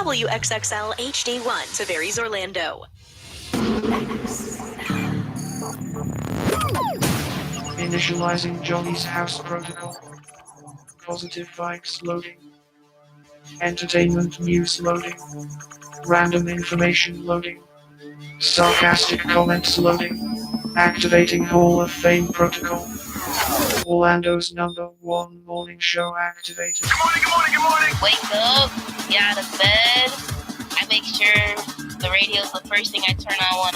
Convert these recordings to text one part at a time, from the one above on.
WXXL HD1, Tavares, Orlando. Initializing Johnny's house protocol. Positive vibes loading. Entertainment news loading. Random information loading. Sarcastic comments loading. Activating Hall of Fame protocol. Orlando's #1 morning show activated. Good morning, good morning, good morning. Wake up, get out of bed. I make sure the radio's the first thing I turn on when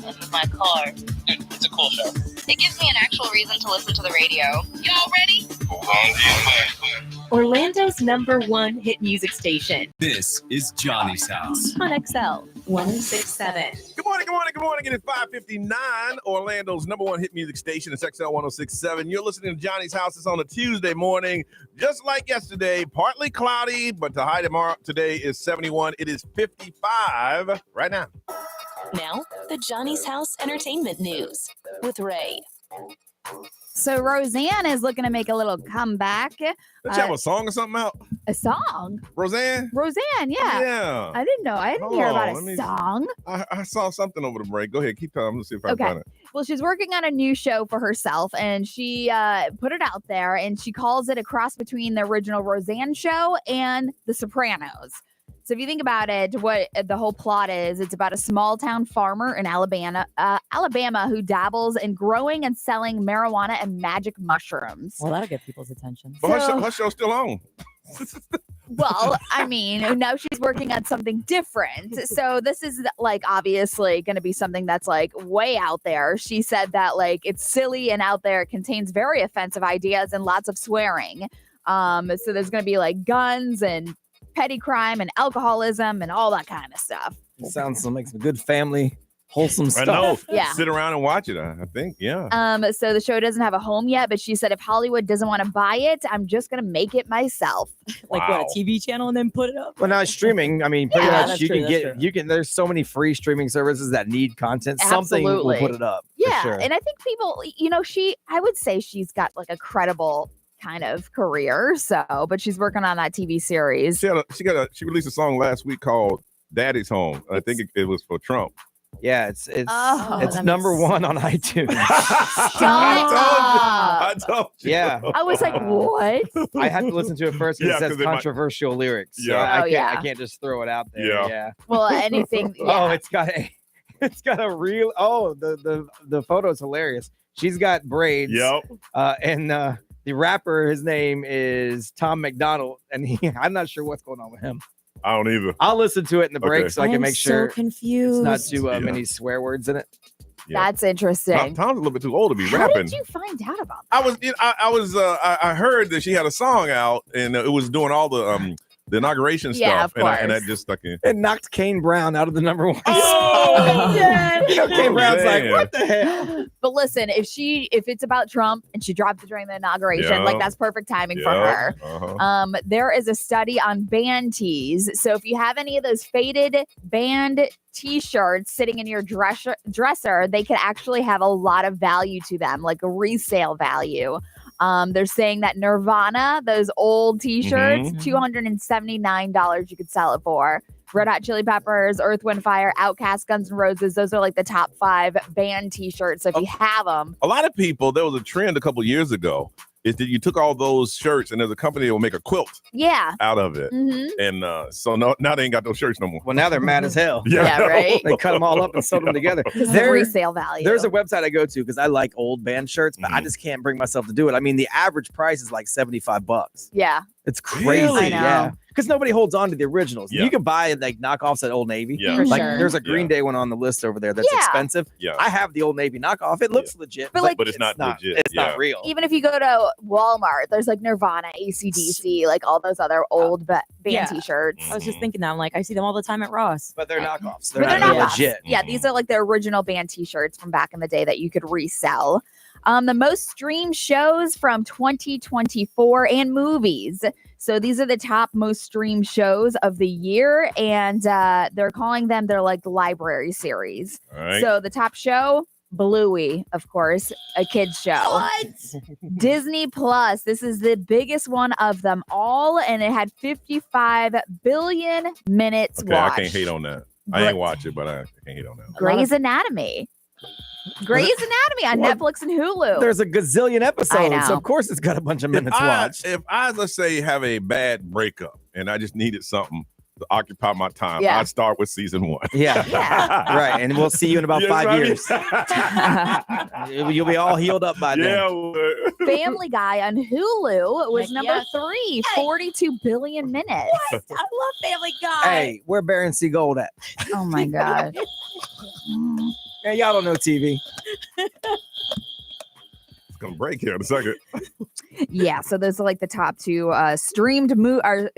I'm in my car. It's a cool show. It gives me an actual reason to listen to the radio. Y'all ready? Hold on to your Orlando's #1 hit music station. This is Johnny's House. On XL 1067. Good morning, good morning, good morning. It is 5:59, Orlando's #1 hit music station. It's XL 1067. You're listening to Johnny's House. It's on a Tuesday morning, just like yesterday. Partly cloudy, but the high tomorrow today is 71. It is 55 right now. Now, the Johnny's House Entertainment News with Ray. So Roseanne is looking to make a little comeback. Did you have a song or something out? A song? Roseanne? Roseanne, yeah. Yeah. I didn't know. I didn't Hold hear on, about let a me- song. I saw something over the break. Go ahead, keep telling. Let's see if I can Okay. find it. Well, she's working on a new show for herself, and she put it out there, and she calls it a cross between the original Roseanne show and The Sopranos. So if you think about it, what the whole plot is, it's about a small town farmer in Alabama who dabbles in growing and selling marijuana and magic mushrooms. Well, that'll get people's attention. But So- her show's still on. Well, I mean, now she's working on something different. So this is like obviously going to be something that's like way out there. She said that like it's silly and out there. It contains very offensive ideas and lots of swearing. So there's going to be like guns and petty crime and alcoholism and all that kind of stuff. It sounds like some good family, wholesome I stuff. know. Yeah. Sit around and watch it, I think. Yeah. So the show doesn't have a home yet, but she said if Hollywood doesn't want to buy it, I'm just going to make it myself. Like what, a TV channel and then put it up? Well, now streaming, I mean, pretty Yeah, much that's you true, can that's get, true. you can, there's so many free streaming services that need content. Something Absolutely. will put it up. for Yeah. sure. And I think people, I would say she's got like a credible kind of career. So, but she's working on that TV series. She released a song last week called "Daddy's Home." I think it was for Trump. Yeah, it's Oh, it's that number makes one on iTunes. I told you. Yeah. I was like, what? I had to listen to it first because Yeah, it says 'cause it might- controversial lyrics. So Yeah. Oh, I can't just throw it out there. Yeah. Yeah. Well, anything. Oh, Yeah. it's got a real. Oh, the photo is hilarious. She's got braids. Yep. And the rapper, his name is Tom McDonald, and I'm not sure what's going on with him. I don't either. I'll listen to it in the break Okay. so I can make sure so confused. it's not too Yeah. many swear words in it. Yeah. That's interesting. Tom's a little bit too old to be How rapping. did you find out about that? I heard that she had a song out and it was doing all the inauguration Yeah, stuff, of and that course. just stuck in. It knocked Kane Brown out of the number one. Oh, Kane Brown's like, man. what the hell? But listen, if it's about Trump and she dropped it during the inauguration, Yeah. like that's perfect timing for her. Uh-huh. There is a study on band tees. So if you have any of those faded band t-shirts sitting in your dresser, they could actually have a lot of value to them, like a resale value. They're saying that Nirvana, those old t-shirts, $279 you could sell it for. Red Hot Chili Peppers, Earth, Wind, Fire, Outkast, Guns N' Roses. Those are like the top 5 band t-shirts. So if you have them, A lot of people, there was a trend a couple years ago, is that you took all those shirts and there's a company that will make a quilt yeah. out of it. hmm And so now they ain't got those shirts no more. Well, now they're mad as hell. Yeah, right. They cut them all up and sewed them together. Because of There- resale value. There's a website I go to because I like old band shirts, but I just can't bring myself to do it. I mean, the average price is like $75. yeah. It's crazy. Really? I know. Yeah. Because nobody holds on to the originals. Yeah. You can buy like knockoffs at Old Navy. Yeah. For Like sure. there's a Green Yeah. Day one on the list over there that's Yeah. expensive. Yeah. I have the Old Navy knockoff. It looks legit, But, like, But it's not legit. It's not real. Even if you go to Walmart, there's like Nirvana, AC/DC, like all those other old band Yeah. t-shirts. I was just thinking that. I'm like, I see them all the time at Ross. But they're knockoffs. But They're they're not not legit. Yeah, these are like the original band t-shirts from back in the day that you could resell. The most streamed shows from 2024 and movies. So these are the top most streamed shows of the year, and they're calling them, they're like the library series. All right. So the top show, Bluey, of course, a kids show. Disney Plus. This is the biggest one of them all, and it had 55 billion minutes Okay, watched. I can't hate on that. I ain't watch it, but I can't hate on that. Grey's Anatomy. Grey's Anatomy on Netflix and Hulu. There's a gazillion episodes. know. Of course, it's got a bunch of minutes watched. If I, let's say, have a bad breakup and I just needed something to occupy my time, Yeah. I'd start with season 1. Yeah. Yeah. Right. And we'll see you in about Yes, 5 I mean- years. You'll be all healed up by then. Yeah. Family Guy on Hulu was Heck number yes. 3, 42 billion minutes. I love Family Guy. Hey, where Baron C. Gold at? Oh my God. Yeah, y'all don't know TV. It's going to break here in a second. Yeah, so those are like the top 2 streamed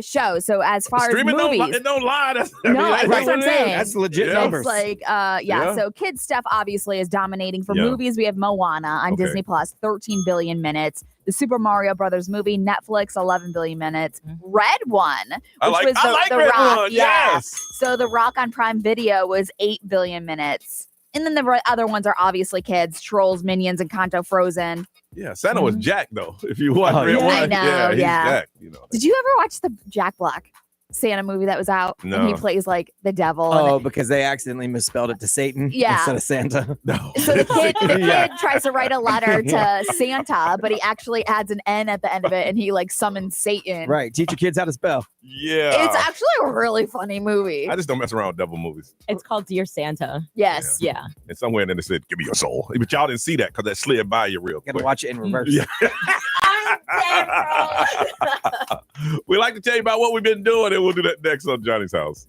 shows. So as far Streaming as movies, it don't lie. That's No, that's what I'm saying. That's legit Yeah. numbers. it's like so kids stuff obviously is dominating. For Yeah. movies, we have Moana on Okay. Disney Plus, 13 billion minutes. The Super Mario Brothers movie, Netflix, 11 billion minutes. Red One, which I like was the Red Rock. One. Yeah. Yes. So The Rock on Prime Video was 8 billion minutes. And then the other ones are obviously kids, Trolls, Minions, and Kanto Frozen. Yeah, Santa was Jack, though. If you watch Oh, Red yeah. One, I know, he's yeah. Jack. You know. Did you ever watch the Jack Black Santa movie that was out? No. And he plays like the devil. Oh, and because they accidentally misspelled it to Satan Yeah. instead of Santa. No. So the kid Yeah. tries to write a letter to Santa, but he actually adds an N at the end of it, and he like summons Satan. Right. Teach your kids how to spell. Yeah. It's actually a really funny movie. I just don't mess around with devil movies. It's called Dear Santa. Yes. Yeah. And somewhere in there they said, "Give me your soul," but y'all didn't see that because that slid by you real Gotta quick. watch it in reverse. Yeah. I'm dead, bro. We like to tell you about what we've been doing, and we'll do that next on Johnny's House.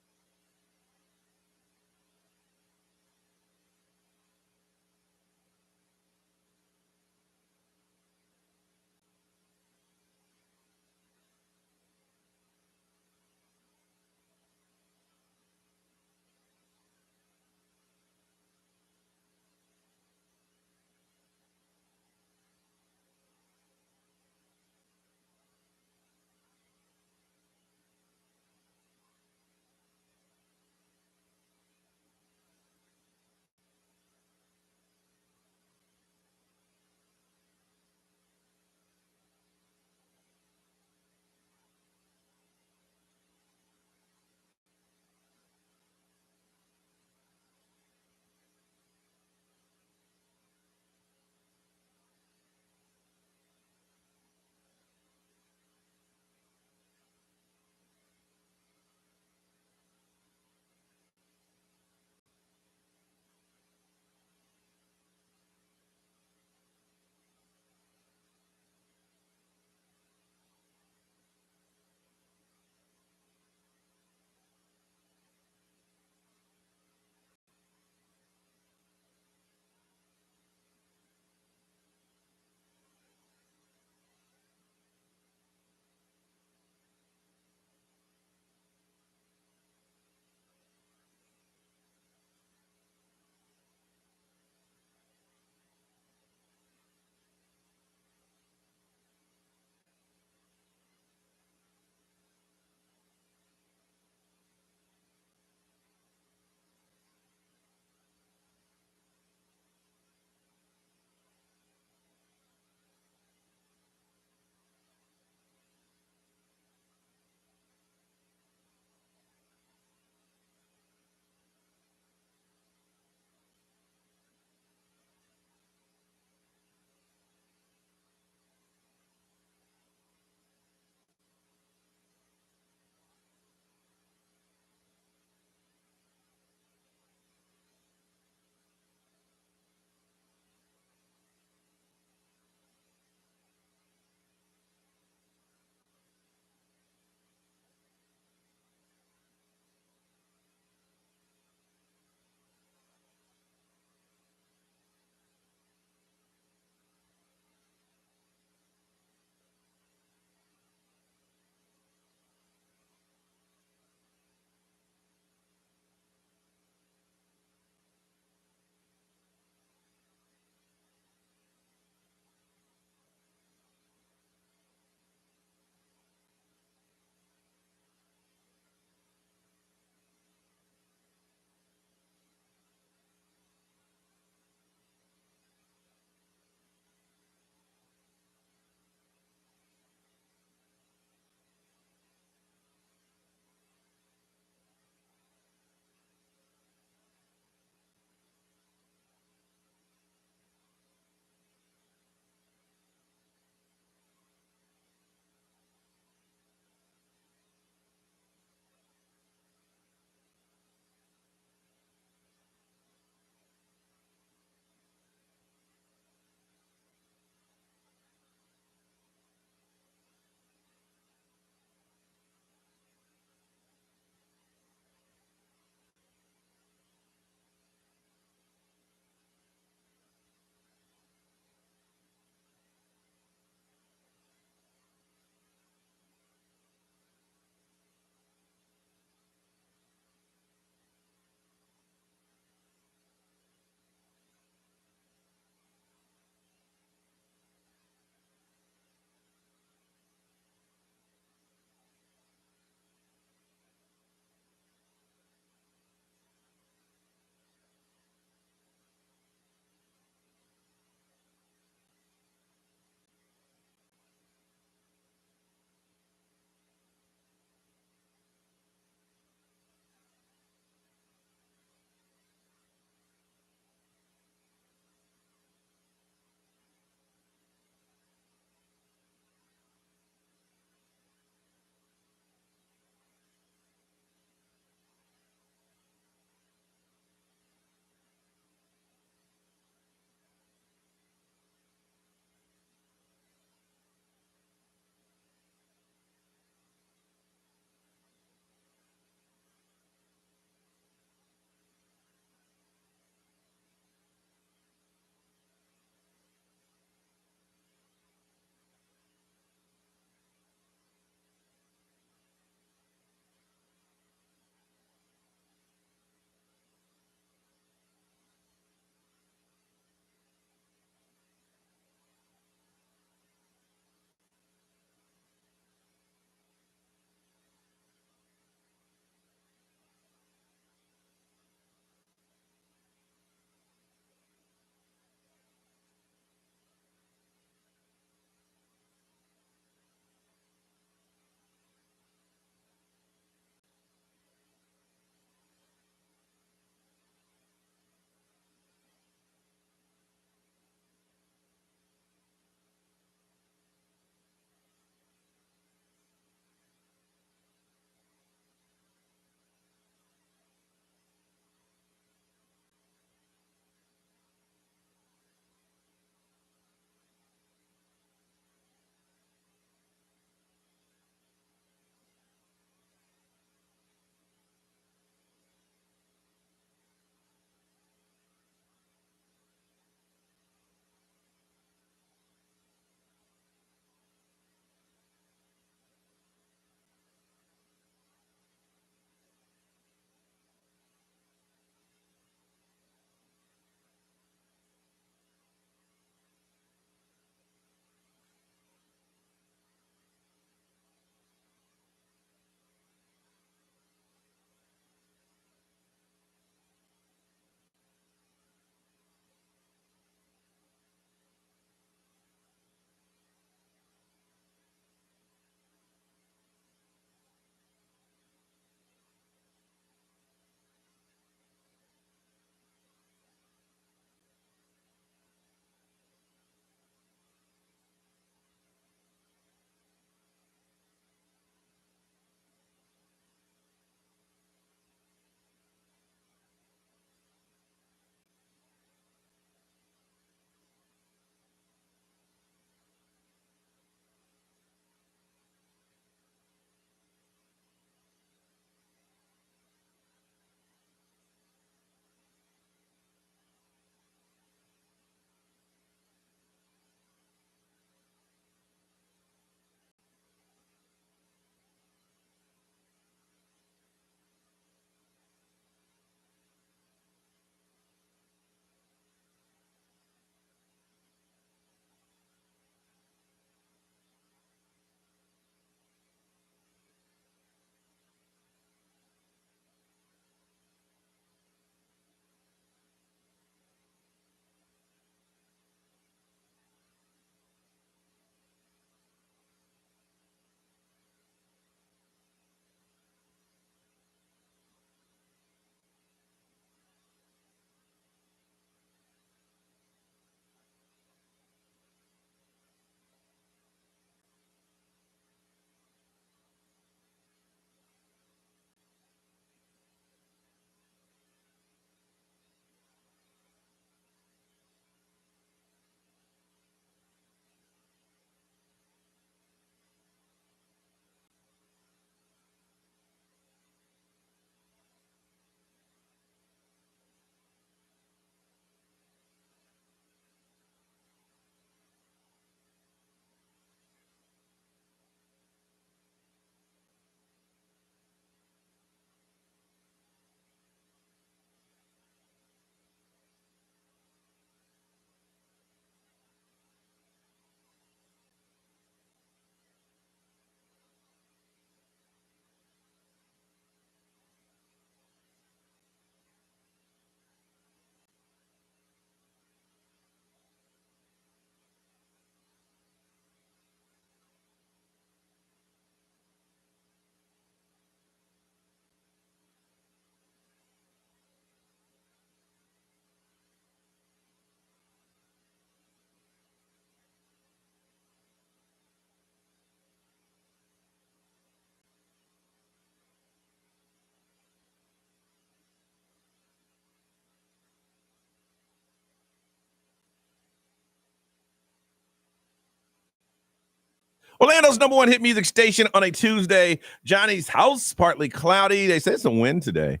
Orlando's number one hit music station on a Tuesday. Johnny's house, partly cloudy. They say it's a wind today.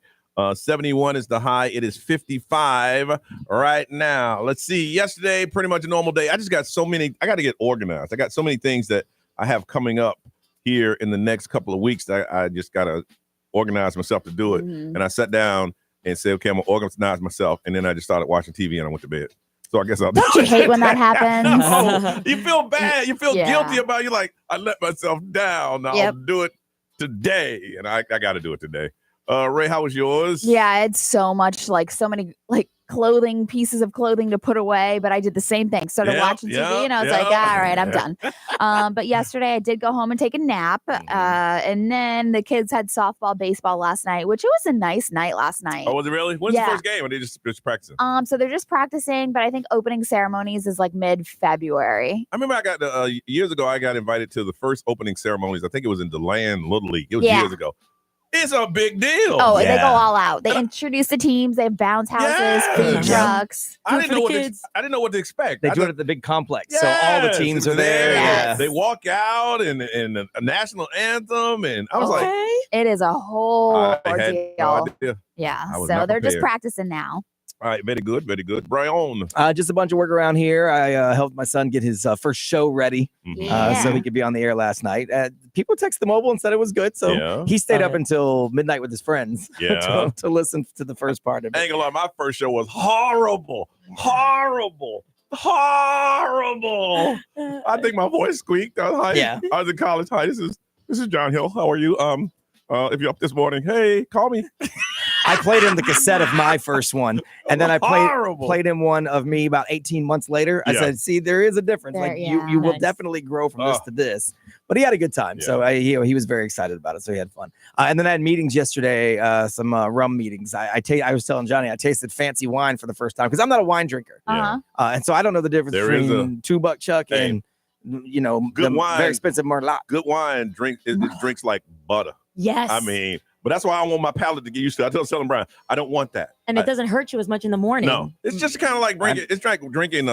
71 is the high. It is 55 right now. Let's see. Yesterday, pretty much a normal day. I just got so many. I got to get organized. I got so many things that I have coming up here in the next couple of weeks that I just got to organize myself to do it. Mhm. And I sat down and said, okay, I'm going to organize myself. And then I just started watching TV and I went to bed. So I guess I'll Don't you hate when that happens? Oh, you feel bad. You feel Yeah. guilty about it. You're like, I let myself down. Now Yep. I'll do it today. And I got to do it today. Ray, how was yours? Yeah, it's so much so many clothing, pieces of clothing to put away, but I did the same thing. Started Yep, watching TV yep, and I was yep. like, all right, I'm done. But yesterday I did go home and take a nap. And then the kids had softball, baseball last night, which it was a nice night last night. Oh, was it really? When's Yeah. the first game? Or they just practicing? So they're just practicing, but I think opening ceremonies is mid-February. I remember I got years ago, I got invited to the first opening ceremonies. I think it was in DeLand Little League. It was Yeah. years ago. It's a big deal. Oh, they go Yeah. all out. They introduce the teams. They have bounce houses, food Yeah. trucks. I Good didn't for know the what kids. I didn't know what to expect. They I do it thought- at the big complex, so all the Yes, teams it's are there. Yes. Yeah. They walk out and a national anthem, and I was like, Okay. It is a whole I had ordeal. no idea. Yeah. I was So not they're just prepared. practicing now. All right, very good, very good. Brian. Just a bunch of work around here. I helped my son get his first show ready Yeah. so he could be on the air last night. People texted the mobile and said it was good, so Yeah. he stayed Love up it. until midnight with his friends Yeah. to listen to the first part of I it. ain't gonna lie, my first show was horrible. Horrible. Horrible. I think my voice squeaked. Yeah. I was in college. Hi, this is John Hill. How are you? If you're up this morning, hey, call me. I played him the cassette of my first one, and then I Horrible. played him one of me about 18 months later. I Yeah. said, "See, there is a difference. There- You will Nice. definitely grow from this Oh. to this." But he had a good time, so he was very excited about it. So he had fun. And then I had meetings yesterday, some rum meetings. I was telling Johnny I tasted fancy wine for the first time because I'm not a wine drinker, Yeah. Uh-huh. and so I don't know the difference There is between $2 Chuck Hey, and good the wine. very expensive Merlot. Good wine it drinks like butter. Yes. I mean, but that's why I want my palate to get used to it. I tell Brian, I don't want that. and it doesn't hurt you as much in the morning. No, it's just kind of like drinking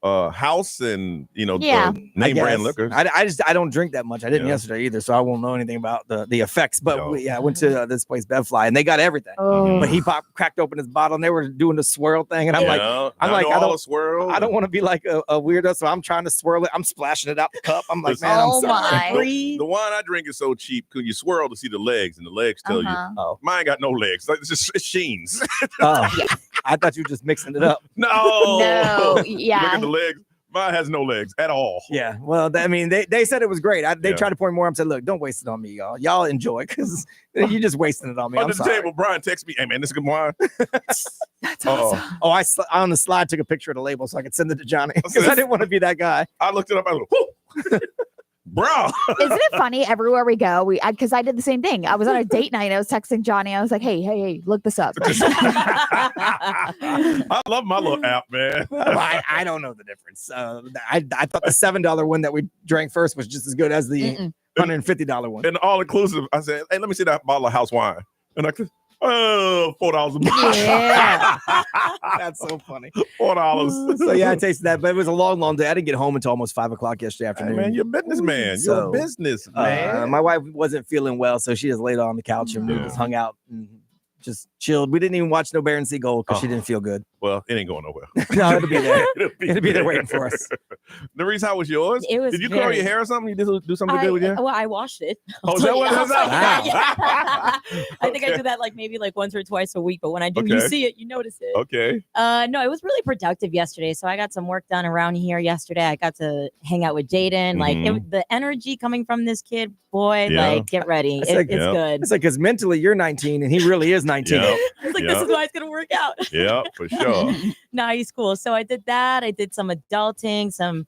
house and Yeah. name I brand guess. liquor. I don't drink that much. I didn't Yeah. yesterday either, so I won't know anything about the effects. But No. I went to this place, Bevfly, and they got everything. Oh. But he cracked open his bottle, and they were doing the swirl thing, and I'm like, I don't want to be like a weirdo, so I'm trying to swirl it. I'm splashing it out the cup. I'm like, Listen, man, I'm Oh sorry. my. The wine I drink is so cheap because you swirl to see the legs, and the legs tell you. Uh-huh. Oh, Mine got no legs. Like, it's sheens. oh. I thought you were just mixing it up. No. No. You look Yeah. at the legs. Mine has no legs at all. Yeah, well, they said it was great. They Yeah. tried to pour more. I said, look, don't waste it on me, y'all. Y'all enjoy because you're just wasting it on me. I'm Under the sorry. table, Brian texts me, hey, man, this is good wine. That's Oh. awesome. Oh, I on the slide took a picture of the label so I could send it to Johnny because I didn't want to be that guy. I looked it up. I was like, whoo. Bro. Isn't it funny? Everywhere we go, because I did the same thing. I was on a date night. I was texting Johnny. I was like, hey, look this up. I love my little app, man. I don't know the difference. I thought the $7 one that we drank first was just as good as the Mm-mm. $150 one. And all inclusive, I said, hey, let me see that bottle of house wine. And I could, $4 a bottle. Yeah. That's so funny. $4. So yeah, I tasted that, but it was a long day. I didn't get home until almost 5:00 yesterday Hey, afternoon. man, you're a businessman. So, You're a businessman. my wife wasn't feeling well, so she just laid on the couch and we Yeah. just hung out and just chilled. We didn't even watch no Bear and Seagull because she Oh. didn't feel good. Well, it ain't going nowhere. No, it'll be there. It'll be there waiting for us. Nerese, how was yours? It was Did you curl very- your hair or something? You did do something good with your hair? Well, I washed it. Oh, is that what it is? I think I Okay. do that maybe once or twice a week, but when I do, you Okay. see it, you notice it. Okay. No, it was really productive yesterday. So I got some work done around here yesterday. I got to hang out with Jaden. The energy coming from this kid, boy, Yeah. get ready. It's like- It's Yeah. good. It's like because mentally you're 19 and he really is 19. Yeah. It's like, Yeah. this is why it's going to work out. Yeah, for sure. Nah, he's cool. So I did that. I did some adulting, some,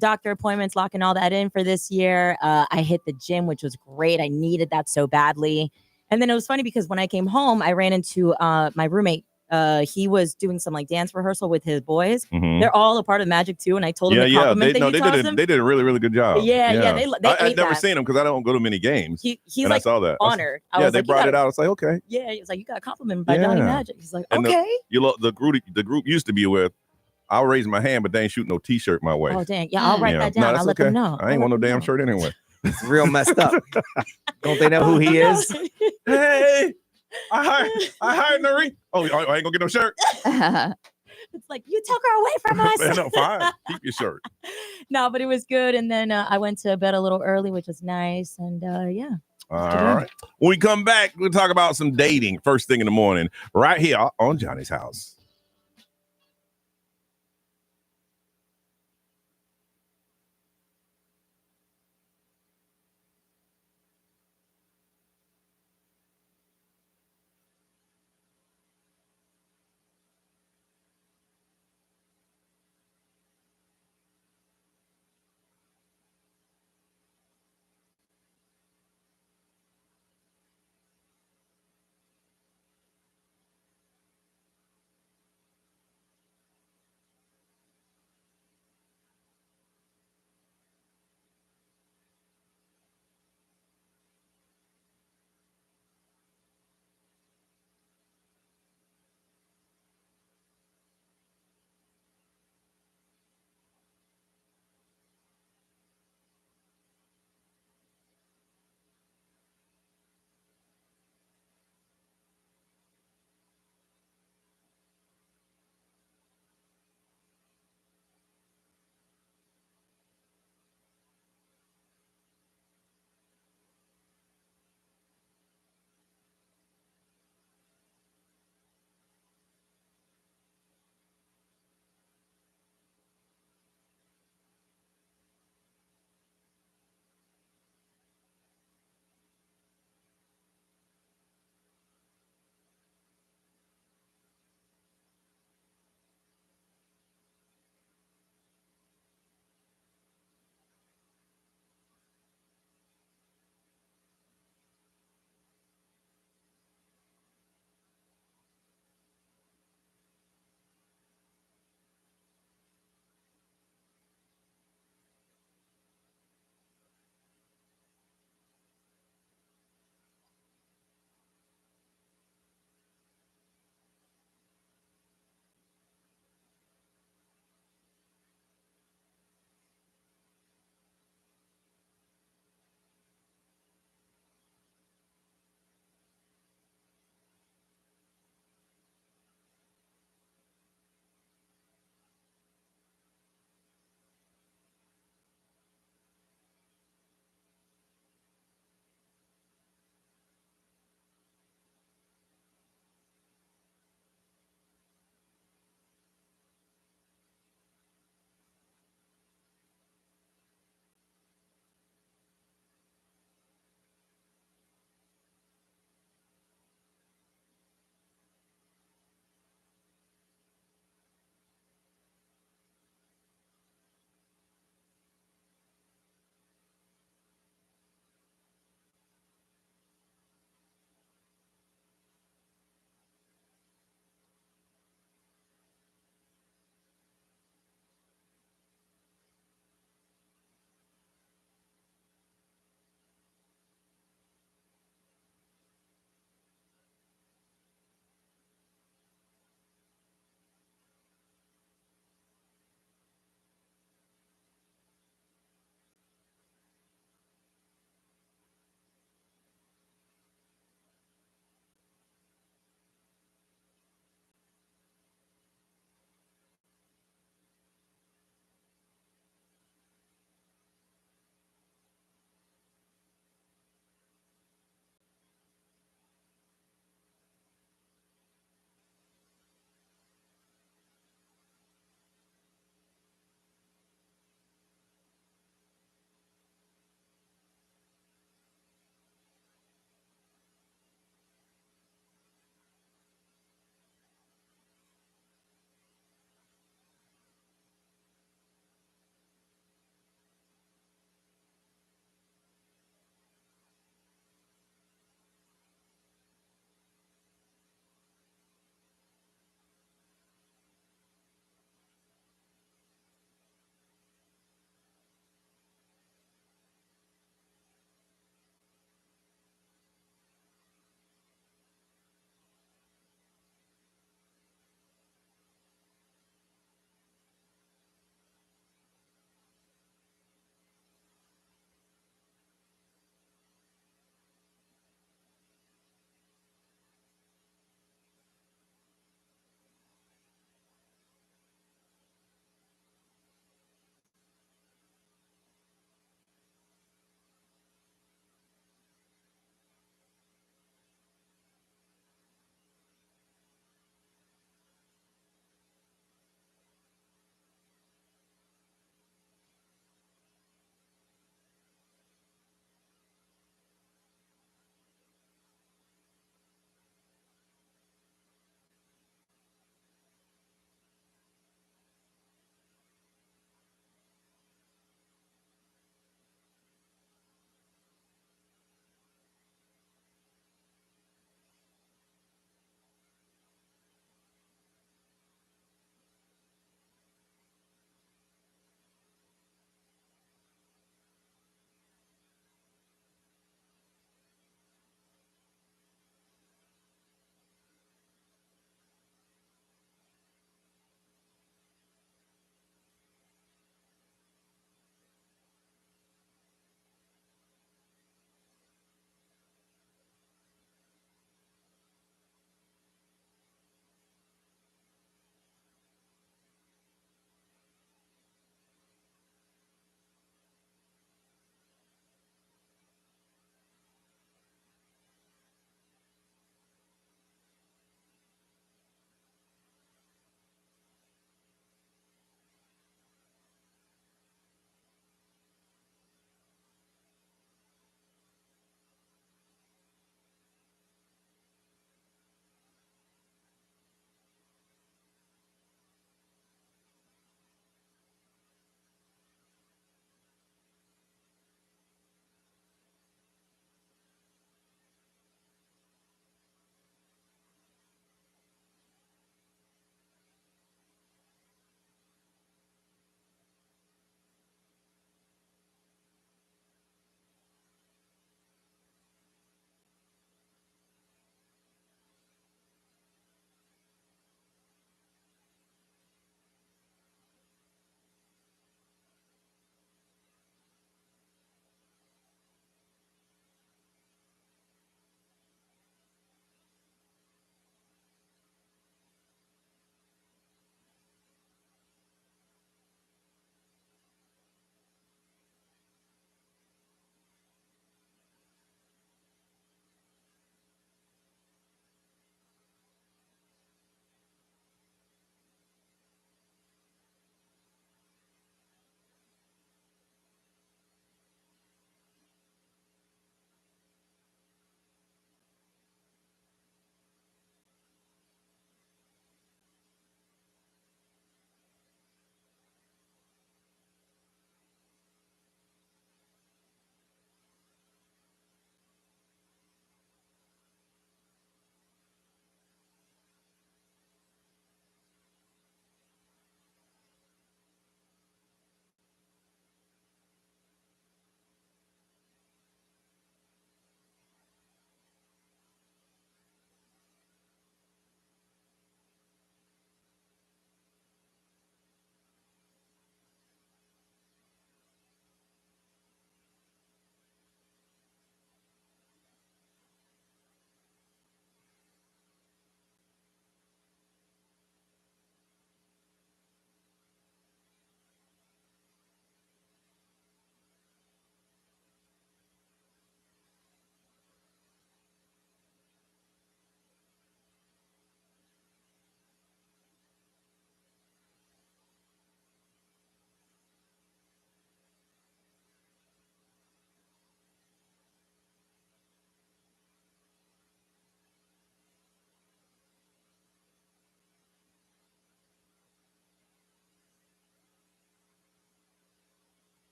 doctor appointments, locking all that in for this year. I hit the gym, which was great. I needed that so badly. And then it was funny because when I came home, I ran into my roommate. He was doing some dance rehearsal with his boys. Mhm. They're all a part of Magic too. And I told him the compliment that you tossed him. They did a really, really good job. Yeah, they I've ate never that. seen them because I don't go to many games. He's and I saw that. honored. I Yeah, was they like, you brought got it out. It's like, okay. Yeah, he was like, you got complimented by Donnie Yeah. Magic. He's like, And okay. the group used to be with I'll raise my hand, but they ain't shooting no T-shirt my way. Oh, dang. Yeah, I'll write Yeah. that down. No, that's I'll let okay. them know. I ain't want no damn shirt anyway. It's real messed up. Don't they know who he is? Hey, I hired Nari. Oh, I ain't gonna get no shirt. It's like, you took her away from us. No, fine. Keep your shirt. No, but it was good. And then I went to bed a little early, which was nice. And yeah. All right. When we come back, we'll talk about some dating first thing in the morning, right here on Johnny's House.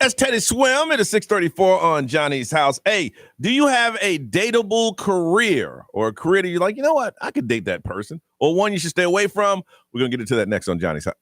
That's Teddy Swim. It is 6:34 on Johnny's House. Hey, do you have a dateable career or a career that you're like, you know what, I could date that person, or one you should stay away from? We're going to get into that next on Johnny's House.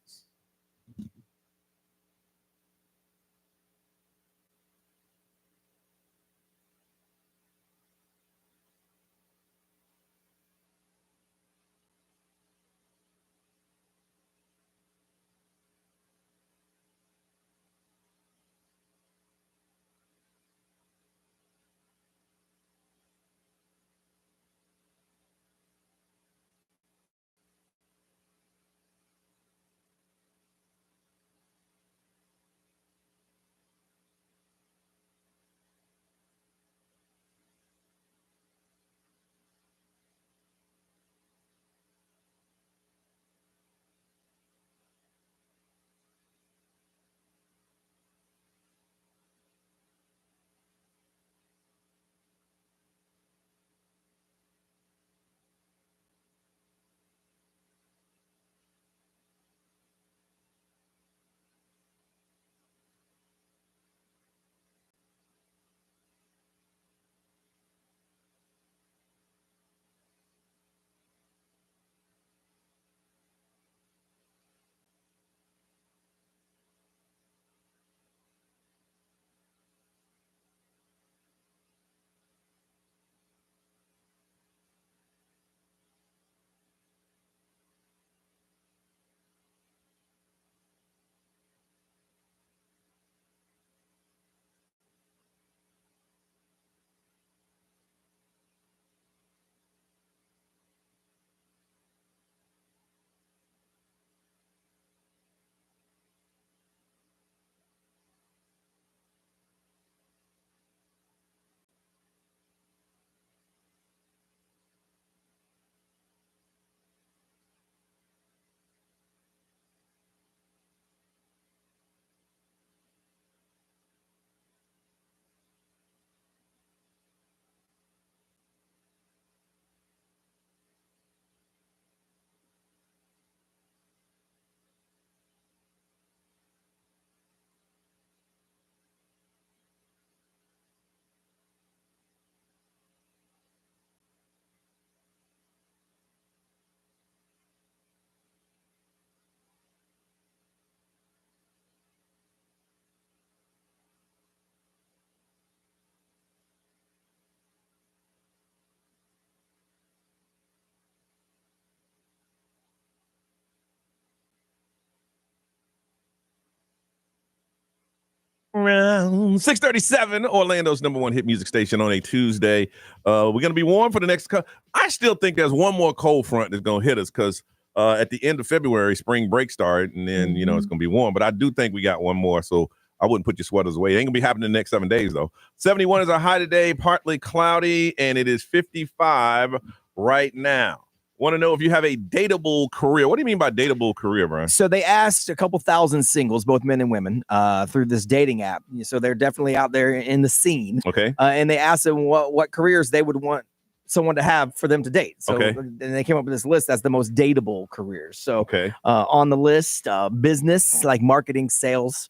Around 6:37, Orlando's number one hit music station on a Tuesday. We're going to be warm for the next I still think there's one more cold front that's going to hit us because at the end of February, spring break started, and then, it's going to be warm. But I do think we got one more, so I wouldn't put your sweaters away. It ain't going to be happening in the next 7 days, though. 71 is our high today, partly cloudy, and it is 55 right now. Want to know if you have a dateable career. What do you mean by dateable career, Brian? So they asked a couple thousand singles, both men and women, through this dating app. So they're definitely out there in the scene. Okay. And they asked them what careers they would want someone to have for them to date. So and they came up with this list that's the most dateable careers. So on the list, business, like marketing, sales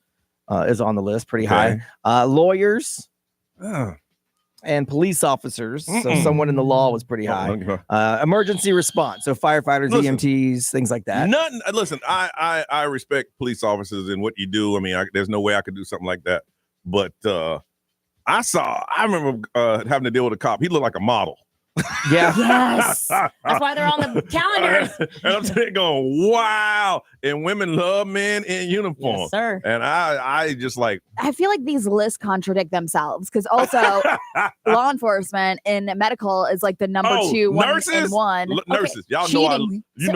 is on the list, pretty high. Lawyers. And police officers, so someone in the law was pretty high. Emergency response, so firefighters, EMTs, things like that. Listen, I respect police officers and what you do. I mean, there's no way I could do something like that. But I remember having to deal with a cop. He looked like a model. Yeah. Yes. That's why they're on the calendars. And I'm sitting going, wow. And women love men in uniform. Yes, sir. And I just like. I feel like these lists contradict themselves because also law enforcement and medical is like the number two nurses? one. Nurses. Y'all know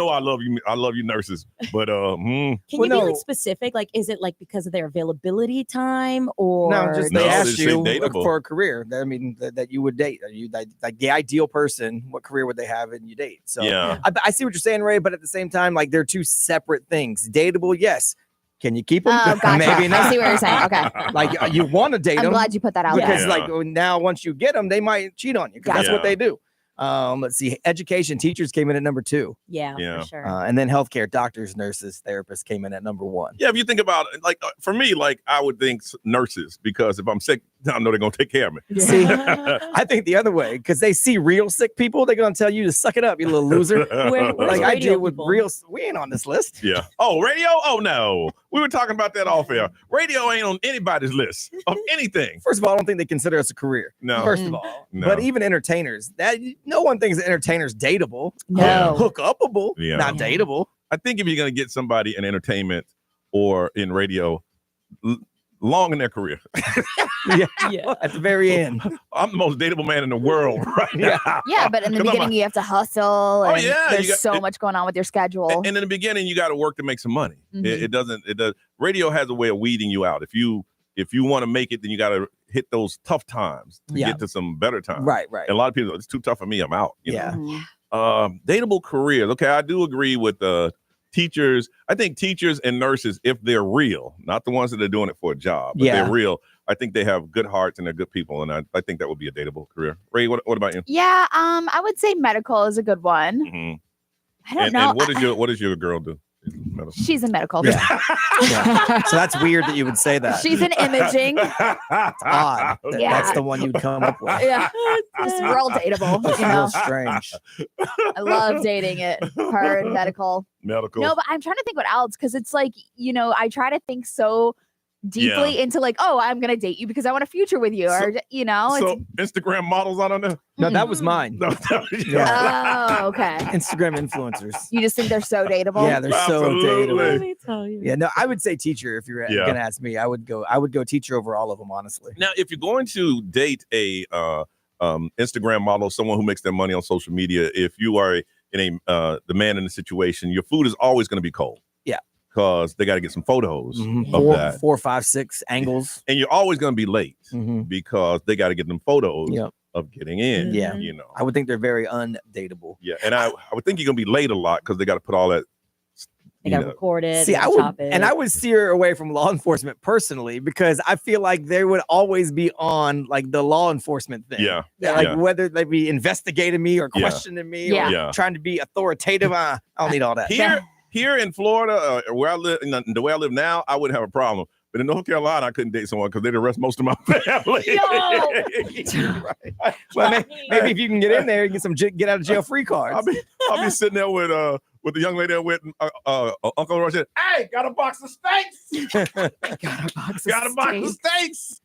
I love you. I love you, nurses. But can you be like specific? Like, is it like because of their availability time or no? Just they asked you dateable. For a career. I mean, that you would date. You like the ideal person. What career would they have in you date? So yeah, I see what you're saying, Ray. But at the same time, like they're two separate things. Dateable, yes. Can you keep them? Oh, gotcha. Maybe not. I see what you're saying. Okay. Like you want to date them. I'm glad you put that out because there. like now once you get them, they might cheat on you because that's what they do. Let's see. Education, teachers came in at number 2. Yeah, Yeah. for sure. And then healthcare, doctors, nurses, therapists came in at number 1. Yeah, if you think about it, like for me, like I would think nurses, because if I'm sick, I know they're gonna take care of me. See, I think the other way, because they see real sick people, they're gonna tell you to suck it up, you little loser. Where's Like I radio deal with people? real. We ain't on this list. Yeah. Oh, radio? Oh no. We were talking about that off air. Radio ain't on anybody's list of anything. First of all, I don't think they consider us a career. No. First of all, No. but even entertainers, that no one thinks entertainers dateable. No. Hook upable, Yeah. not dateable. I think if you're gonna get somebody in entertainment or in radio long in their career, Yeah. At the very end. I'm the most dateable man in the world right Yeah. now. Yeah, but in the 'Cause I'm beginning, a- you have to hustle. Oh, And yeah, you there's got- so much going on with your schedule. And in the beginning, you got to work to make some money. Mhm. It does. Radio has a way of weeding you out. If you want to make it, then you got to hit those tough times to Yeah. get to some better times. Right. And a lot of people, it's too tough for me. I'm out. You Yeah. Mhm. know? Dateable careers. Okay, I do agree with teachers. I think teachers and nurses, if they're real, not the ones that are doing it for a job, but Yeah. they're real, I think they have good hearts and they're good people. And I think that would be a dateable career. Ray, what about you? Yeah, I would say medical is a good one. Mhm. I don't And know. what does your girl do? She's in medical. Yeah. Yeah. So that's weird that you would say that. She's in imaging. Odd. that Yeah. That's the one you'd come up with. Yeah, just real dateable. It's You real know, strange. I love dating it. Her and medical. Medical. No, but I'm trying to think what else because it's like I try to think so deeply into like, oh, I'm gonna date you because I want a future with you, or So Instagram models on there? No, that was mine. No, Yeah. Oh, okay. Instagram influencers. You just think they're so dateable? Yeah, they're so Absolutely. dateable. Let me tell you. Yeah, no, I would say teacher if you're Yeah. gonna ask me. I would go teacher over all of them, honestly. Now, if you're going to date a Instagram model, someone who makes their money on social media, if you are the man in the situation, your food is always going to be cold. Yeah. Because they got to get some photos Mhm. of that. 4, 5, 6 angles. And you're always going to be late Mhm. because they got to get them photos Yep. of getting in. Yeah. You know. I would think they're very undateable. Yeah. And I would think you're going to be late a lot because they got to put all that. They you got know. recorded. See, they I gotta would, chop it. and I would steer away from law enforcement personally because I feel like they would always be on like the law enforcement thing. Yeah. Like Yeah. whether they be investigating me or Yeah. questioning me Yeah. or Yeah. trying to be authoritative. I don't need all that. Here in Florida, where I live, the way I live now, I wouldn't have a problem. But in North Carolina, I couldn't date someone because they'd arrest most of my family. Right. Well, maybe if you can get in there, you get some get out of jail free cards. I'll be sitting there with the young lady with Uncle Roy said, "Hey, got a box of steaks? Got a box Got a box of steaks?"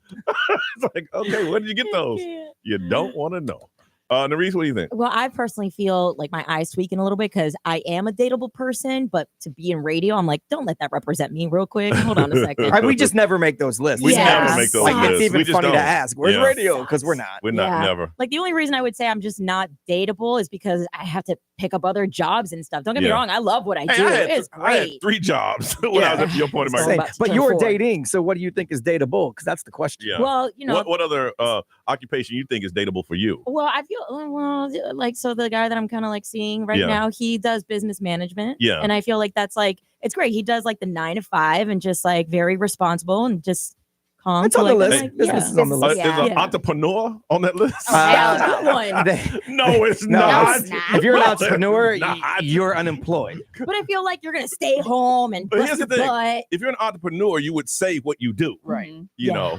It's like, okay, where did you get those? You don't want to know. Nerese, what do you think? Well, I personally feel like my eyes tweaking a little bit because I am a dateable person, but to be in radio, I'm like, don't let that represent me real quick. Hold on a second. Right, we just never make those lists. We Yeah. never make those Like lists. it's even We just funny to don't. ask. Where's Yeah. radio? Because we're not. We're not Yeah. never. Like the only reason I would say I'm just not dateable is because I have to pick up other jobs and stuff. Don't get me Yeah. wrong, I love what I Hey, do. I had, It's I had great. 3 jobs when I was at your point in my Same. career. about to But turn you're 4. dating, so what do you think is dateable? Because that's the question. Yeah. Well, What other occupation you think is dateable for you? Well, I feel like so the guy that I'm kind of like seeing right Yeah. now, he does business management. Yeah. And I feel like that's like it's great. He does like the 9 to 5 and just like very responsible and just calm. It's So, on the like, list. that's, like, Business yeah. is on the list. Is an Yeah. entrepreneur on that list? Yeah, good one. No, it's No, not. it's not. If you're an No, it's entrepreneur, not. you're unemployed. But I feel like you're gonna stay home and But bust here's your the thing. butt. If you're an entrepreneur, you would say what you do. Right. Mhm. You Yeah. know,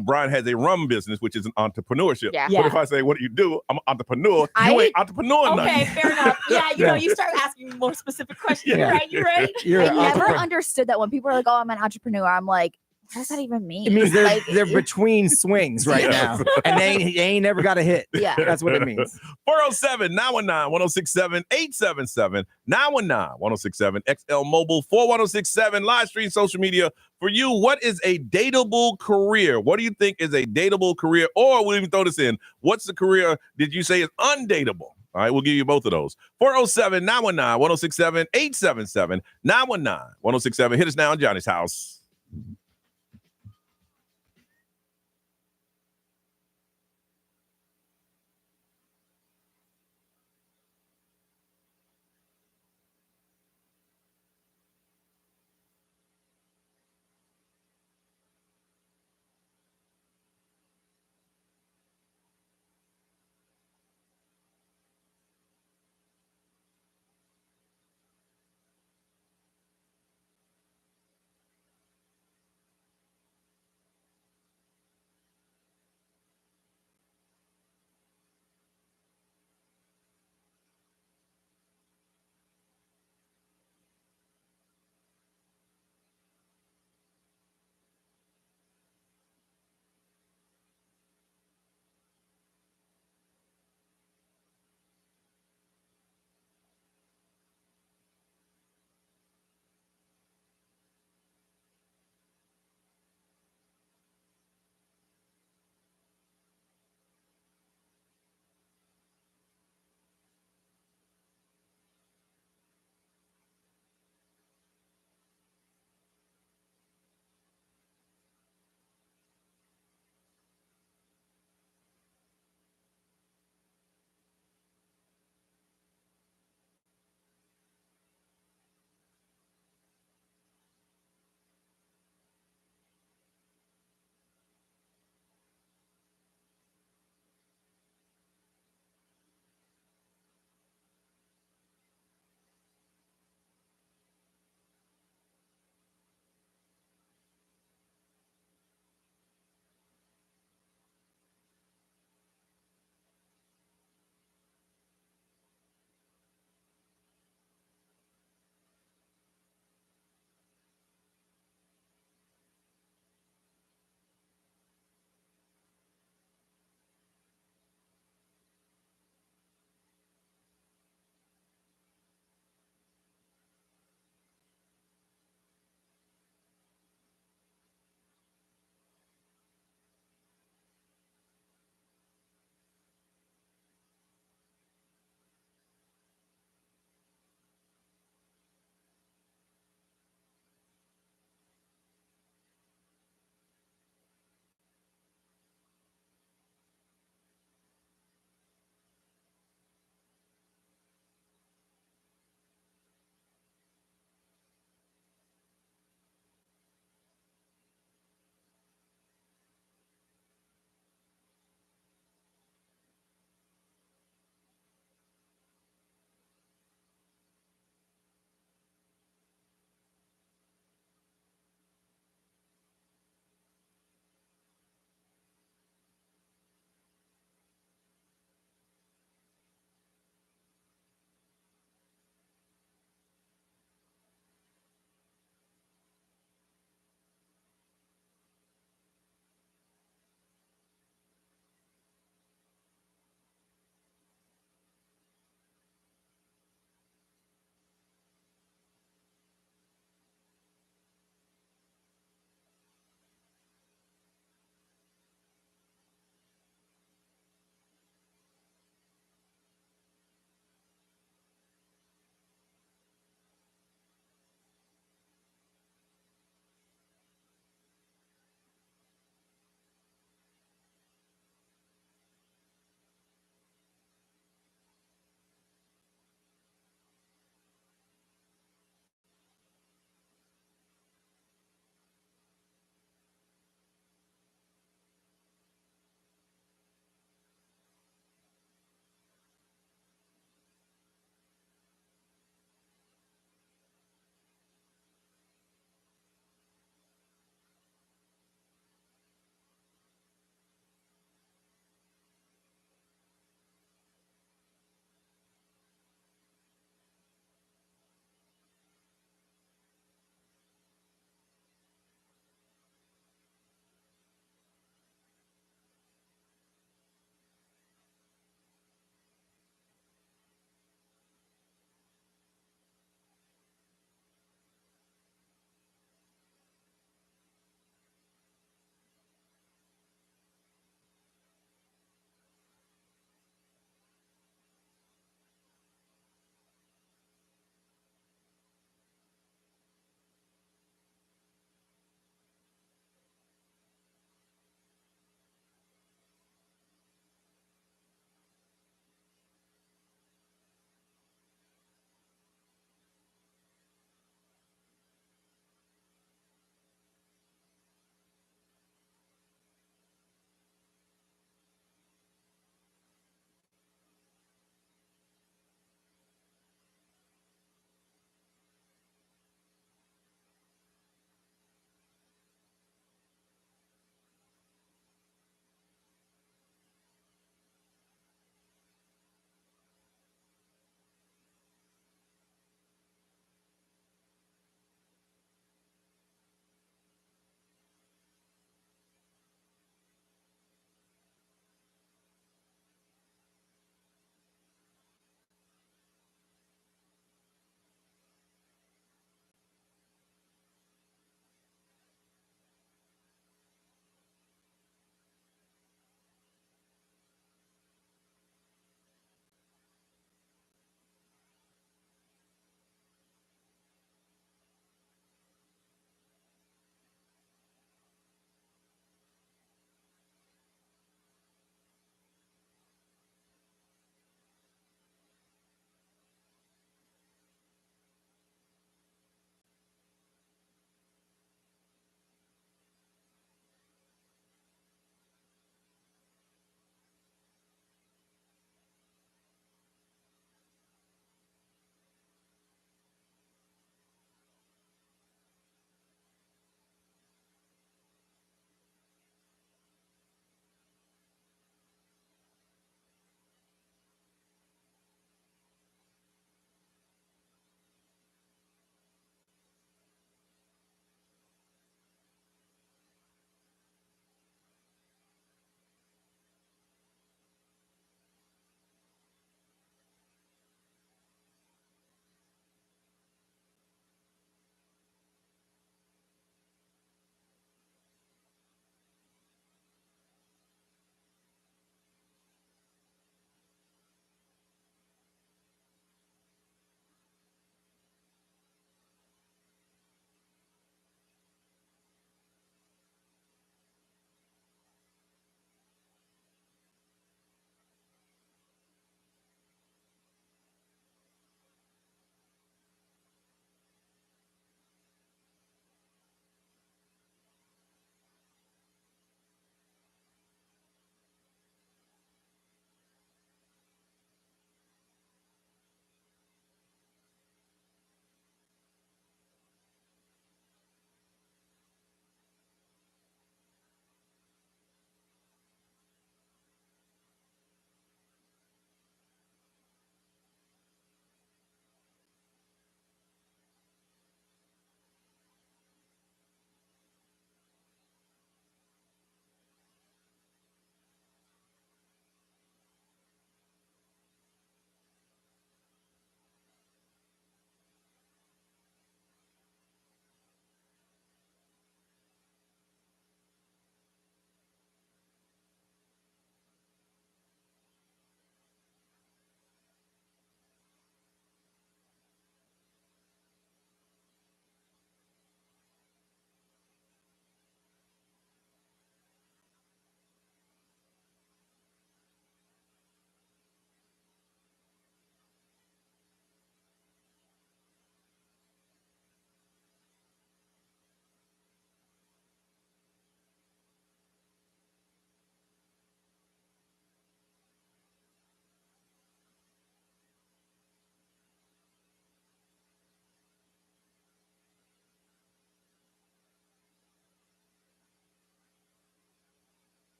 Brian has a rum business, which is an entrepreneurship. Yeah. Yeah. But if I say, what do you do? I'm an entrepreneur. I- You ain't entrepreneur Okay, nothing. fair enough. Yeah, Yeah. you start asking more specific questions. Yeah. You're right. You're right. You're I an never entrepreneur. understood that when people are like, "Oh, I'm an entrepreneur." I'm like, what does that even mean? It means they're Like, they're between swings right Yeah. now, and they ain't never got a hit. Yeah. That's what it means. 407-919-1067, 919-1067, XL Mobile, 41067, live stream social media. For you, what is a dateable career? What do you think is a dateable career? Or we'll even throw this in. What's the career did you say is undateable? All right, we'll give you both of those. 407-919-1067, 877 919-1067. Hit us now on Johnny's House.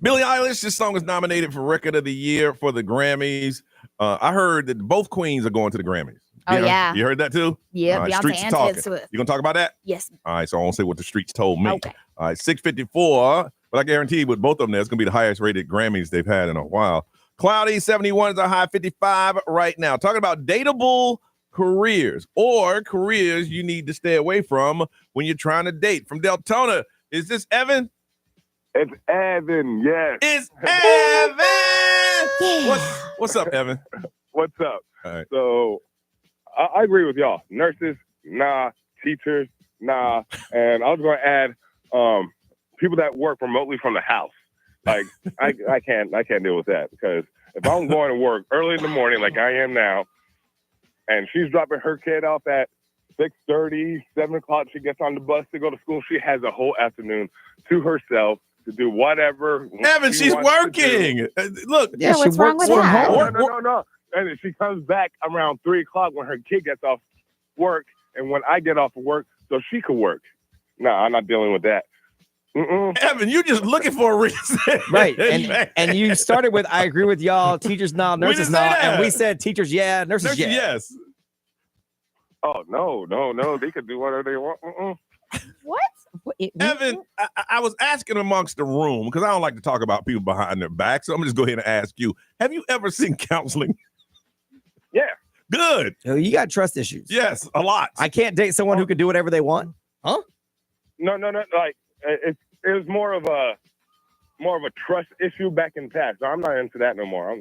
Billie Eilish, this song is nominated for Record of the Year for the Grammys. I heard that both queens are going to the Grammys. Oh, yeah. You heard that too? Yeah, All right, Beyonce streets are and talking. Taylor Swift. You gonna talk about that? Yes. All right, so I won't say what the streets told me. Okay. All right, 654, but I guarantee with both of them, there, it's gonna be the highest rated Grammys they've had in a while. Cloudy, 71 is a high, 55 right now. Talking about dateable careers or careers you need to stay away from when you're trying to date. From Deltona, is this Evan? It's Evan, yes. It's Evan! What's up, Evan? What's up? All right. So, I agree with y'all. Nurses, nah. Teachers, nah. And I was going to add people that work remotely from the house. Like, I can't deal with that, because if I'm going to work early in the morning like I am now, and she's dropping her kid off at 6:30, 7 o'clock, she gets on the bus to go to school, she has a whole afternoon to herself to do whatever. Evan, she's working. Look, Yeah, what's wrong with that? No. And then she comes back around 3 o'clock when her kid gets off work, and when I get off of work, so she could work. No, I'm not dealing with that. Evan, you just looking for a reason. Right. And you started with, I agree with y'all, teachers no, nurses no. And we said teachers, yeah, nurses yeah. Yes. Oh, no. They could do whatever they want. What? Evan, I was asking amongst the room, because I don't like to talk about people behind their back. So I'm going to just go ahead and ask you, have you ever seen counseling? Yeah. Good. You got trust issues. Yes, a lot. I can't date someone who can do whatever they want. Huh? No. Like, it was more of a trust issue back in the past. So I'm not into that no more.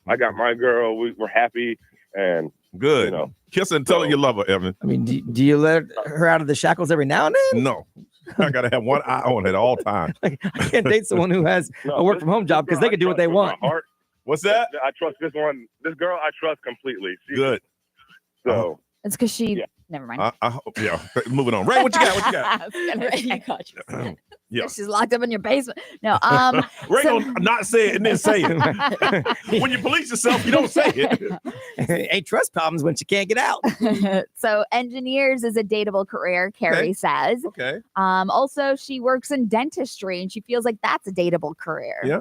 I got my girl. We're happy and good. Kiss her and tell her you love her, Evan. I mean, do you let her out of the shackles every now and then? No. I gotta have one eye on it at all times. I can't date someone who has a work from home job because they can do what they want. What's that? I trust this one. This girl, I trust completely. Good. So it's because she. Never mind. Yeah. Moving on. Ray, what you got? I got you. Yeah. She's locked up in your basement. No. Ray gonna not say it and then say it. When you police yourself, you don't say it. Ain't trust problems when you can't get out. So engineers is a dateable career, Carrie says. Okay. Also, she works in dentistry and she feels like that's a dateable career. Yeah.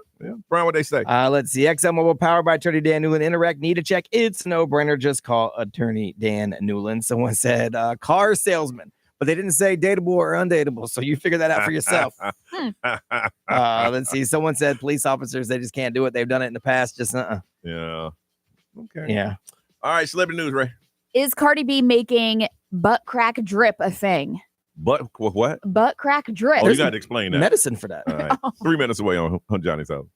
Brian, what they say? Let's see. XL Mobile powered by Attorney Dan Newland. Interact, need a check. It's no brainer. Just call Attorney Dan Newland. Someone said car salesman, but they didn't say dateable or undateable. So you figure that out for yourself. Let's see. Someone said police officers, they just can't do it. They've done it in the past. Just Yeah. Okay. Yeah. All right. Celebrity news, Ray. Is Cardi B making butt crack drip a thing? What? Butt crack drip. Oh, you got to explain that. Medicine for that. All right. 3 minutes away on Johnny's house.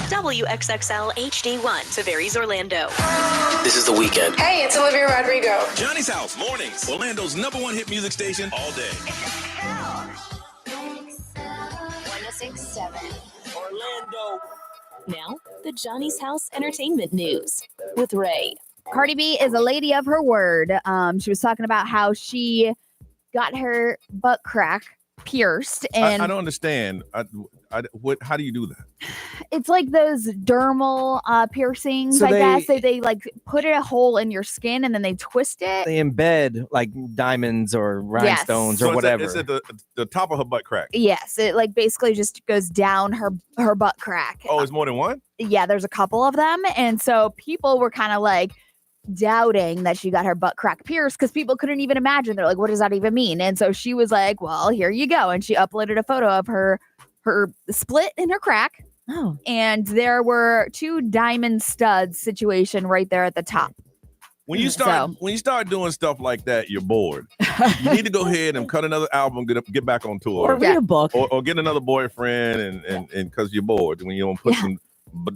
WXXL HD1, Tavares, Orlando. This is The Weekend. Hey, it's Olivia Rodrigo. Johnny's House, mornings. Orlando's #1 hit music station all day. 1067. Orlando. Now, the Johnny's House Entertainment News with Ray. Cardi B is a lady of her word. She was talking about how she got her butt crack pierced, and I don't understand. How do you do that? it's like those dermal piercings. So I guess they like put a hole in your skin and then they twist it. They embed like diamonds or rhinestones So or whatever. It's at the top of her butt crack. Yes, it like basically just goes down her butt crack. Oh, it's more than one? Yeah, there's a couple of them, and so people were kind of like doubting that she got her butt crack pierced because people couldn't even imagine. They're like, what does that even mean? And so she was like, well, here you go. And she uploaded a photo of her split in her crack. Oh. And there were 2 diamond studs situation right there at the top. When you start doing stuff like that, you're bored. You need to go ahead and cut another album, get back on tour, Or read a book, or get another boyfriend, and because you're bored when you don't put some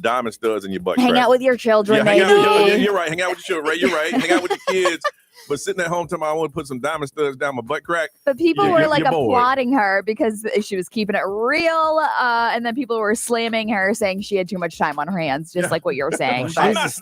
diamond studs in your butt. Hang crack. out with your children, hang maybe. out, you're right. Hang out with your children, Ray. You're right. Hang out with your kids. But sitting at home telling me I want to put some diamond studs down my butt crack. But people were like you're bored. applauding her because she was keeping it real. And then people were slamming her, saying she had too much time on her hands, just like what you were saying. That's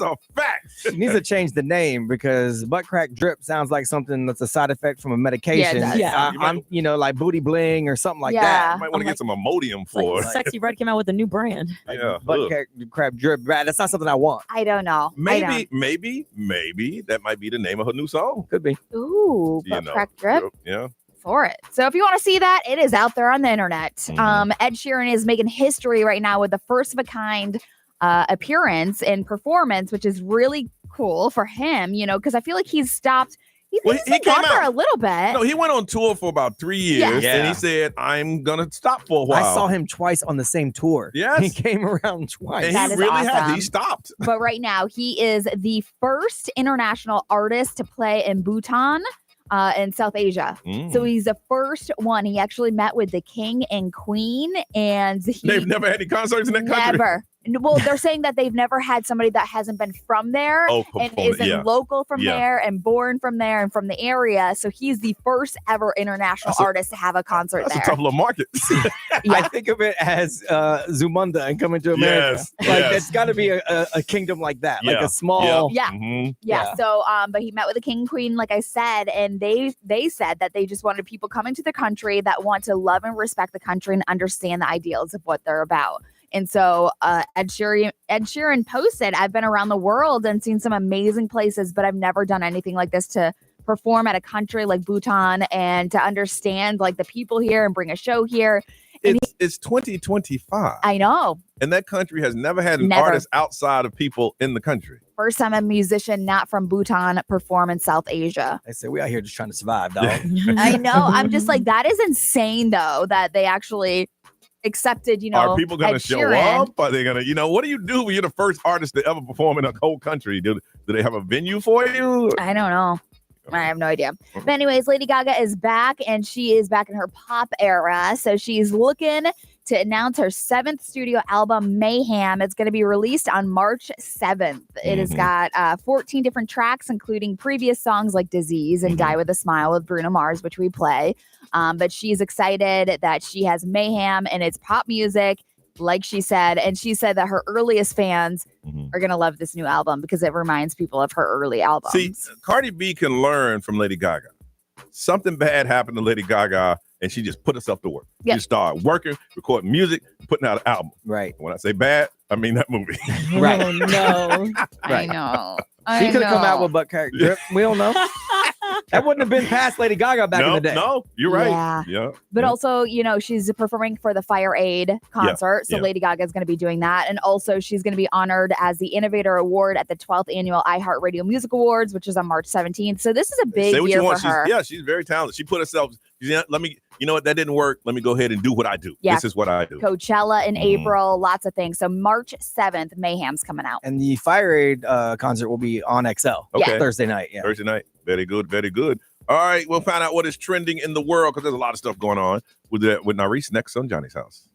a fact. She needs to change the name because butt crack drip sounds like something that's a side effect from a medication. Yeah, it does. Yeah. I'm like booty bling or something like Yeah. that. You might want to get some Imodium for it. Sexy Red came out with a new brand. Yeah. Butt crack drip. That's not something I want. I don't know. Maybe that might be the name of her new song. Could be. Ooh, You butt know, crack drip. Yeah. For it. So if you want to see that, it is out there on the internet. Mhm. Ed Sheeran is making history right now with the first of a kind appearance and performance, which is really cool for him, because I feel like he's stopped. He's Well, he been gone came for out. a little bit. No, he went on tour for about 3 years, Yeah. and he said, "I'm gonna stop for a while." I saw him twice on the same tour. Yes. He came around twice. and That he is really had. awesome. He stopped. But right now, he is the first international artist to play in Bhutan in South Asia. So he's the first one. He actually met with the king and queen, and They've never had any concerts in that country. never. Well, they're saying that they've never had somebody that hasn't been from there Oh, and perform- isn't yeah. local from Yeah. there and born from there and from the area. So he's the first ever international artist to have a concert That's there. a tough little market. I think of it as Zumunda and Coming to America. Yes, Like yes. it's got to be a kingdom like that, like Yeah, a small. Yeah. Mhm. Yeah. So, but he met with the king and queen, like I said, and they said that they just wanted people coming to the country that want to love and respect the country and understand the ideals of what they're about. And so Ed Sheeran posted, I've been around the world and seen some amazing places, but I've never done anything like this to perform at a country like Bhutan and to understand like the people here and bring a show here. And It's 2025. I know. And that country has never had an Never. artist outside of people in the country. First time a musician not from Bhutan perform in South Asia. They say we out here just trying to survive, dog. I know. I'm just like, that is insane though, that they actually accepted, Are people going to Ed show Sheeran. up? Are they going to, what do you do when you're the first artist to ever perform in a whole country? Do they have a venue for you? I don't know. I have no idea. But anyways, Lady Gaga is back and she is back in her pop era. So she's looking to announce her 7th studio album, Mayhem. It's going to be released on March 7th. It has got 14 different tracks, including previous songs like Disease and Die With a Smile with Bruno Mars, which we play. But she's excited that she has Mayhem and it's pop music, like she said. And she said that her earliest fans are going to love this new album because it reminds people of her early albums. See, Cardi B can learn from Lady Gaga. Something bad happened to Lady Gaga, and she just put herself to work. Yep. She started working, recording music, putting out an album. Right. When I say bad, I mean that movie. Right. Oh, no. I know. She could have come out with butt crack drip. We don't know. That wouldn't have been past Lady Gaga back in the day. No, you're right. Yeah. Yeah. But also, she's performing for the Fire Aid concert. So yeah. Lady Gaga is going to be doing that. And also, she's going to be honored as the Innovator Award at the 12th Annual iHeartRadio Music Awards, which is on March 17th. So this is a big Say what year you want. for her. She's very talented. She put herself, let me, what, that didn't work. Let me go ahead and do what I do. Yeah. This is what I do. Coachella in April, lots of things. So March 7th, Mayhem's coming out. And the Fire Aid concert will be on XL Okay. Thursday night. Yeah. Thursday night. Very good. Very good. All right. We'll find out what is trending in the world because there's a lot of stuff going on with Narice next on Johnny's House.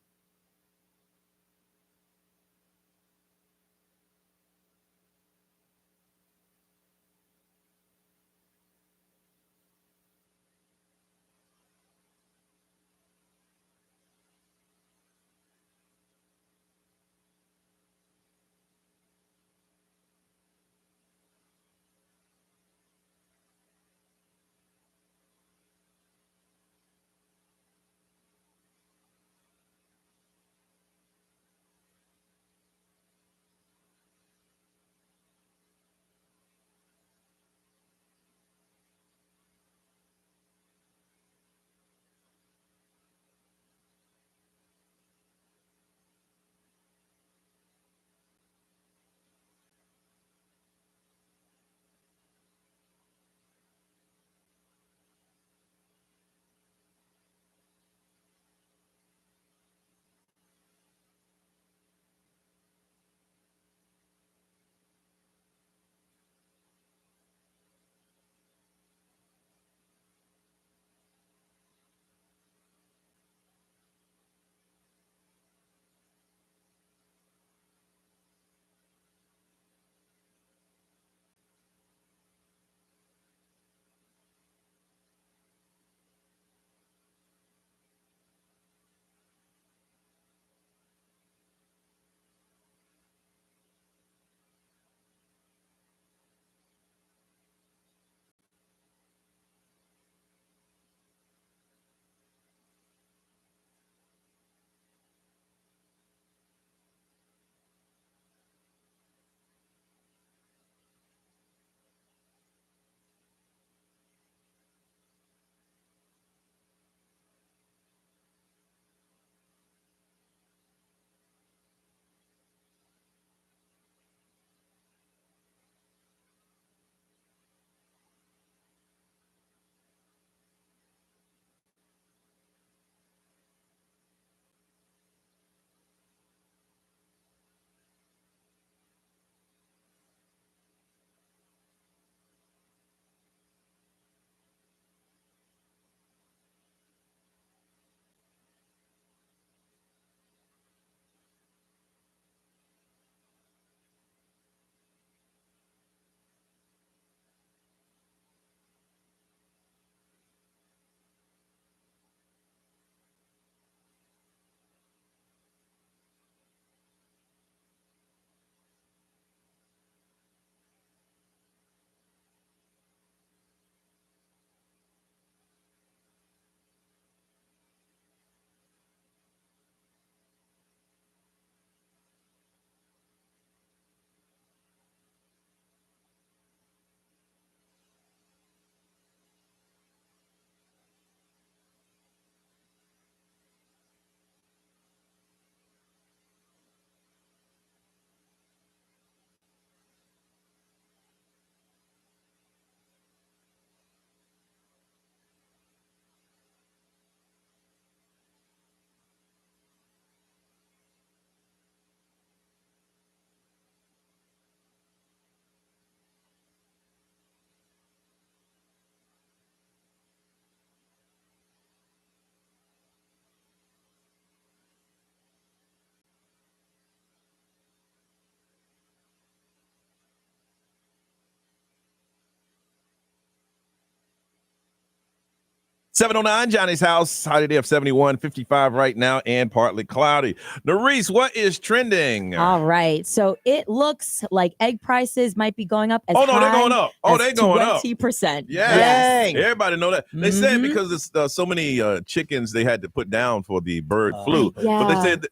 709 Johnny's house. High today of 71, 55 right now, and partly cloudy. Nerese, what is trending? All right. So it looks like egg prices might be going up as Oh, no, they're going high up. Oh, as they're going up. 20%. Yes. Everybody know that. They said Mhm. because it's so many chickens they had to put down for the bird flu. Yeah. But they said, that,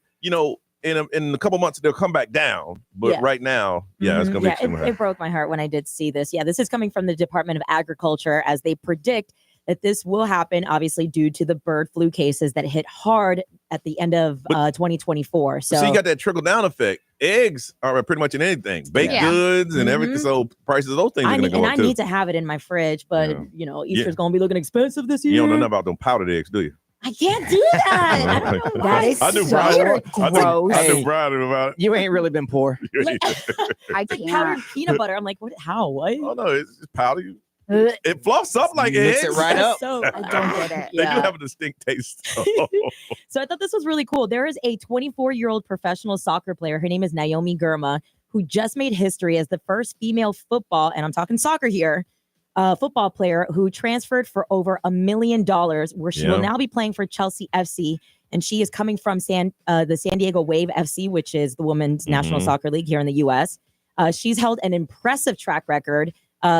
in a couple months they'll come back down. But Yeah. right now, it's going to be extremely high. It broke my heart when I did see this. Yeah, this is coming from the Department of Agriculture as they predict that this will happen, obviously, due to the bird flu cases that hit hard at the end of 2024. So you got that trickle down effect. Eggs are pretty much in anything, baked goods and everything. So prices of those things are going to go up I too. need to have it in my fridge, but Easter's going to be looking expensive this year. You don't know nothing about them powdered eggs, do you? I can't do that. I don't know why. I do gross. I do Brian about it. You ain't really been poor. I Like powdered peanut butter. I'm like, what? How? What? Oh no, it's just powder. It fluffs up like eggs. Mix it right up. So I don't get it. They do have a distinct taste. So I thought this was really cool. There is a 24-year-old professional soccer player. Her name is Naomi Girma, who just made history as the first female football, and I'm talking soccer here, football player who transferred for over $1 million, where she will now be playing for Chelsea FC. And she is coming from the San Diego Wave FC, which is the women's national soccer league here in the U.S. She's held an impressive track record.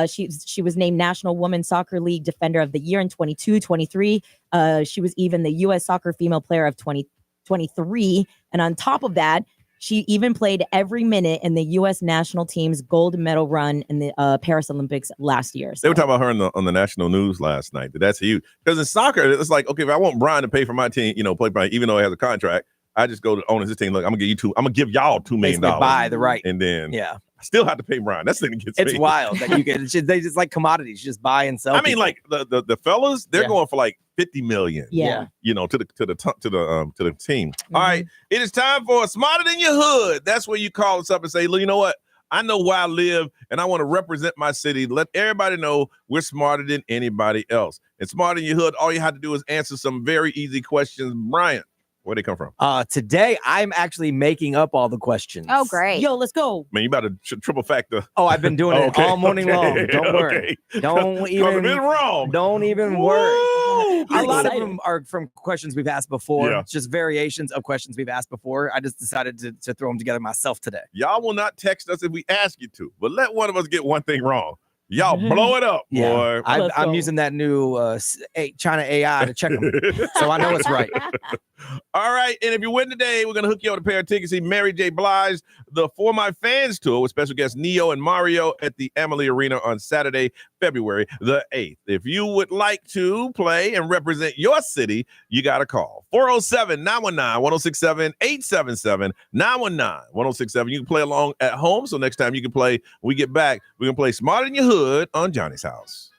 She was named National Women's Soccer League Defender of the Year in 22, 23. She was even the U.S. Soccer Female Player of 2023. And on top of that, she even played every minute in the U.S. national team's gold medal run in the Paris Olympics last year. They were talking about her on the national news last night. That's huge. Because in soccer, it's like, okay, if I want Brian to pay for my team, play Brian, even though he has a contract, I just go to owners this team. Look, I'm gonna give y'all $2 million. Buy the right, and then I still have to pay Brian. That's the thing that gets it's me. wild that you get. They just like commodities, just buy and sell. I mean, like the fellas, they're going for like 50 million. Yeah. To the team. All right, it is time for Smarter Than Your Hood. That's where you call us up and say, look, you know what? I know where I live, and I want to represent my city. Let everybody know we're smarter than anybody else. And Smarter Than Your Hood, all you have to do is answer some very easy questions. Brian, where'd they come from? Today, I'm actually making up all the questions. Oh, great. Yo, let's go. Man, you about to triple factor. Oh, I've been doing it all morning long. Don't worry. Don't even wrong. Don't even worry. A lot of excited. them are from questions we've asked before. Yeah. It's just variations of questions we've asked before. I just decided to throw them together myself today. Y'all will not text us if we ask you to, but let one of us get one thing wrong. Y'all blow it up, boy. I'm using that new China AI to check them, so I know it's right. All right, and if you win today, we're going to hook you up with a pair of tickets to see Mary J. Blige, the For My Fans tour with special guests Neo and Mario at the Amalie Arena on Saturday, February the 8th. If you would like to play and represent your city, you got to call 407-919-1067, 877-919-1067. You can play along at home, so next time you can play, when we get back, we're going to play Smarter Than Your Hood on Johnny's House.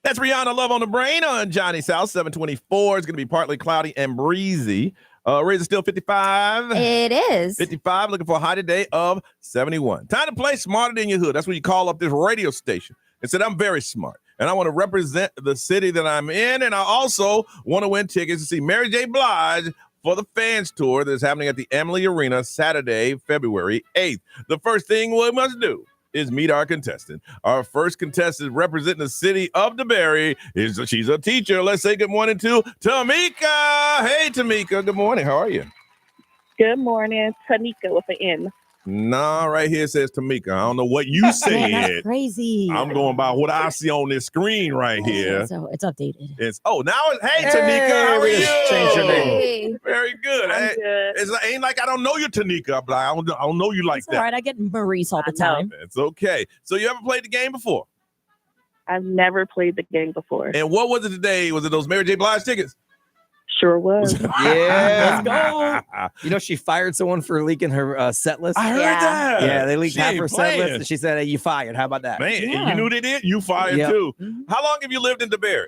That's Rihanna, Love on the Brain on Johnny's House. 724. It's going to be partly cloudy and breezy. Raise is still 55. It is. 55, looking for a high today of 71. Time to play Smarter Than Your Hood. That's when you call up this radio station and said, I'm very smart, and I want to represent the city that I'm in, and I also want to win tickets to see Mary J. Blige for the fans tour that's happening at the Emily Arena Saturday, February 8th. The first thing we must do is meet our contestant. Our first contestant representing the city of DeBerry she's a teacher. Let's say good morning to Tamika. Hey, Tamika. Good morning. How are you? Good morning. Tanika with an N. Nah, right here it says Tamika. I don't know what you said. That's crazy. I'm going by what I see on this screen right here. So it's updated. Hey, Tanika, how are you? Change your name. Very good. I'm good. It ain't like I don't know you, Tanika. But I don't know you like It's that. all right. I get Maurice all the time. It's okay. So you ever played the game before? I've never played the game before. And what was it today? Was it those Mary J. Blige tickets? Sure was. Yeah. Let's go. You know, she fired someone for leaking her set list. I heard that. Yeah, they leaked She half ain't her set playing. list, and she said, hey, you fired. How about that? Man, Yeah. you knew they did? You fired Yep. too. Mhm. How long have you lived in DeBerry?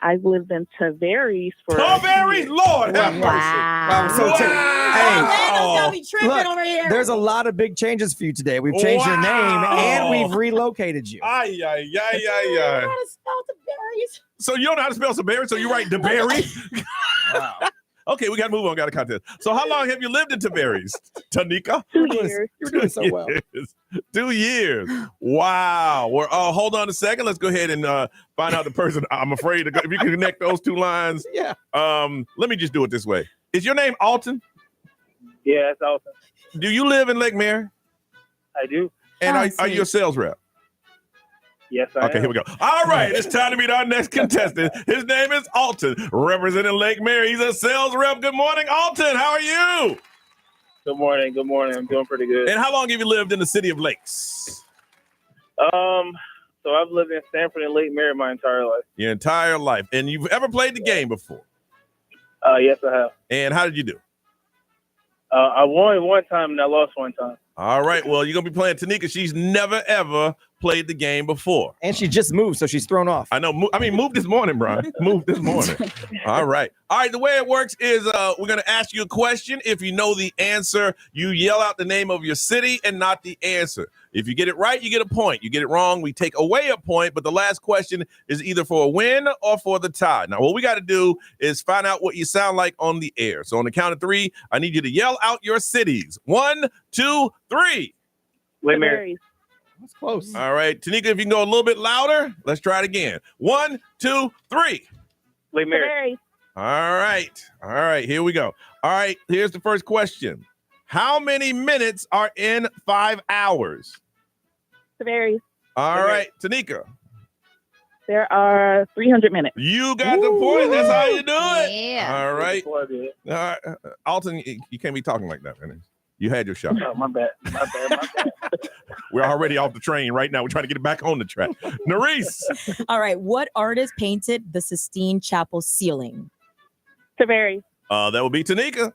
I've lived in Tavares for. Tavares, Lord have mercy. Wow, so Wow. Orlando's got me tripping Look, over here. There's a lot of big changes for you today. We've changed your name, and we've relocated you. Ay, ay, ay, ay, I ay. know how to spell the berries. So you don't know how to spell DeBerry, so you write DeBerry? Wow. Okay, we got to move on. Got a contest. So how long have you lived in Tavares, Tanika? 2 years. You're doing so well. 2 years. Wow. Hold on a second. Let's go ahead and find out the person. I'm afraid to go. If you can connect those two lines. Yeah. Let me just do it this way. Is your name Alton? Yeah, it's Alton. Do you live in Lake Mary? I do. And Oh, are you a sales rep? Yes, I Okay, am. here we go. All right, it's time to meet our next contestant. His name is Alton, representing Lake Mary. He's a sales rep. Good morning, Alton. How are you? Good morning. Good morning. I'm doing pretty good. And how long have you lived in the city of Lakes? So I've lived in Stanford and Lake Mary my entire life. Your entire life. And you've ever played the game before? Yes, I have. And how did you do? I won one time and I lost one time. All right, well, you're going to be playing Tanika. She's never, ever played the game before. And she just moved, so she's thrown off. I know. Move this morning, Brian. Move this morning. All right. All right, the way it works is we're going to ask you a question. If you know the answer, you yell out the name of your city and not the answer. If you get it right, you get a point. You get it wrong, we take away a point. But the last question is either for a win or for the tie. Now, what we got to do is find out what you sound like on the air. So on the count of three, I need you to yell out your cities. 1, 2, 3. Lake Mary. That's close. All right, Tanika, if you can go a little bit louder, let's try it again. 1, 2, 3. Lake Mary. All right, here we go. All right, here's the first question. How many minutes are in 5 hours? Tavares. All right, Tanika. There are 300 minutes. You got the point. That's how you do it. Yeah. All right. Before I did. Alton, you can't be talking like that, man. You had your shot. Oh, my bad. My bad. We're already off the train right now. We're trying to get it back on the track. Nerese. All right. What artist painted the Sistine Chapel ceiling? Tavares. That would be Tanika.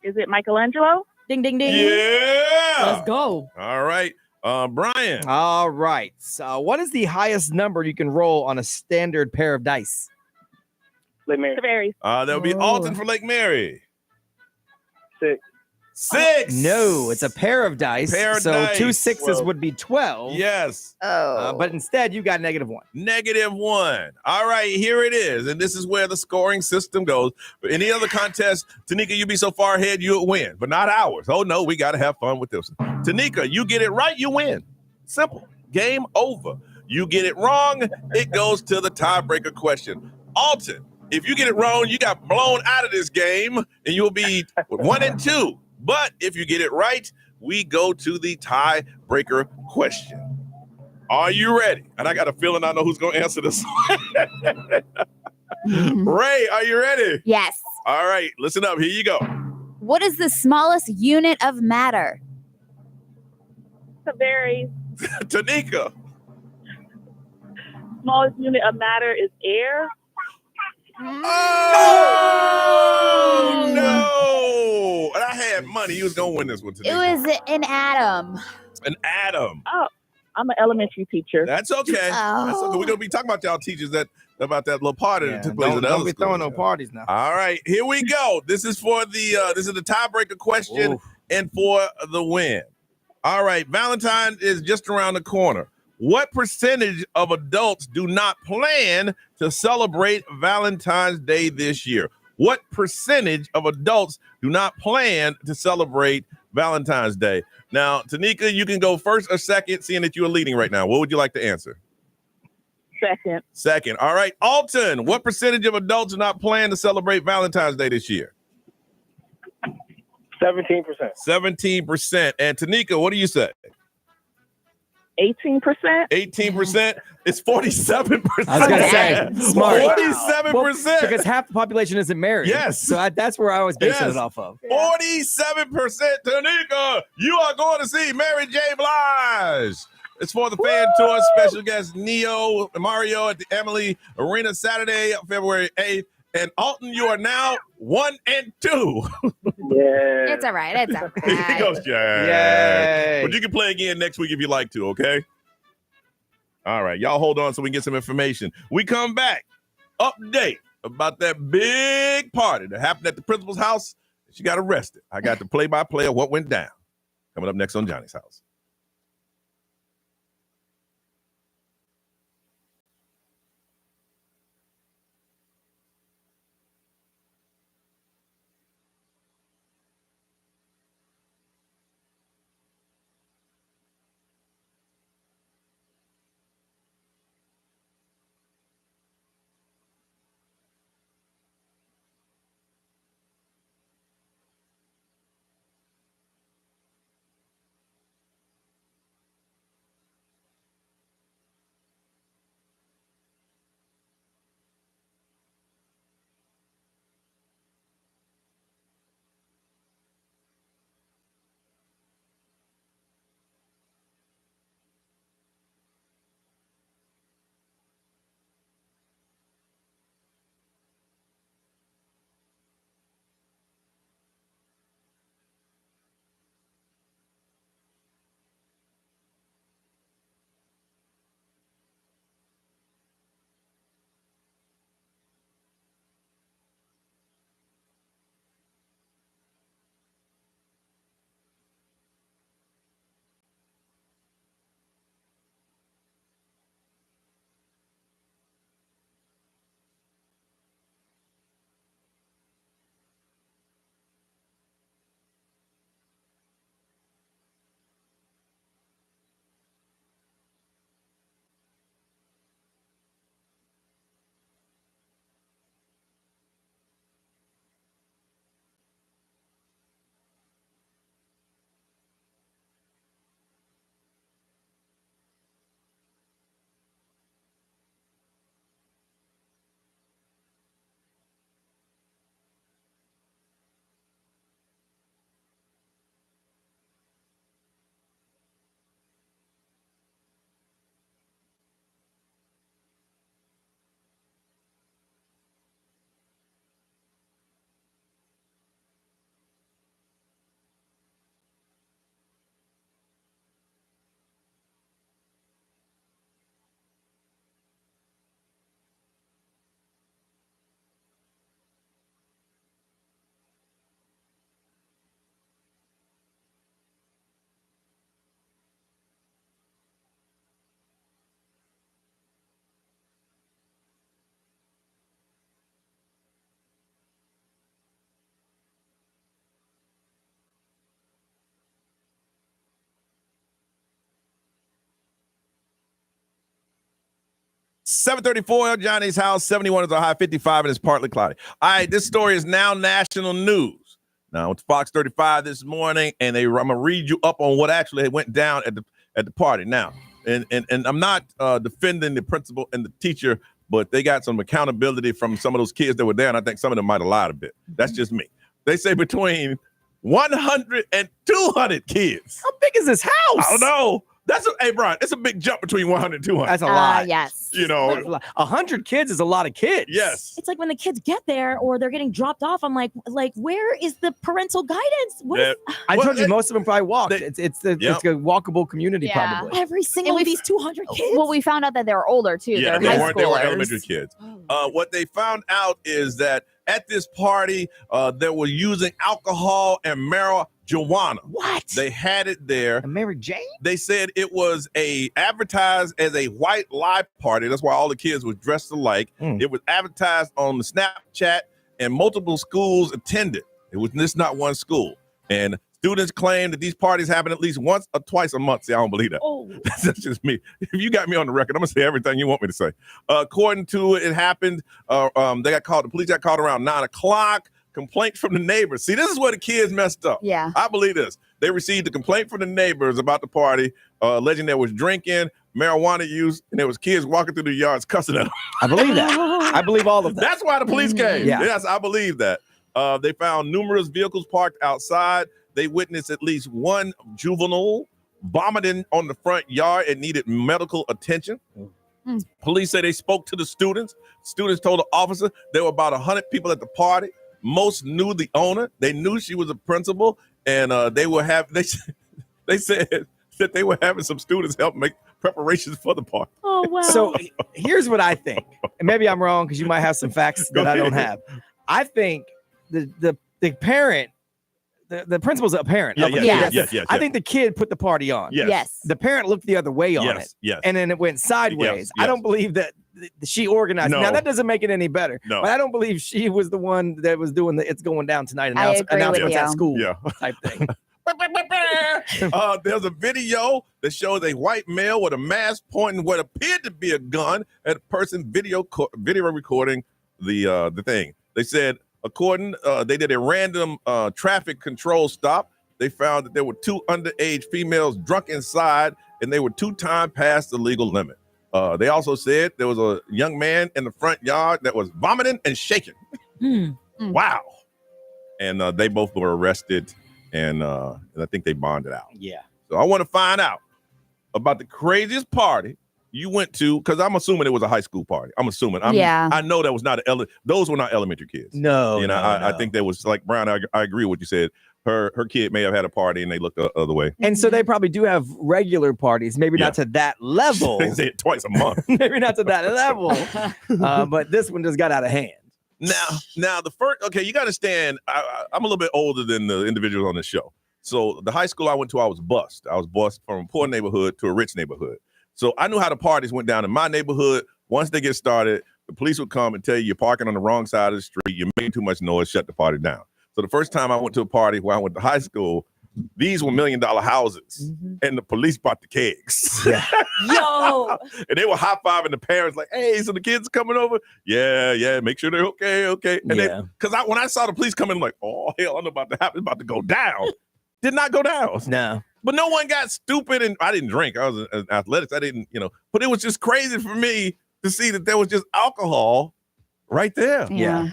Is it Michelangelo? Ding, ding, ding. Yeah. Let's go. All right. Brian. All right. So, what is the highest number you can roll on a standard pair of dice? Lake Mary. Tavares. That would be Alton for Lake Mary. 6. 6. No, it's a pair of dice. Pair of so dice. 2 6s 12. would be 12. Yes. But instead, you got -1. -1. All right, here it is. And this is where the scoring system goes. But any other contest, Tanika, you be so far ahead, you'll win. But not ours. Oh, no, we got to have fun with this one. Tanika, you get it right, you win. Simple. Game over. You get it wrong, it goes to the tiebreaker question. Alton, if you get it wrong, you got blown out of this game, and you'll be 1 and 2. But if you get it right, we go to the tiebreaker question. Are you ready? And I got a feeling I know who's going to answer this. Ray, are you ready? Yes. All right, listen up. Here you go. What is the smallest unit of matter? Tavares. Tanika. Smallest unit of matter is air. Oh, no. And I had money. You was going to win this one today. It was an atom. An atom. I'm an elementary teacher. That's okay. That's okay. We're gonna be talking about y'all teachers about that little party that took place at the Don't other be school. throwing no parties now. All right, here we go. This is for the this is the tiebreaker question and for the win. All right, Valentine is just around the corner. What percentage of adults do not plan to celebrate Valentine's Day this year? What percentage of adults do not plan to celebrate Valentine's Day? Now, Tanika, you can go first or second, seeing that you are leading right now. What would you like to answer? Second. Second. All right, Alton, what percentage of adults do not plan to celebrate Valentine's Day this year? 17%. 17%. And Tanika, what do you say? 18%. 18%. It's 47%. I was gonna say smart. 47%. Because half the population isn't married. Yes. So that's where I was basing it off of. 47%. Tanika, you are going to see Mary J. Blige. It's for the fan tour. Special guest Neo Mario at the Emily Arena Saturday, February 8th. And Alton, you are now 1 and 2. Yeah. It's all right. It's all He right. goes, Yay. But you can play again next week if you like to, okay? All right, y'all hold on so we can get some information. We come back, update about that big party that happened at the principal's house. She got arrested. I got the play-by-play of what went down. Coming up next on Johnny's House. $734 Johnny's House, 71 is a high, 55 and it's partly cloudy. All right, this story is now national news. Now it's Fox 35 this morning, and I'm gonna read you up on what actually went down at the party. Now, and I'm not defending the principal and the teacher, but they got some accountability from some of those kids that were there, and I think some of them might have lied a bit. That's just me. They say between 100 and 200 kids. How big is this house? I don't know. Hey, Brian, it's a big jump between 100 and 200. That's a lot. Yes. You know, 100 kids is a lot of kids. Yes. It's like when the kids get there or they're getting dropped off, I'm like, where is the parental guidance? I told you most of them probably walked. It's a walkable community probably. Every single of these 200 kids. Well, we found out that they were older too. Yeah, They're high schoolers. they weren't elementary kids. What they found out is that at this party, they were using alcohol and marijuana. What? They had it there. And Mary Jane? They said it was advertised as a white lie party. That's why all the kids were dressed alike. It was advertised on the Snapchat, and multiple schools attended. It was just not one school. And students claim that these parties happen at least once or twice a month. See, I don't believe that. Oh. That's just me. If you got me on the record, I'm going to say everything you want me to say. According to it happened. The police got called around 9 o'clock. Complaint from the neighbors. See, this is where the kids messed up. Yeah. I believe this. They received a complaint from the neighbors about the party, alleging there was drinking, marijuana use, and there was kids walking through the yards cussing at them. I believe that. I believe all of that. That's why the police came. Yeah. Yes, I believe that. They found numerous vehicles parked outside. They witnessed at least one juvenile vomiting on the front yard and needed medical attention. Police say they spoke to the students. Students told the officer there were about 100 people at the party. Most knew the owner. They knew she was a principal, and they said that they were having some students help make preparations for the party. Oh, wow. So here's what I think, and maybe I'm wrong because you might have some facts that I don't have. I think the parent, the principal's a parent. Yes. I think the kid put the party on. Yes. The parent looked the other way on it. Yes. And then it went sideways. Yes. I don't believe that she organized. No. Now that doesn't make it any better. No. But I don't believe she was the one that was doing the "it's going down tonight" I agree with announcements you. at school Yeah. type thing. There's a video that shows a white male with a mask pointing what appeared to be a gun at a person video recording the thing. They said, they did a random traffic control stop. They found that there were 2 underage females drunk inside, and they were 2 times past the legal limit. They also said there was a young man in the front yard that was vomiting and shaking. Wow. And they both were arrested, and I think they bonded out. Yeah. So I want to find out about the craziest party you went to, because I'm assuming it was a high school party. I know that was not those were not elementary kids. No. I think there was, like Brown, I agree with what you said. Her kid may have had a party and they looked the other way. And so they probably do have regular parties, maybe not to that level. They say it twice a month. Maybe not to that level. But this one just got out of hand. Now the first, okay, you got to understand, I'm a little bit older than the individuals on the show. So the high school I went to, I was bused. I was bused from a poor neighborhood to a rich neighborhood. So I knew how the parties went down in my neighborhood. Once they get started, the police would come and tell you you're parking on the wrong side of the street. You're making too much noise. Shut the party down. So the first time I went to a party where I went to high school, these were $1 million houses, and the police bought the kegs. Yo. And they were high-fiving the parents like, hey, so the kids coming over? Yeah, make sure they're okay. And because when I saw the police coming, I'm like, oh, hell, I know about to happen. It's about to go down. Did not go down. No. But no one got stupid, and I didn't drink. I was in athletics. I didn't, but it was just crazy for me to see that there was just alcohol right there. Yeah.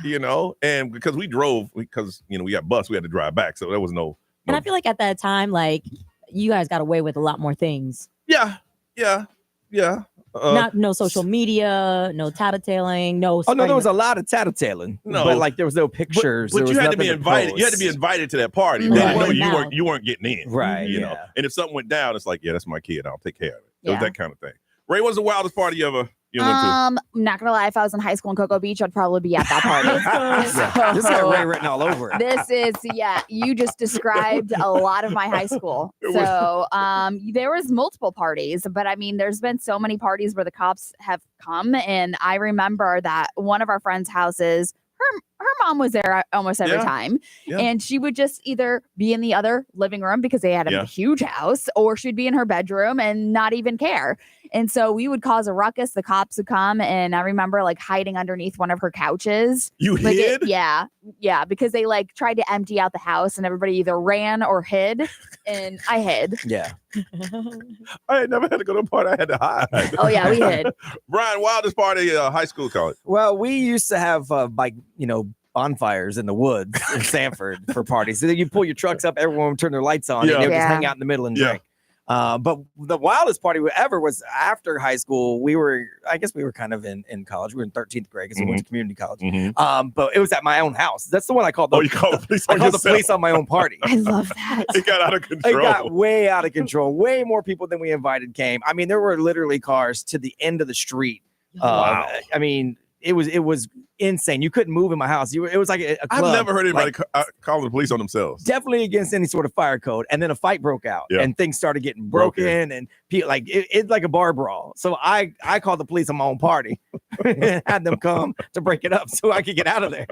And because we drove, we got bus, we had to drive back. So there was no. And I feel like at that time, like, you guys got away with a lot more things. Yeah. No social media, no tattletaling, no. Oh no, there was a lot of tattletaling. No, but like there was no pictures. But there you was had to be nothing invited. You had to be invited to that party. They didn't know you weren't getting in. Right. You know. And if something went down, it's like, yeah, that's my kid. I'll take care of it. It Yeah. was that kind of thing. Ray, what's the wildest party you went to? I'm not gonna lie, if I was in high school in Cocoa Beach, I'd probably be at that party. This got Ray written all over it. This is, you just described a lot of my high school. So there was multiple parties, but I mean, there's been so many parties where the cops have come. And I remember that one of our friends' houses, her mom was there almost every time. Yeah. And she would just either be in the other living room because they had a huge house, or she'd be in her bedroom and not even care. And so we would cause a ruckus. The cops would come. And I remember like hiding underneath one of her couches. You hid? Yeah, because they like tried to empty out the house and everybody either ran or hid. And I hid. Yeah. I had never had to go to a party. I had to hide. Oh, yeah, we hid. Brian, wildest party, high school, college? Well, we used to have bonfires in the woods in Sanford for parties. So then you pull your trucks up, everyone would turn their lights on, and they would just hang out in the middle and drink. But the wildest party ever was after high school. I guess we were kind of in college. We were in 13th grade because we went to community college. But it was at my own house. That's the one I called. You called the police. I called the police on my own party. I love that. It got out of control. It got way out of control. Way more people than we invited came. I mean, there were literally cars to the end of the street. Wow. I mean, it was insane. You couldn't move in my house. It was like a club. I've never heard anybody calling the police on themselves. Definitely against any sort of fire code. And then a fight broke out, and things started getting broken, and people it's like a bar brawl. So I called the police on my own party and had them come to break it up so I could get out of there.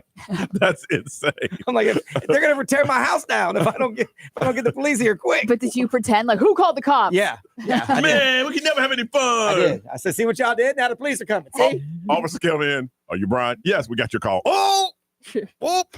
That's insane. I'm like, they're gonna tear my house down if I don't get the police here quick. But did you pretend like who called the cops? Yeah. I Man, did. we can never have any fun. I did. I said, see what y'all did? Now the police are coming. See? Officer come in. Are you Brian? Yes, we got your call. Oh,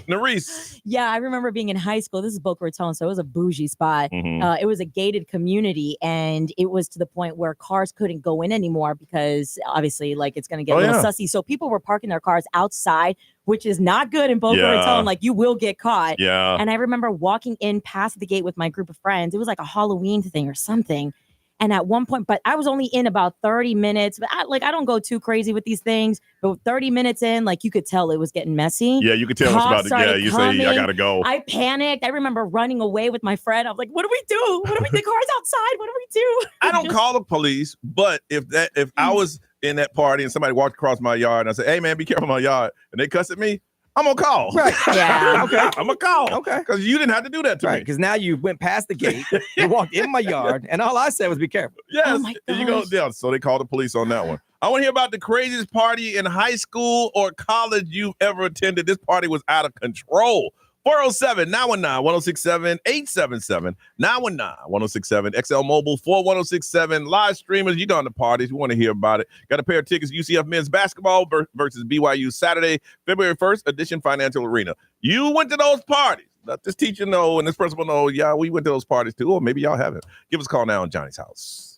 Nerese. Yeah, I remember being in high school. This is Boca Raton, so it was a bougie spot. It was a gated community, and it was to the point where cars couldn't go in anymore because obviously, like, it's going to get a little sussy. So people were parking their cars outside, which is not good in Boca Raton. Like, you will get caught. Yeah. And I remember walking in past the gate with my group of friends. It was like a Halloween thing or something. And at one point, but I was only in about 30 minutes. But I don't go too crazy with these things. But 30 minutes in, like, you could tell it was getting messy. Yeah, you could tell us about it. Yeah, you say, I got to go. I panicked. I remember running away with my friend. I'm like, what do we do? What do we? The car's outside. What do we do? I don't call the police, but if I was in that party and somebody walked across my yard and I said, hey, man, be careful my yard, and they cuss at me, I'm gonna call. Right. Yeah. Okay. I'm gonna call. Okay. Because you didn't have to do that to me. Because now you went past the gate, you walked in my yard, and all I said was be careful. Yes. Oh my You go, yeah. So they called the police on that one. I want to hear about the craziest party in high school or college you've ever attended. This party was out of control. 407-919-1067, 877-919-1067, XL Mobile 41067. Live streamers, you done the parties. We want to hear about it. Got a pair of tickets, UCF men's basketball versus BYU Saturday, February 1st, Edition Financial Arena. You went to those parties. Let this teacher know and this principal know, yeah, we went to those parties too, or maybe y'all haven't. Give us a call now on Johnny's House.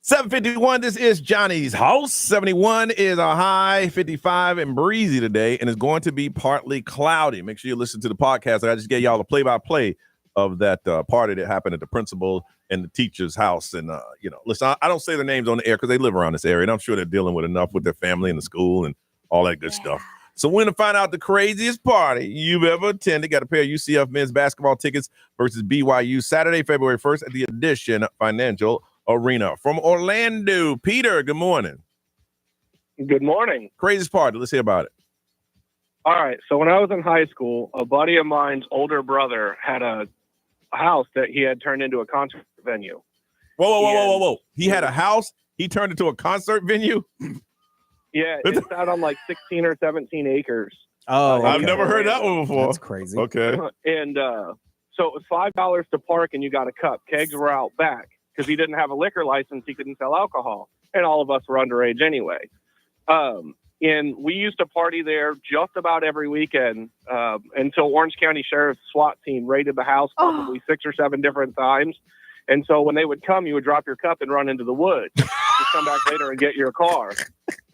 751, this is Johnny's house. 71 is a high, 55 and breezy today, and it's going to be partly cloudy. Make sure you listen to the podcast. I just gave y'all the play-by-play of that party that happened at the principal and the teacher's house. And, listen, I don't say their names on the air because they live around this area, and I'm sure they're dealing with enough with their family and the school and all that good stuff. So we're going to find out the craziest party you've ever attended. Got a pair of UCF men's basketball tickets versus BYU Saturday, February 1st at the Edition Financial Arena. From Orlando, Peter, good morning. Good morning. Craziest party. Let's hear about it. All right. So when I was in high school, a buddy of mine's older brother had a house that he had turned into a concert venue. Whoa. He had a house. He turned into a concert venue. Yeah, it's out on like 16 or 17 acres. Oh, I've never heard that one before. That's crazy. Okay. And so it was $5 to park and you got a cup. Kegs were out back because he didn't have a liquor license. He couldn't sell alcohol. And all of us were underage anyway. And we used to party there just about every weekend until Orange County Sheriff's SWAT team raided the house probably 6 or 7 different times. And so when they would come, you would drop your cup and run into the woods. Just come back later and get your car.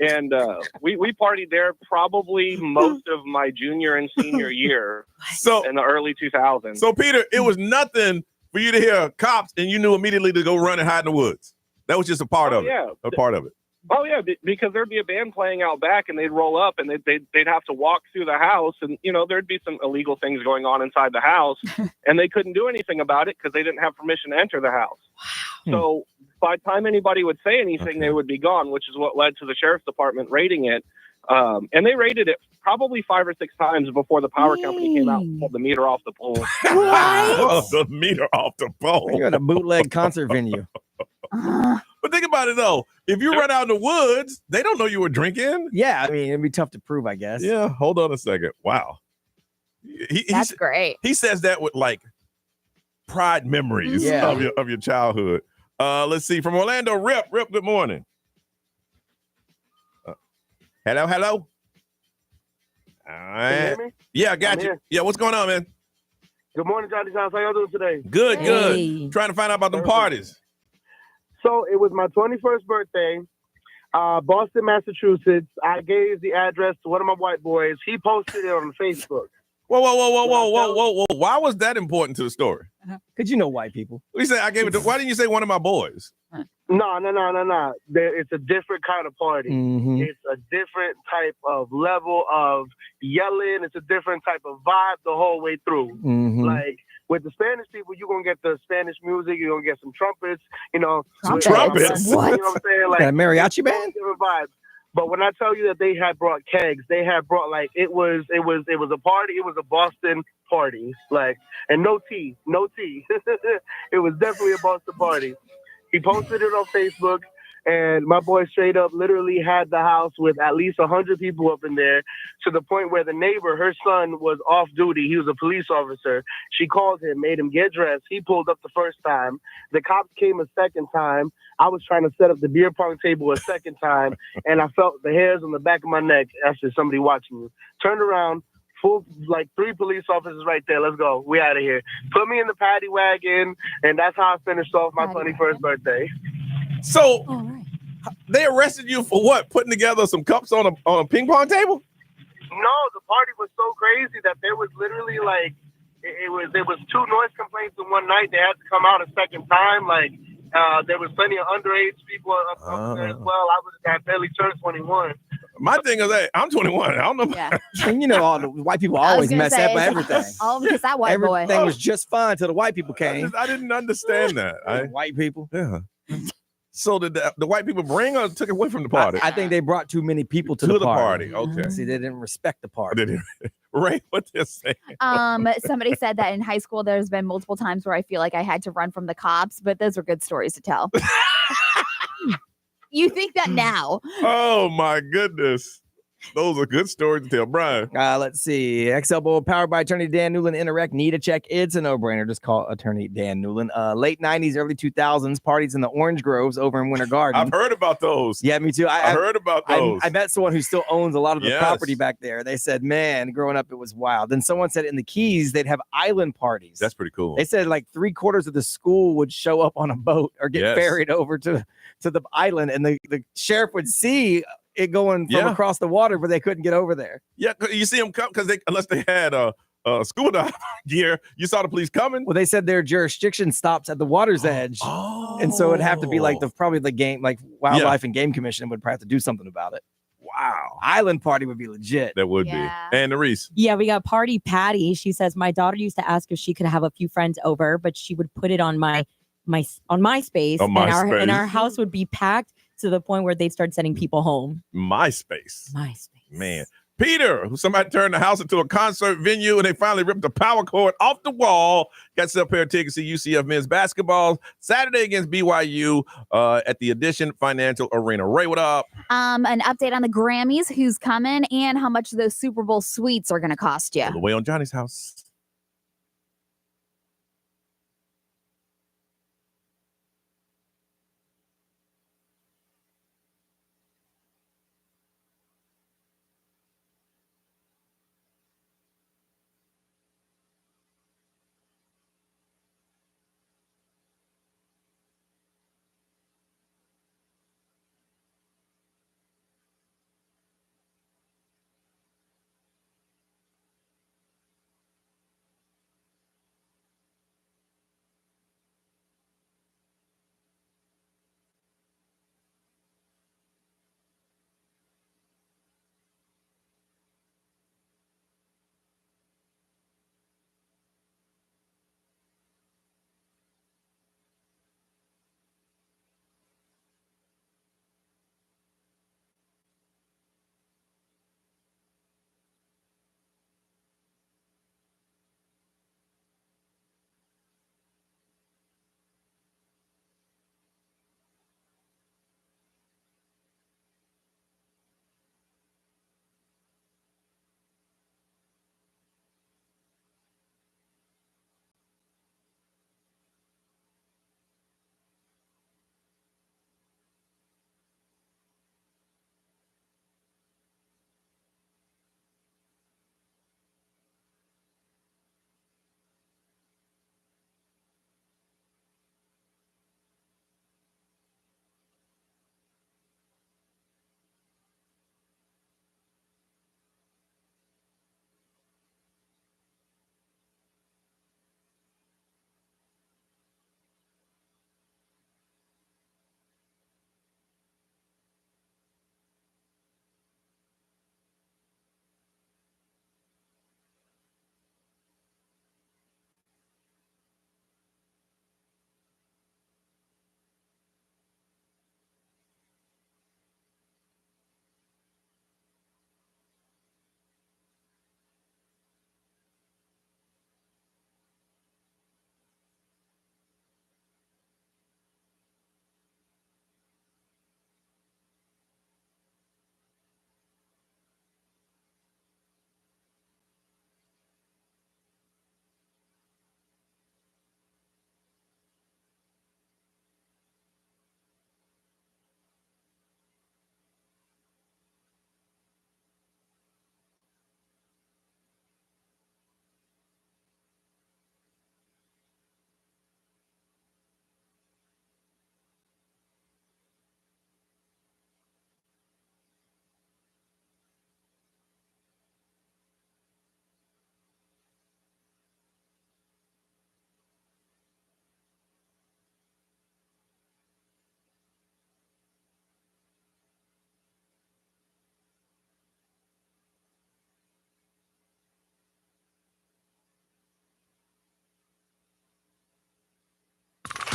And we partied there probably most of my junior and senior year in the early 2000s. So, Peter, it was nothing for you to hear cops and you knew immediately to go run and hide in the woods. That was just a part of it. Yeah. A part of it. Oh, yeah, because there'd be a band playing out back and they'd roll up and they'd have to walk through the house. And, there'd be some illegal things going on inside the house and they couldn't do anything about it because they didn't have permission to enter the house. Wow. So by the time anybody would say anything, they would be gone, which is what led to the sheriff's department raiding it. And they raided it probably 5 or 6 times before the power company came out and pulled the meter off the pole. What? The meter off the pole. You're at a bootleg concert venue. But think about it, though. If you run out in the woods, they don't know you were drinking. Yeah, I mean, it'd be tough to prove, I guess. Yeah, hold on a second. Wow. That's great. He says that with, pride memories of your childhood. Let's see. From Orlando, Rip, good morning. Hello? All right. Can you hear me? Yeah, I got you. Here. Yeah, what's going on, man? Good morning, Johnny's house. How y'all doing today? Good. Trying to find out about them parties. So it was my 21st birthday, Boston, Massachusetts. I gave the address to one of my white boys. He posted it on Facebook. Whoa. Why was that important to the story? Because you know white people. We say I gave it to, why didn't you say one of my boys? No. It's a different kind of party. Mm-hmm. It's a different type of level of yelling. It's a different type of vibe the whole way through. Mm-hmm. Like with the Spanish people, you're going to get the Spanish music. You're going to get some trumpets, Trumpets? You know what I'm saying? Like, got a mariachi band? Different vibes. But when I tell you that they had brought kegs, they had brought it was a party. It was a Boston party, and no tea. It was definitely a Boston party. He posted it on Facebook, and my boy straight up literally had the house with at least 100 people up in there, to the point where the neighbor, her son, was off duty. He was a police officer. She called him, made him get dressed. He pulled up the first time. The cops came a second time. I was trying to set up the beer pong table a second time, and I felt the hairs on the back of my neck after somebody watching me. Turned around, full 3 police officers right there. Let's go. We out of here. Put me in the paddy wagon, and that's how I finished off my 21st birthday. So they arrested you for what? Putting together some cups on a ping pong table? No, the party was so crazy that there was literally there was 2 noise complaints in one night. They had to come out a second time. There was plenty of underage people up there as well. I had barely turned 21. My thing is that I'm 21. I don't know. Yeah. And all the white people always mess up everything. All because that white boy. Everything was just fine till the white people came. I didn't understand that. White people. Yeah. So did the white people bring or took away from the party? I think they brought too many people to the party. Okay. See, they didn't respect the party. Ray, what they're saying? Somebody said that in high school there's been multiple times where I feel like I had to run from the cops, but those are good stories to tell. You think that now? Oh my goodness. Those are good stories to tell, Brian. Let's see. XL Bowl powered by attorney Dan Newland. Interact. Need a check. It's a no-brainer. Just call attorney Dan Newland. Late 90s, early 2000s, parties in the orange groves over in Winter Garden. I've heard about those. Yeah, me too. I heard about those. I met someone who still owns a lot of the Yes. property back there. They said, man, growing up, it was wild. Then someone said in the Keys, they'd have island parties. That's pretty cool. They said like 3/4 of the school would show up on a boat or get Yes. ferried over to the island, and the sheriff would see it going from Yeah. across the water, but they couldn't get over there. Yeah, 'cause you see them come because unless they had school dive gear, you saw the police coming. Well, they said their jurisdiction stops at the water's edge, and so it'd have to be like probably the game, like Wildlife and Game Commission would probably have to do something about it. Wow, island party would be legit. That would Yeah. be. And Reese. Yeah, we got Party Patty. She says my daughter used to ask if she could have a few friends over, but she would put it on on MySpace, On and our MySpace. house would be packed to the point where they'd start sending people home. MySpace. MySpace. Man. Peter, who somebody turned the house into a concert venue and they finally ripped the power cord off the wall. Got some pair of tickets to UCF men's basketball Saturday against BYU at the Addition Financial Arena. Ray, what up? An update on the Grammys, who's coming, and how much those Super Bowl suites are going to cost you. All the way on Johnny's house.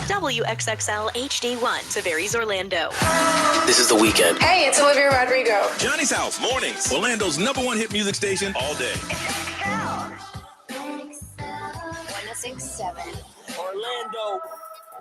WXXL HD1, Tavares, Orlando. This is The Weekend. Hey, it's Olivia Rodrigo. Johnny's House, mornings. Orlando's #1 hit music station all day. 1067. Orlando.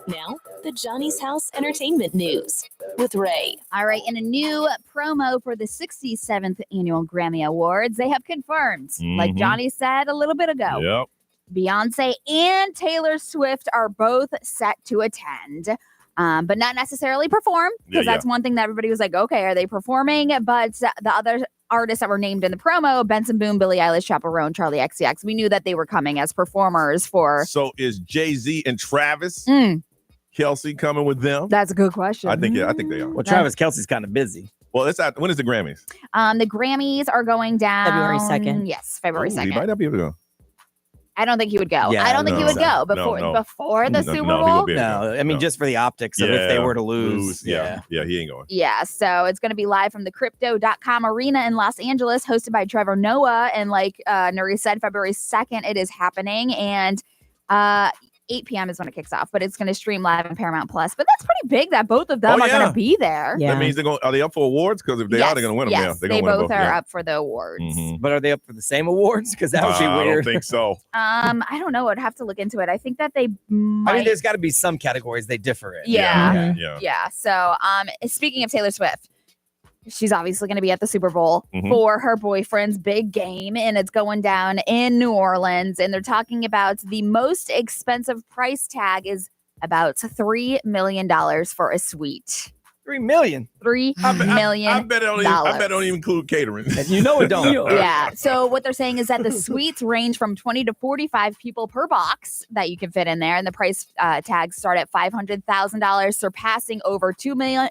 Now, the Johnny's House Entertainment News. with Ray. All right, in a new promo for the 67th Annual Grammy Awards, they have confirmed, like Johnny said a little bit ago, Yep. Beyonce and Taylor Swift are both set to attend, but not necessarily perform, because that's one thing that everybody was like, okay, are they performing? But the other artists that were named in the promo, Benson Boone, Billie Eilish, Chaperone, Charlie XCX, we knew that they were coming as performers for... So is Jay-Z and Travis Kelsey coming with them? That's a good question. I think they are. Well, Travis Kelsey's kind of busy. Well, when is the Grammys? The Grammys are going down... February 2nd. Yes, February 2nd. He might not be able to go. I don't think he would go. Yeah, I don't think he would go No. before the No, Super no, he Bowl. won't be able to go. No, I mean, just for the optics of if they were to lose. Yeah, he ain't going. Yeah, so it's going to be live from the Crypto.com Arena in Los Angeles, hosted by Trevor Noah. And like Nuri said, February 2nd, it is happening. And 8 p.m. is when it kicks off, but it's going to stream live on Paramount Plus. But that's pretty big that both of them are going to be there. That means are they up for awards? Because if they are, they're going to win them. Yes, Yeah, they both are up for the awards. But are they up for the same awards? Because that would be weird. I don't think so. I don't know. I'd have to look into it. I think that they might. I mean, there's got to be some categories they differ in. Yeah. Yeah. So, speaking of Taylor Swift, she's obviously going to be at the Super Bowl for her boyfriend's big game, and it's going down in New Orleans. And they're talking about the most expensive price tag is about $3 million for a suite. $3 million. $3 million. I bet it don't even include catering. And you know it don't. Yeah. So what they're saying is that the suites range from 20 to 45 people per box that you can fit in there, and the price tags start at $500,000, surpassing over $2 million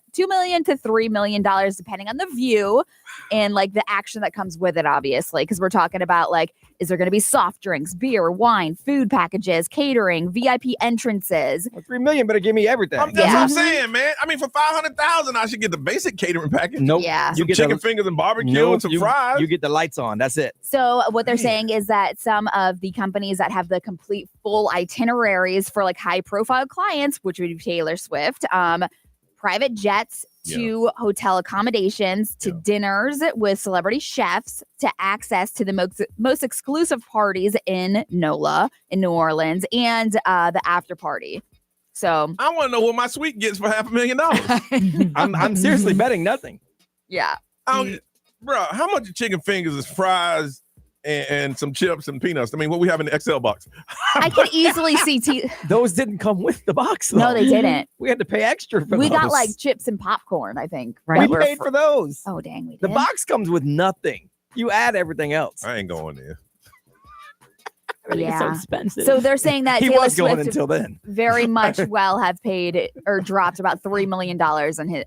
to $3 million, depending on the view and like the action that comes with it. Obviously, because we're talking about like, is there going to be soft drinks, beer, wine, food packages, catering, VIP entrances? Well, $3 million better give me everything. That's what I'm saying, man. I mean, for $500,000, I should get the basic catering package. Nope. Yeah. Some chicken fingers and barbecue and some fries. You get the lights on. That's it. So what they're saying is that some of the companies that have the complete full itineraries for like high profile clients, which would be Taylor Swift, private jets to hotel accommodations, to dinners with celebrity chefs, to access to the most exclusive parties in NOLA in New Orleans, and the after party. So I want to know what my suite gets for $500,000. I'm seriously betting nothing. Yeah. Bro, how much chicken fingers is fries and some chips and peanuts? I mean, what we have in the XL box. I could easily see those didn't come with the box, though. No, they didn't. We had to pay extra for We those. got like chips and popcorn, I think. We paid for those. Oh, dang. We did. The box comes with nothing. You add everything else. I ain't going there. Everything's so expensive. So they're saying that He Taylor was going Swift until then. very much have paid or dropped about $3 million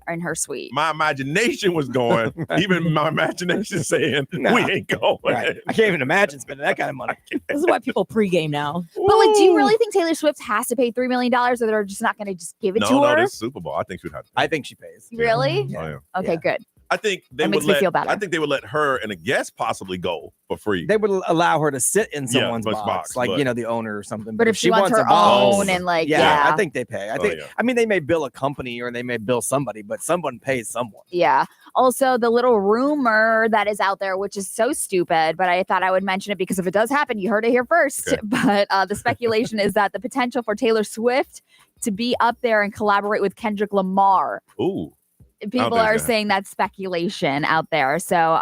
in her suite. My imagination was going. Even my imagination saying we ain't going. Right. I can't even imagine spending that kind of money. This is why people pregame now. But like, do you really think Taylor Swift has to pay $3 million, or they're just not going to just give it to her? No, this Super Bowl. I think she'd have to. I think she pays. Really? Yeah. Okay, good. I think they That would makes me let. feel better. I think they would let her and a guest possibly go for free. They would allow her to sit in Yeah, someone's but box, like but- the owner or something. But if she wants her a box, own and, like, yeah, yeah. I think they pay. I Oh, think. yeah. I mean, they may bill a company or they may bill somebody, but someone pays someone. Yeah. Also, the little rumor that is out there, which is so stupid, but I thought I would mention it because if it does happen, you heard it here first. Okay. But the speculation is that the potential for Taylor Swift to be up there and collaborate with Kendrick Lamar. Ooh. People are saying that's speculation out there. So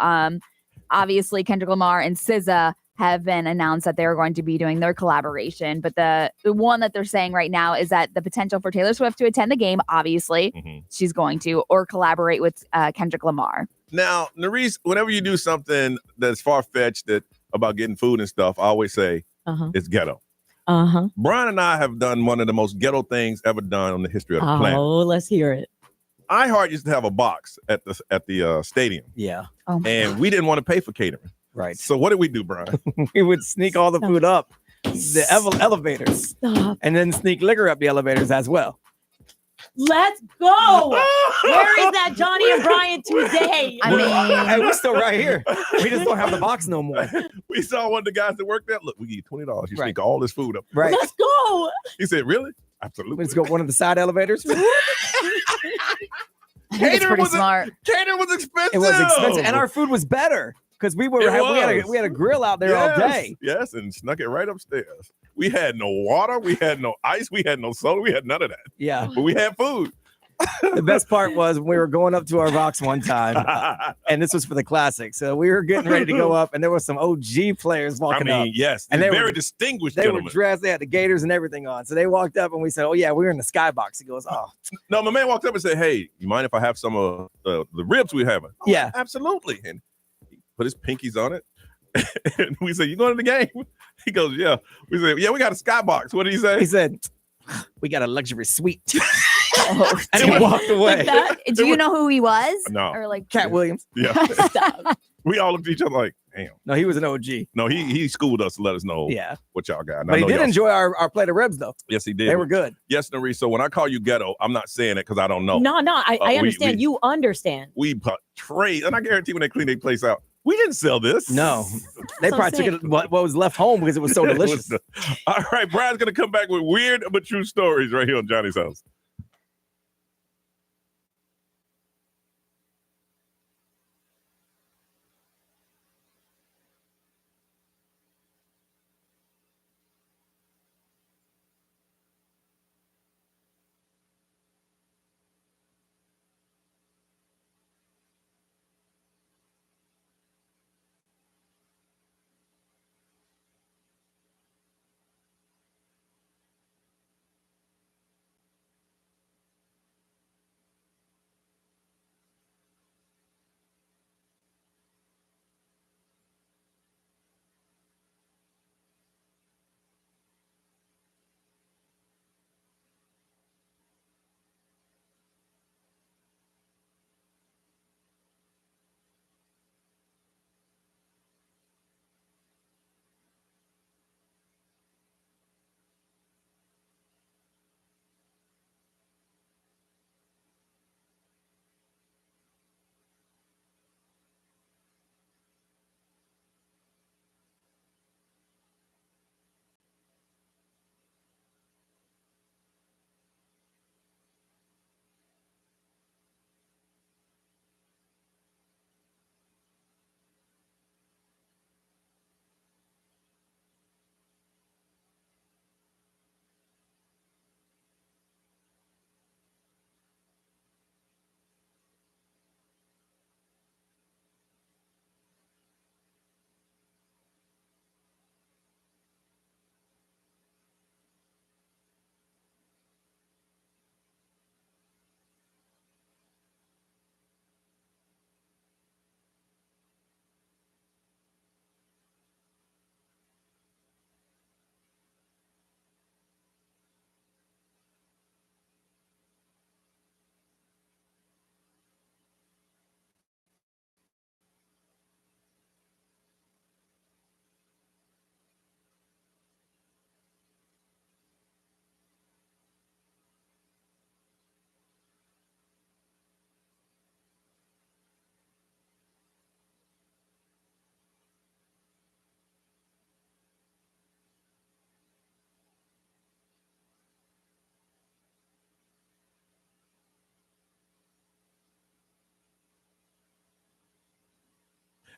obviously Kendrick Lamar and SZA have been announced that they're going to be doing their collaboration. But the one that they're saying right now is that the potential for Taylor Swift to attend the game, obviously she's going to, or collaborate with Kendrick Lamar. Now, Nerese, whenever you do something that's far-fetched about getting food and stuff, I always say it's ghetto. Brian and I have done one of the most ghetto things ever done on the history of the planet. Oh, let's hear it. iHeart used to have a box at the stadium. Yeah. Oh and we didn't want to pay for catering. Right. So what did we do, Brian? We would sneak all the food up the elevators. Stop. And then sneak liquor up the elevators as well. Let's go. Where is that Johnny and Brian today? I mean, Hey, we're still right here. We just don't have the box no more. We saw one of the guys that worked there. Look, we give you $20. You Right. sneak all this food up. Right. Let's go. He said, really? Absolutely. Let's go one of the side elevators. I think it's pretty smart. Catering was expensive. It was expensive, and our food was better because we had a grill out there all day. Yes, and snuck it right upstairs. We had no water, we had no ice, we had no soda, we had none of that. Yeah, but we had food. The best part was when we were going up to our rocks one time, and this was for the classic. So we were getting ready to go up, and there was some OG players walking up. Yes, and they very distinguished They gentlemen. were dressed. They had the gaiters and everything on. So they walked up, and we said, "Oh yeah, we were in the skybox." He goes, "Oh no." My man walked up and said, "Hey, you mind if I have some of the ribs we having?" Oh, yeah, absolutely. And he put his pinkies on it, and we said, "You going to the game?" He goes, "Yeah." We said, "Yeah, we got a skybox." What did he say? He said, "We got a luxury suite." Oh, and he walked away. Do you know who he was? No. Or like Cat Williams. Yeah. We all looked at each other like, damn. No, he was an OG. No, he schooled us to let us know Yeah. what y'all got. And I But he know did y'all- enjoy our plate of ribs, though. Yes, he did. They were good. Yes, Nari. So when I call you ghetto, I'm not saying it because I don't know. No, I we- understand. You understand. We portray, and I guarantee when they clean their place out, we didn't sell this. No. They probably took it what was left home because it was so It was delicious. All right, Brian's going to come back with weird but true stories right here on Johnny's House.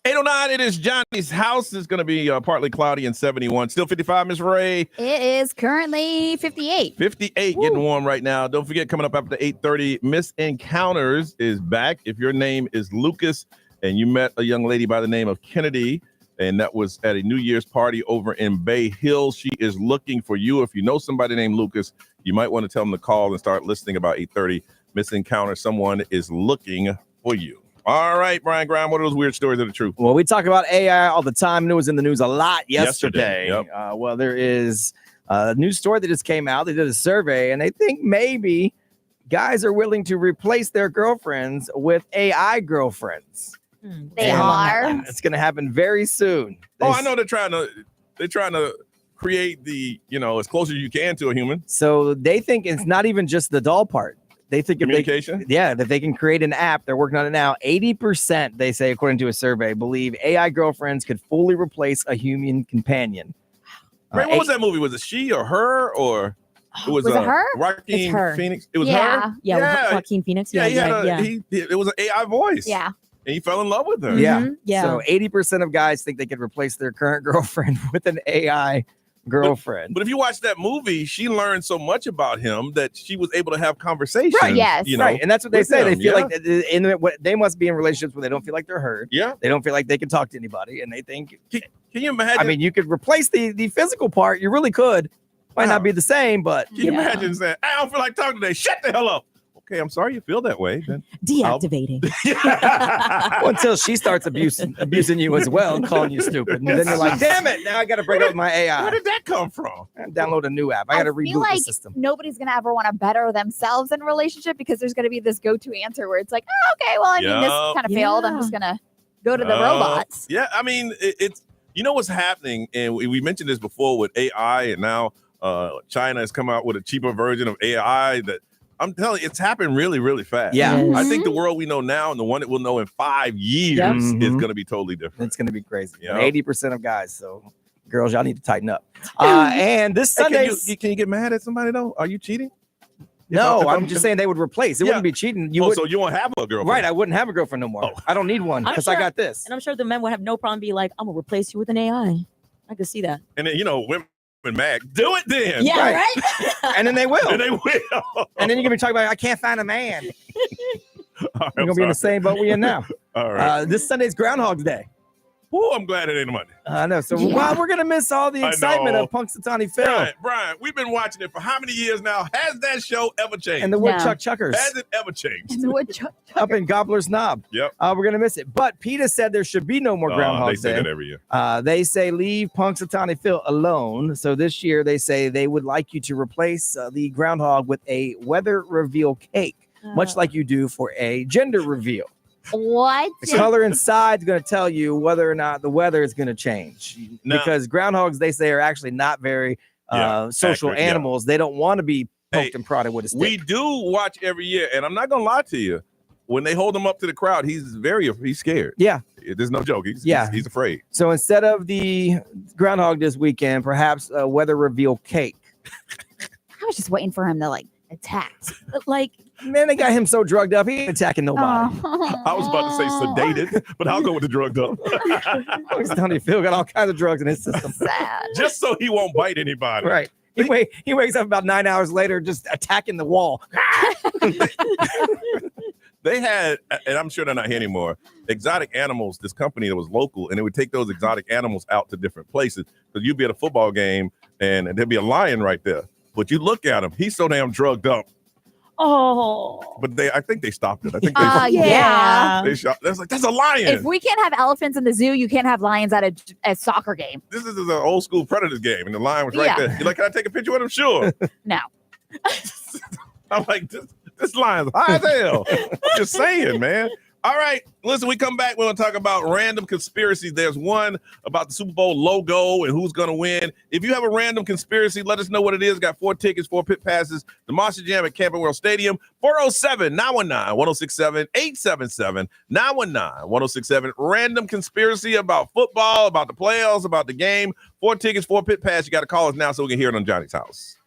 $809, it is Johnny's House. It's going to be partly cloudy and 71. Still 55, Miss Ray. It is currently 58. 58, Woo. getting warm right now. Don't forget, coming up after 8:30, Miss Encounters is back. If your name is Lucas and you met a young lady by the name of Kennedy, and that was at a New Year's party over in Bay Hill, she is looking for you. If you know somebody named Lucas, you might want to tell them to call and start listening about 8:30. Miss Encounters, someone is looking for you. All right, Brian Graham, what are those weird stories that are true? Well, we talk about AI all the time. It was in the news a lot yesterday. Yep. Well, there is a news story that just came out. They did a survey, and they think maybe guys are willing to replace their girlfriends with AI girlfriends. They are. It's going to happen very soon. I know they're trying to create the, as close as you can to a human. So they think it's not even just the doll part. They think communication. That they can create an app. They're working on it now. 80%, they say, according to a survey, believe AI girlfriends could fully replace a human companion. Ray, what was that movie? Was it she or her or it was it her? Joaquin It's her. Phoenix? It was Yeah. her. Yeah, Joaquin Phoenix. Yeah, Yeah, it was an AI voice. Yeah. And he fell in love with her. Yeah. Mhm. Yeah. So 80% of guys think they could replace their current girlfriend with an AI girlfriend. But if you watch that movie, she learned so much about him that she was able to have conversations. Right. Yes. You know, Right. And that's what they with say. They him, feel yeah. like they must be in relationships where they don't feel like they're heard. Yeah. They don't feel like they can talk to anybody. And they think, Can you imagine? I mean, you could replace the physical part. You really could. Might not be the same, but Can you imagine saying, I don't feel like talking today. Shut the hell up. Okay, I'm sorry you feel that way. Then Deactivating. Well, until she starts abusing you as well and calling you stupid. And then you're like, damn it, now I got to break up with my AI. Where did that come from? And download a new app. I got to feel reboot like the system. nobody's gonna ever want to better themselves in a relationship because there's gonna be this go-to answer where it's like, oh, okay, well, I mean, this Yup. kind of failed. I'm just gonna go to the robots. Yeah, I mean, it's you know what's happening, and we mentioned this before with AI, and now China has come out with a cheaper version of AI that I'm telling you, it's happened really, really fast. Yeah. I think the world we know now and the one that we'll know in 5 years Yep. is Mhm. going to be totally different. It's going to be crazy. Yeah. 80% of guys. So, girls, y'all need to tighten up. And this Hey, Sunday. can you get mad at somebody though? Are you cheating? No, If I'm just saying they would replace. It wouldn't be cheating. You so you won't have a girlfriend? Right. I wouldn't have a girlfriend no more. I don't need one I'm because I sure- got this. And I'm sure the men would have no problem be like, I'm gonna replace you with an AI. I could see that. And then women mad. Do it then. Yeah, right? And then they will. And they will. And then you're gonna be talking about I can't find a man. All right, You're gonna be in the same boat we in now. All right. This Sunday's Groundhog's Day. Woo, I'm glad it ain't a Monday. I know. So while we're gonna miss all the I excitement know. of Punxsutawney Phil Brian, we've been watching it for how many years now? Has that show ever changed? and the Woodchuck Chuckers Has it ever changed? up in Gobbler's Knob. Yep. We're gonna miss it. But PETA said there should be no more They Groundhog's say Day. that every year. They say leave Punxsutawney Phil alone. So this year they say they would like you to replace the groundhog with a weather reveal cake, much like you do for a gender reveal. What? The color inside is going to tell you whether or not the weather is going to change. Because groundhogs, they say, are actually not very social accurate, yeah. animals. They don't want to be poked and prodded with a stick. We do watch every year, and I'm not gonna lie to you. When they hold him up to the crowd, he's scared. Yeah. There's no joke. He's afraid. So instead of the groundhog this weekend, perhaps a weather reveal cake. I was just waiting for him to like attack. Like, man, they got him so drugged up, he ain't attacking nobody. I was about to say sedated, but I'll go with the drugged up. Tony Phil got all kinds of drugs in his system. Sad. Just so he won't bite anybody. Right. He wakes up about 9 hours later just attacking the wall. They had, and I'm sure they're not here anymore, exotic animals, this company that was local, and they would take those exotic animals out to different places. Because you'd be at a football game and there'd be a lion right there. But you look at him, he's so damn drugged up. Oh. But I think they stopped it. I think they yeah. They shot. That's like, that's a lion. If we can't have elephants in the zoo, you can't have lions at a soccer game. This is an old school Predators game, and the lion was right Yeah. there. You're like, can I take a picture with him? Sure. No. I'm like, this lion's high as hell. I'm just saying, man. All right, listen, we come back. We're going to talk about random conspiracies. There's one about the Super Bowl logo and who's going to win. If you have a random conspiracy, let us know what it is. Got 4 tickets, 4 pit passes. The Monster Jam at Camping World Stadium. 407-919-1067, 877-919-1067. Random conspiracy about football, about the playoffs, about the game. 4 tickets, 4 pit passes. You got to call us now so we can hear it on Johnny's House.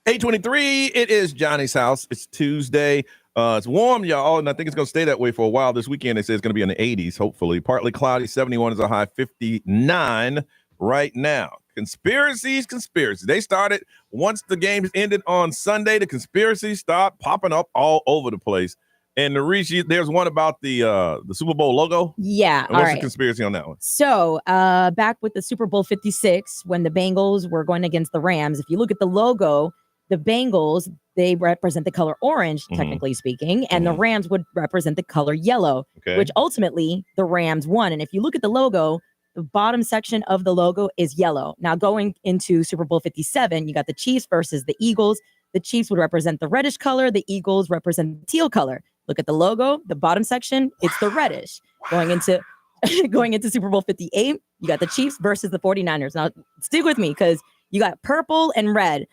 8:23. It is Johnny's house. It's Tuesday. It's warm, y'all, and I think it's going to stay that way for a while. This weekend, they say it's going to be in the 80s, hopefully. Partly cloudy, 71 is a high, 59 right now. Conspiracies. They started once the games ended on Sunday. The conspiracies start popping up all over the place. And there's one about the Super Bowl logo. Yeah. And what's the conspiracy on that one? So back with the Super Bowl 56, when the Bengals were going against the Rams, if you look at the logo, the Bengals, they represent the color orange, technically speaking, and the Rams would represent the color yellow, which ultimately the Rams won. And if you look at the logo, the bottom section of the logo is yellow. Now going into Super Bowl 57, you got the Chiefs versus the Eagles. The Chiefs would represent the reddish color. The Eagles represent the teal color. Look at the logo, the bottom section, it's the reddish. Going into Super Bowl 58, you got the Chiefs versus the 49ers. Now stick with me because you got purple and red.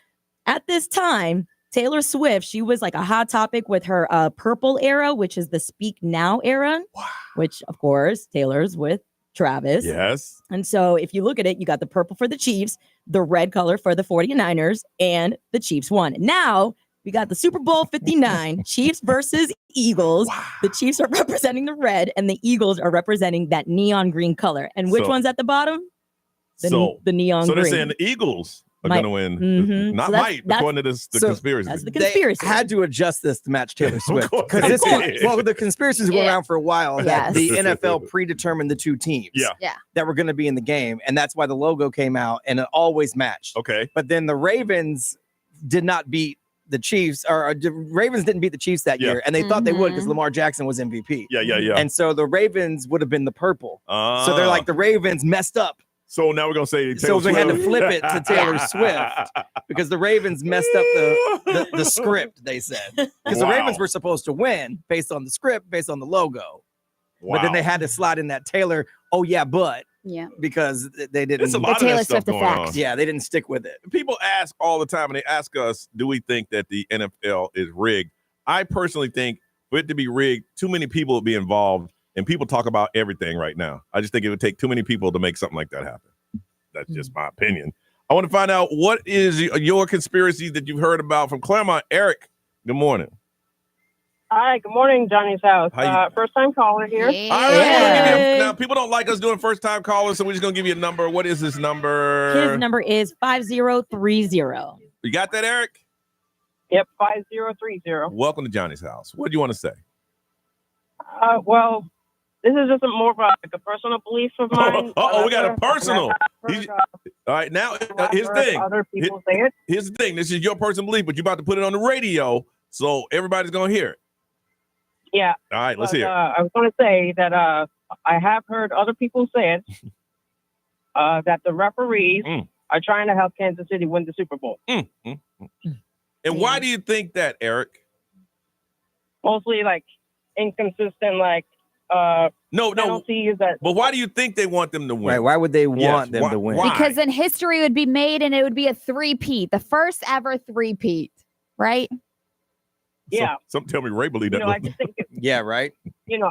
At this time, Taylor Swift, she was like a hot topic with her purple era, which is the Speak Now era, which of course Taylor's with Travis. Yes. And so if you look at it, you got the purple for the Chiefs, the red color for the 49ers, and the Chiefs won. Now we got the Super Bowl 59, Chiefs versus Eagles. The Chiefs are representing the red and the Eagles are representing that neon green color. And which one's at the bottom? The neon green. So they're saying the Eagles are going to win. Mm-hmm. Not according to the conspiracy. That's the conspiracy. They had to adjust this to match Taylor Swift. Because the conspiracies were around for a while. That the NFL predetermined the two teams that were going to be in the game. And that's why the logo came out and it always matched. Okay. But then the Ravens did not beat the Chiefs, or the Ravens didn't beat the Chiefs that year, and they thought they would because Lamar Jackson was MVP. Yeah. And so the Ravens would have been the purple. So they're like, the Ravens messed up. So now we're going to say Taylor Swift. Had to flip it to Taylor Swift because the Ravens messed up the script, they said. Because the Ravens were supposed to win based on the script, based on the logo. But then they had to slide in that Taylor, because they didn't. There's a lot of that stuff going on. Yeah, they didn't stick with it. People ask all the time, and they ask us, do we think that the NFL is rigged? I personally think for it to be rigged, too many people would be involved, and people talk about everything right now. I just think it would take too many people to make something like that happen. That's just my opinion. I want to find out what is your conspiracy that you've heard about from Claremont. Eric, good morning. Hi, good morning, Johnny's house. First time caller here. Now, people don't like us doing first time callers, so we're just going to give you a number. What is this number? His number is 5030. You got that, Eric? Yep, 5030. Welcome to Johnny's house. What do you want to say? Well, this is just more of a personal belief of mine. We got a personal. All right, now here's the thing. Other people say it. Here's the thing. This is your personal belief, but you're about to put it on the radio, so everybody's going to hear it. Yeah. All right, let's hear it. I was going to say that I have heard other people say it, that the referees are trying to help Kansas City win the Super Bowl. And why do you think that, Eric? Mostly like inconsistent, penalties. But why do you think they want them to win? Right? Why would they want them to win? Why? Because then history would be made and it would be a three-peat, the first ever three-peat, right? Yeah. Some tell me Ray believe that. I just think right.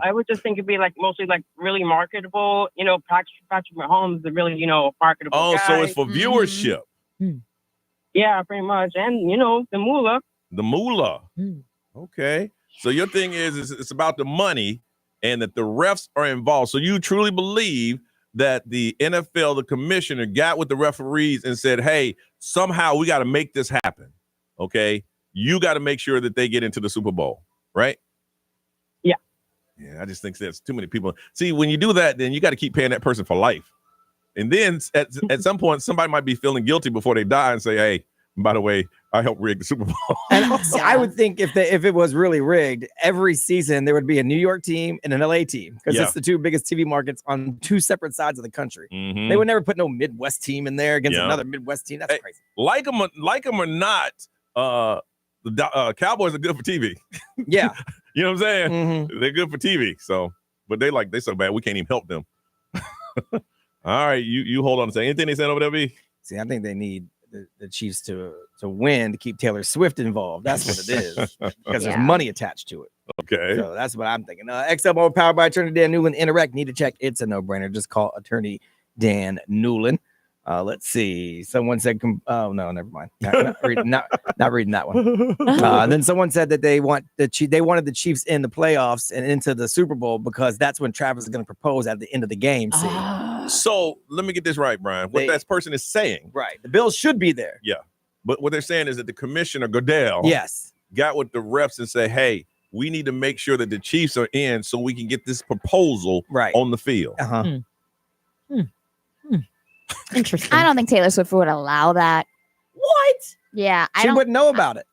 I would just think it'd be mostly really marketable. Patrick Mahomes is really, marketable. Oh, guy. so it's for viewership. Yeah, pretty much. And the moolah. The moolah. Okay. So your thing is it's about the money and that the refs are involved. So you truly believe that the NFL, the commissioner, got with the referees and said, hey, somehow we got to make this happen. Okay. You got to make sure that they get into the Super Bowl, right? Yeah. Yeah, I just think there's too many people. See, when you do that, then you got to keep paying that person for life. And then at some point, somebody might be feeling guilty before they die and say, hey, by the way, I helped rig the Super Bowl. And I would think if it was really rigged, every season there would be a New York team and an LA team because it's the two biggest TV markets on two separate sides of the country. Mm-hmm. They would never put no Midwest team in there against another Midwest team. That's crazy. Like them or not, the Cowboys are good for TV. Yeah. You know what I'm saying? Mm-hmm. They're good for TV. So, but they so bad we can't even help them. All right, you hold on a second. Anything they said over there, B? See, I think they need the Chiefs to win to keep Taylor Swift involved. That's what it is because there's money attached to it. Okay. So that's what I'm thinking. XMO powered by Attorney Dan Newland. Interact. Need to check. It's a no-brainer. Just call Attorney Dan Newland. Let's see. Someone said, "Oh no, never mind. Not reading that one." Then someone said that they wanted the Chiefs in the playoffs and into the Super Bowl because that's when Travis is going to propose at the end of the game. See, so let me get this right, Brian. What that person is saying, right? The Bills should be there. Yeah, but what they're saying is that the commissioner Goodell, yes, got with the refs and said, "Hey, we need to make sure that the Chiefs are in so we can get this proposal on the field." Interesting. I don't think Taylor Swift would allow that. What? Yeah, she wouldn't know about it.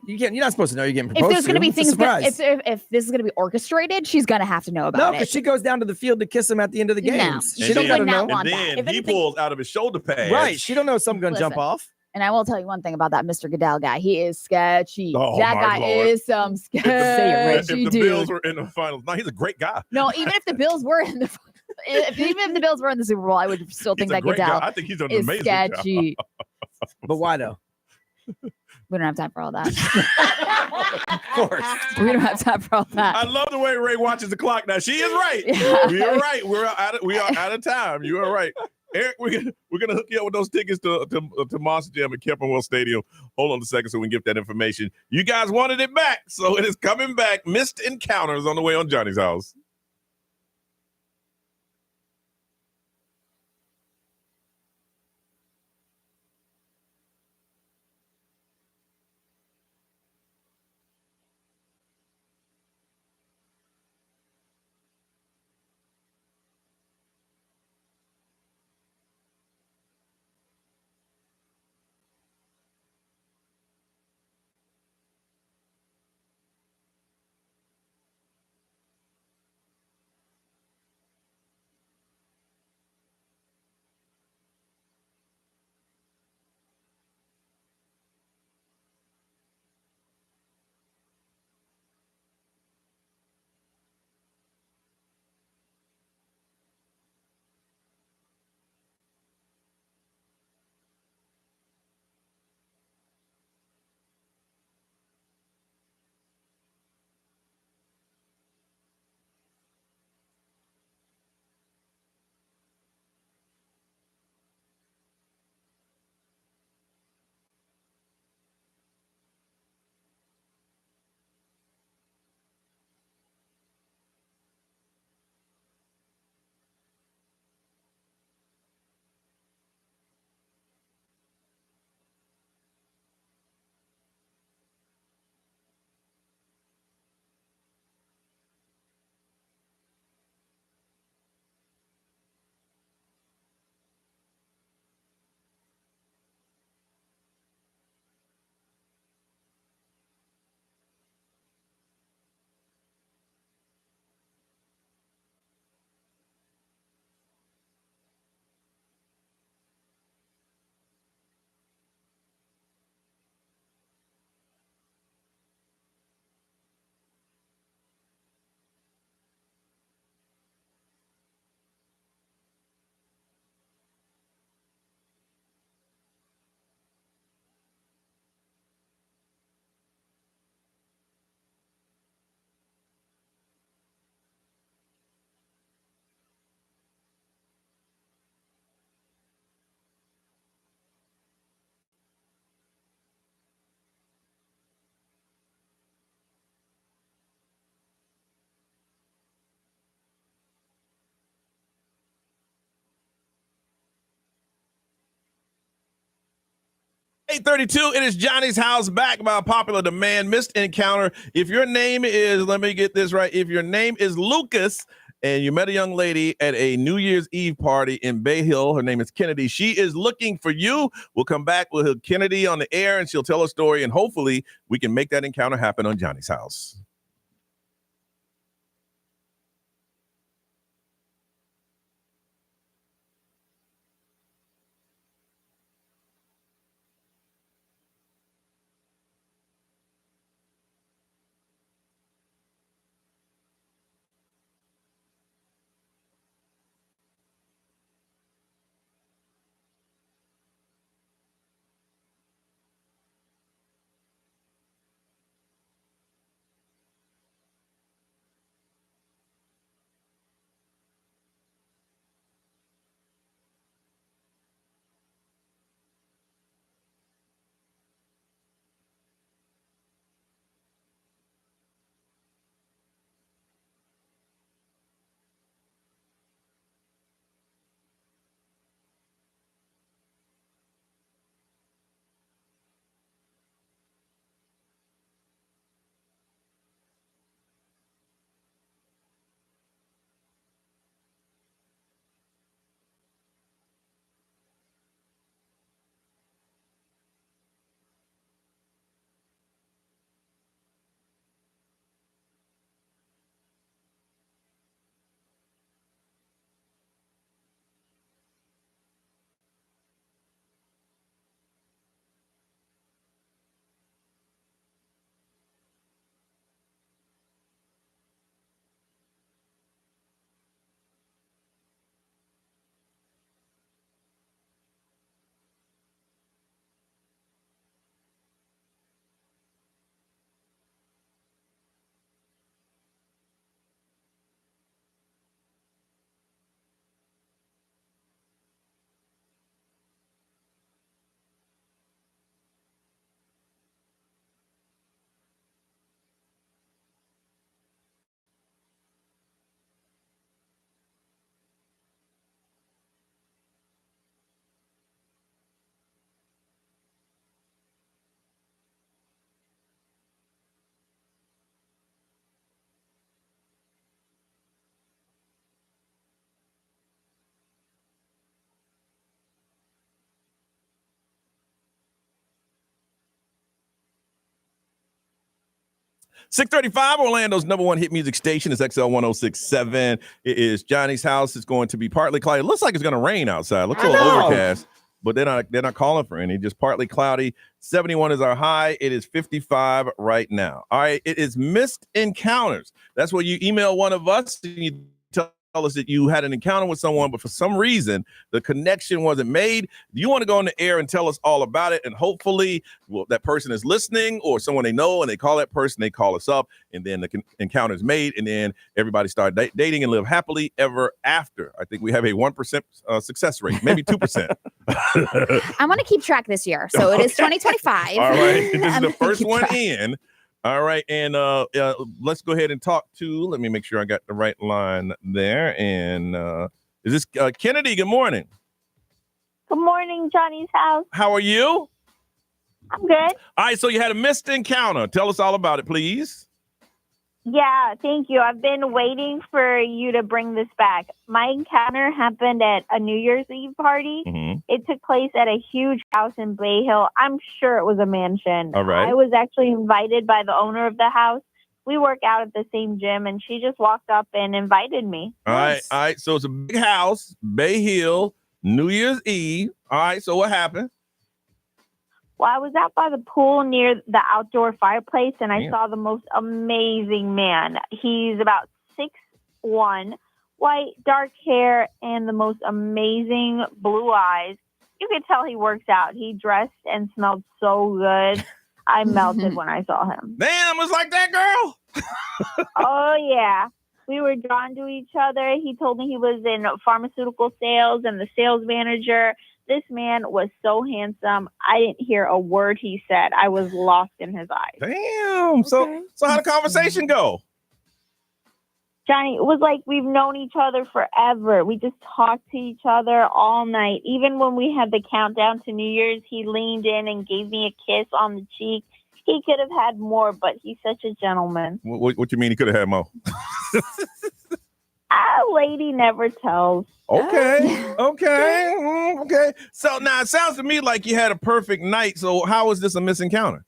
You're not supposed to know you're getting If proposed there's going to be It's a things, surprise. if this is going to be orchestrated, she's going to have to know about No, it. because she goes down to the field to kiss him at the end of the No, games. she She don't would gotta not know. want And that. then he pulls out of his shoulder pads. Right. She don't know something's gonna jump Listen, off. And I will tell you one thing about that Mr. Goodell guy. He is sketchy. Oh, that my guy Lord. is some If sketchy the dude. Bills were in the finals, no, he's a great guy. No, even if the Bills were in the even if the Bills were in the Super Bowl, I would still think He's a that great Goodell guy. I think he's done an is amazing job. sketchy. But why though? We don't have time for all that. Of course. We don't have time for all that. I love the way Ray watches the clock now. She is right. Yeah. We are right. We are out of time. You are right. Eric, we're gonna hook you up with those tickets to Monster Jam at Kempenwell Stadium. Hold on a second so we can get that information. You guys wanted it back, so it is coming back. Missed Encounters on the way on Johnny's House. $8:32. It is Johnny's House, back by popular demand. Missed Encounter. If your name is, let me get this right. If your name is Lucas and you met a young lady at a New Year's Eve party in Bay Hill, her name is Kennedy. She is looking for you. We'll come back with Kennedy on the air and she'll tell a story, and hopefully we can make that encounter happen on Johnny's House. 635, Orlando's number one hit music station is XL 1067. It is Johnny's house. It's going to be partly cloudy. It looks like it's going to rain outside. Looks a little overcast, but they're not calling for any. Just partly cloudy. 71 is our high. It is 55 right now. All right. It is missed encounters. That's where you email one of us and you tell us that you had an encounter with someone, but for some reason the connection wasn't made. You want to go on the air and tell us all about it, and hopefully that person is listening or someone they know, and they call that person, they call us up, and then the encounter is made, and then everybody start dating and live happily ever after. I think we have a 1% success rate, maybe 2%. I want to keep track this year, so it is 2025. All right, this is the first one in. All right, and let's go ahead and talk to, let me make sure I got the right line there. And is this Kennedy? Good morning. Good morning, Johnny's house. How are you? I'm good. All right, so you had a missed encounter. Tell us all about it, please. Yeah, thank you. I've been waiting for you to bring this back. My encounter happened at a New Year's Eve party. Mm-hmm. It took place at a huge house in Bay Hill. I'm sure it was a mansion. All right. I was actually invited by the owner of the house. We work out at the same gym, and she just walked up and invited me. All right. So it's a big house, Bay Hill, New Year's Eve. All right. So what happened? Well, I was out by the pool near the outdoor fireplace, and I Damn. saw the most amazing man. He's about 6'1", white, dark hair, and the most amazing blue eyes. You could tell he works out. He dressed and smelled so good. I melted when I saw him. Damn, it's like that, girl. Oh, yeah. We were drawn to each other. He told me he was in pharmaceutical sales and the sales manager. This man was so handsome. I didn't hear a word he said. I was lost in his eyes. Damn. So how'd the conversation go? Johnny, it was like we've known each other forever. We just talked to each other all night. Even when we had the countdown to New Year's, he leaned in and gave me a kiss on the cheek. He could have had more, but he's such a gentleman. What you mean he could have had more? A lady never tells. Okay. Okay. So now it sounds to me like you had a perfect night. So how was this a missed encounter?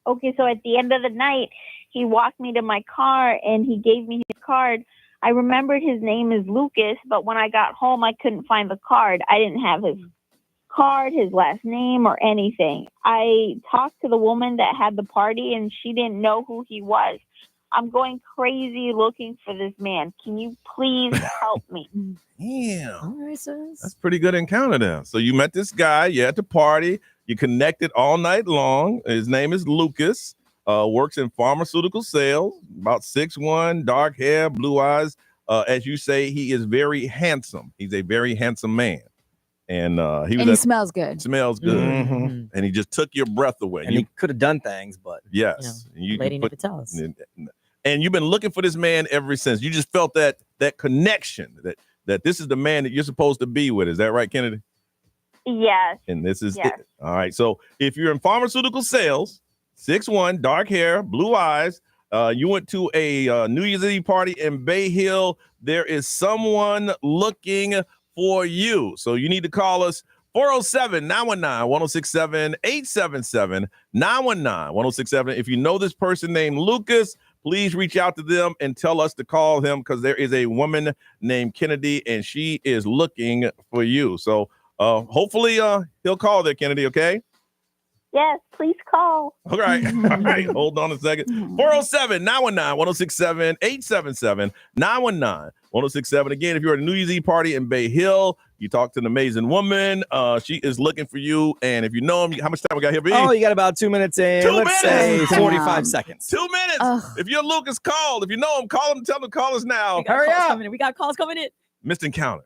Okay, so at the end of the night, he walked me to my car and he gave me his card. I remembered his name is Lucas, but when I got home, I couldn't find the card. I didn't have his card, his last name, or anything. I talked to the woman that had the party, and she didn't know who he was. I'm going crazy looking for this man. Can you please help me? Damn. All right, sis. That's a pretty good encounter there. So you met this guy, you're at the party, you connected all night long. His name is Lucas, works in pharmaceutical sales, about 6'1", dark hair, blue eyes. As you say, he is very handsome. He's a very handsome man. And he smells good. Smells good. Mm-hmm. And he just took your breath away. And he could have done things, but yes. Lady never tells. And you've been looking for this man ever since. You just felt that connection, that this is the man that you're supposed to be with. Is that right, Kennedy? Yes. And this is Yes. it. All right. So if you're in pharmaceutical sales, 6'1", dark hair, blue eyes, you went to a New Year's Eve party in Bay Hill, there is someone looking for you. So you need to call us 407-919-1067, 877-919-1067. If you know this person named Lucas, please reach out to them and tell us to call him, because there is a woman named Kennedy and she is looking for you. So hopefully he'll call there, Kennedy, okay? Yes, please call. All right. All right. Hold on a second. 407-919-1067, 877-919-1067. Again, if you're at a New Year's Eve party in Bay Hill, you talk to an amazing woman. She is looking for you. And if you know him, how much time we got here, B? Oh, you got about 2 minutes in. 2 Let's minutes. say 45 seconds. 2 minutes. If you're Lucas, call. If you know him, call him. Tell him to call us now. Hurry up. We got calls coming in. Missed encounter.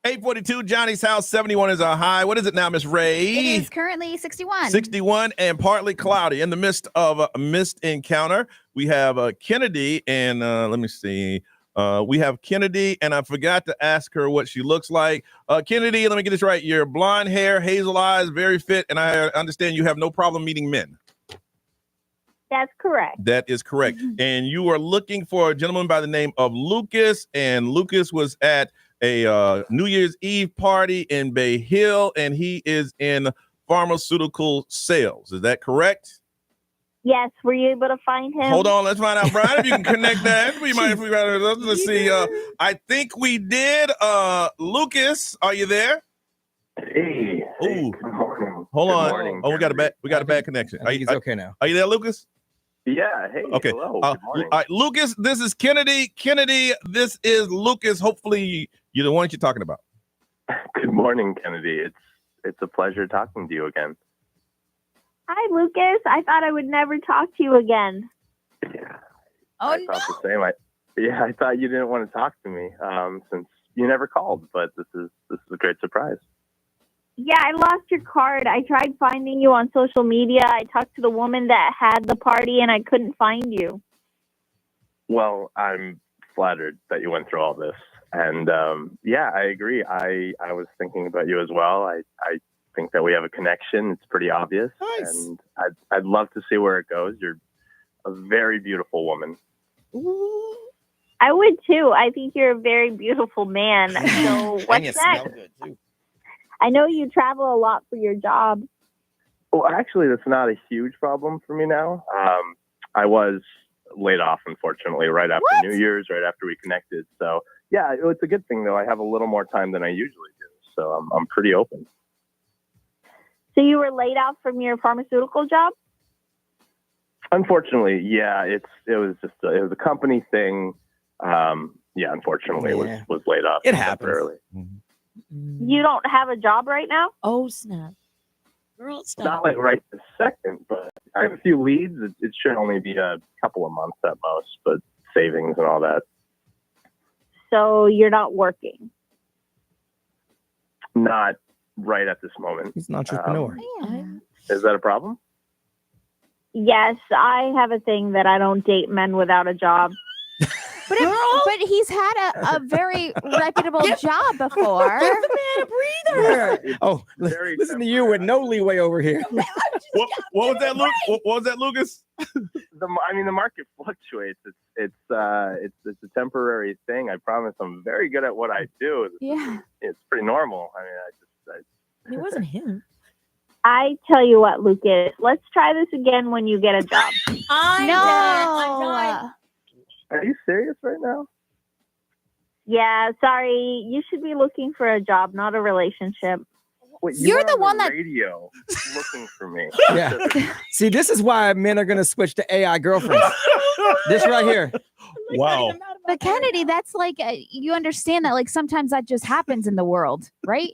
842, Johnny's house, 71 is our high. What is it now, Miss Ray? It is currently 61. 61 and partly cloudy. In the midst of a mist encounter, we have Kennedy and let me see. We have Kennedy, and I forgot to ask her what she looks like. Kennedy, let me get this right. You're blonde hair, hazel eyes, very fit, and I understand you have no problem meeting men. That's correct. That is correct. And you are looking for a gentleman by the name of Lucas, and Lucas was at a New Year's Eve party in Bay Hill, and he is in pharmaceutical sales. Is that correct? Yes. Were you able to find him? Hold on, let's find out, Brian, if you can connect that. Let's see. I think we did. Lucas, are you there? Hey. Ooh. Good morning. Hold on. Morning, Oh, we got a bad connection. I think he's okay now. Are you there, Lucas? Yeah. Hey. Okay. Hello. Good morning. All right, Lucas, this is Kennedy. Kennedy, this is Lucas. Hopefully, you're the one you're talking about. Good morning, Kennedy. It's a pleasure talking to you again. Hi, Lucas. I thought I would never talk to you again. Yeah. Oh, I thought the same. I thought you didn't want to talk to me since you never called, but this is a great surprise. Yeah, I lost your card. I tried finding you on social media. I talked to the woman that had the party, and I couldn't find you. Well, I'm flattered that you went through all this. And yeah, I agree. I was thinking about you as well. I think that we have a connection. It's pretty obvious. Nice. And I'd love to see where it goes. You're a very beautiful woman. I would too. I think you're a very beautiful man. So what's next? I know you travel a lot for your job. Well, actually, that's not a huge problem for me now. I was laid off, unfortunately, right after New Year's, right after we connected. So yeah, it's a good thing though. I have a little more time than I usually do. So I'm pretty open. So you were laid off from your pharmaceutical job? Unfortunately, yeah, it was a company thing. Yeah, unfortunately, was laid off. It happens. Temporarily. You don't have a job right now? Oh, snap. Girl, stop. Not like right this second, but I have a few leads. It should only be a couple of months at most, but savings and all that. So you're not working? Not right at this moment. He's an entrepreneur. Is that a problem? Yes, I have a thing that I don't date men without a job. But he's had a very reputable job before. Give the man a breather. Oh, listen to you with no leeway over here. What was that, Luke? What was that, Lucas? The market fluctuates. It's a temporary thing. I promise. I'm very good at what I do. It's pretty normal. I mean, It wasn't him. I tell you what, Lucas, let's try this again when you get a job. No. Are you serious right now? Yeah, sorry. You should be looking for a job, not a relationship. Wait, You're the one that radio looking for me. Yeah. See, this is why men are going to switch to AI girlfriends. This right here. Wow. But Kennedy, that's like, you understand that like sometimes that just happens in the world, right?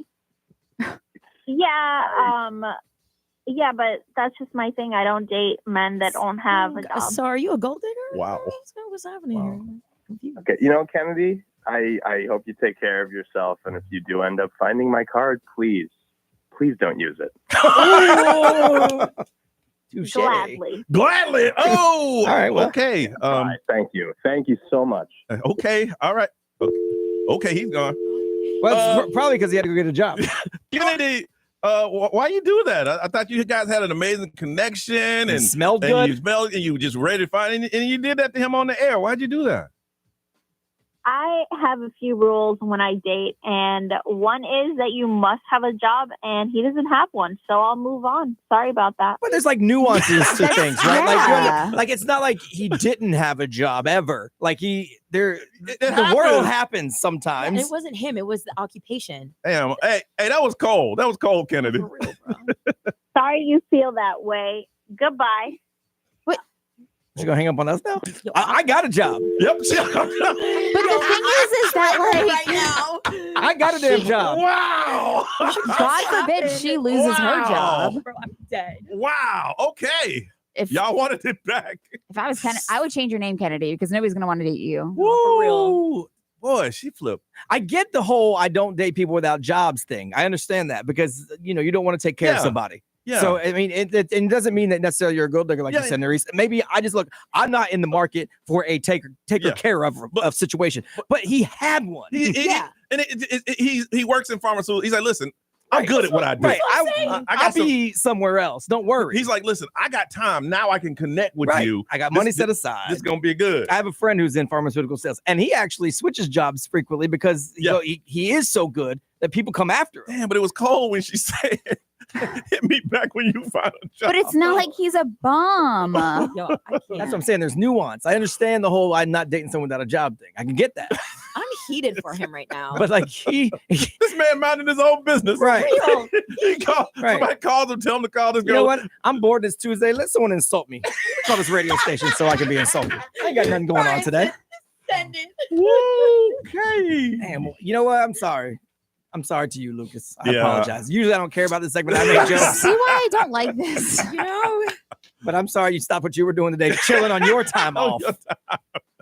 Yeah, but that's just my thing. I don't date men that don't have a job. So are you a gold digger? Wow. What's happening here? I'm confused. Okay, Kennedy, I hope you take care of yourself, and if you do end up finding my card, please don't use it. Gladly. Oh, all right. Well, okay. All right, thank you so much. Okay. All right. Okay, he's gone. Well, it's probably because he had to go get a job. Kennedy, why you do that? I thought you guys had an amazing connection and smelled good. You were just ready to find, and you did that to him on the air. Why'd you do that? I have a few rules when I date, and one is that you must have a job, and he doesn't have one, so I'll move on. Sorry about that. But there's like nuances to things, right? Yeah. Like it's not like he didn't have a job ever. Like the happens. world happens sometimes. It wasn't him. It was the occupation. Damn. Hey, that was cold. That was cold, Kennedy. For real, bro. Sorry you feel that way. Goodbye. She's gonna hang up on us now. I got a job. Yep. But the thing is that like now. I got a damn job. Wow. God forbid she loses her job. Bro, I'm dead. Wow. Okay. If Y'all wanted it back. I was I would change your name Kennedy because nobody's gonna want to date you. Woo. Boy, she flipped. I get the whole I don't date people without jobs thing. I understand that because, you know, you don't want to take care of somebody. Yeah. So, I mean, it doesn't mean that necessarily you're a gold digger, like you said, Nerese. Maybe I just I'm not in the market for a taker care of situation. But he had one. He works in pharmaceuticals. He's like, listen, I'm good at what I do. Right. I'll be somewhere else. Don't worry. He's like, listen, I got time. Now I can connect with you. I got money set aside. This is going to be good. I have a friend who's in pharmaceutical sales, and he actually switches jobs frequently because he is so good that people come after him. Damn, but it was cold when she said, hit me back when you find a job. But it's not like he's a bum. Yo, I can't. That's what I'm saying. There's nuance. I understand the whole I'm not dating someone without a job thing. I can get that. I'm heated for him right now. But like this man minding his own business. Right. Somebody calls him, tell him to call this girl. You know what? I'm bored this Tuesday. Let someone insult me. Call this radio station so I can be insulted. I ain't got nothing going on today. Send it. Okay. Damn. You know what? I'm sorry. I'm sorry to you, Lucas. I Yeah. apologize. Usually I don't care about this segment. I make jokes. See why I don't like this, you know? But I'm sorry you stopped what you were doing today, chilling on your time off.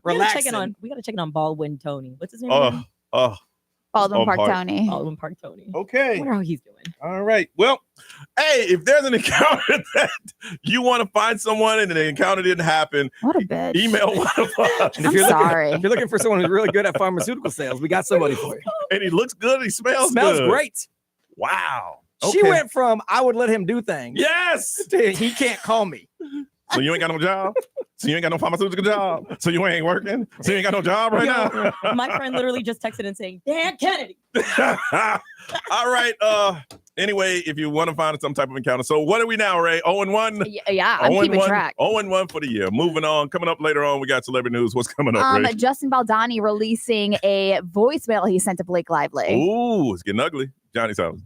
Relaxing. We gotta check in on Baldwin Tony. What's his name? again? Baldwin Park Tony. Baldwin Park Tony. Okay. I wonder how he's doing. All right. Well, hey, if there's an encounter that you want to find someone and the encounter didn't happen, what a bitch. Email one of us. And if you're looking, if you're looking for someone who's really good at pharmaceutical sales, we got somebody for you. And he looks good. He smells good. Great. Wow. She Okay. went from I would let him do things. Yes. To he can't call me. So you ain't got no job? So you ain't got no pharmaceutical job? So you ain't working? So you ain't got no job right now? My friend literally just texted and saying, Dan Kennedy. All right. Anyway, if you want to find some type of encounter. So what are we now, Ray? 0-1? Yeah, I'm keeping track. 0-1 for the year. Moving on. Coming up later on, we got celebrity news. What's coming up, Ray? Justin Baldoni releasing a voicemail he sent to Blake Lively. Ooh, it's getting ugly. Johnny's house.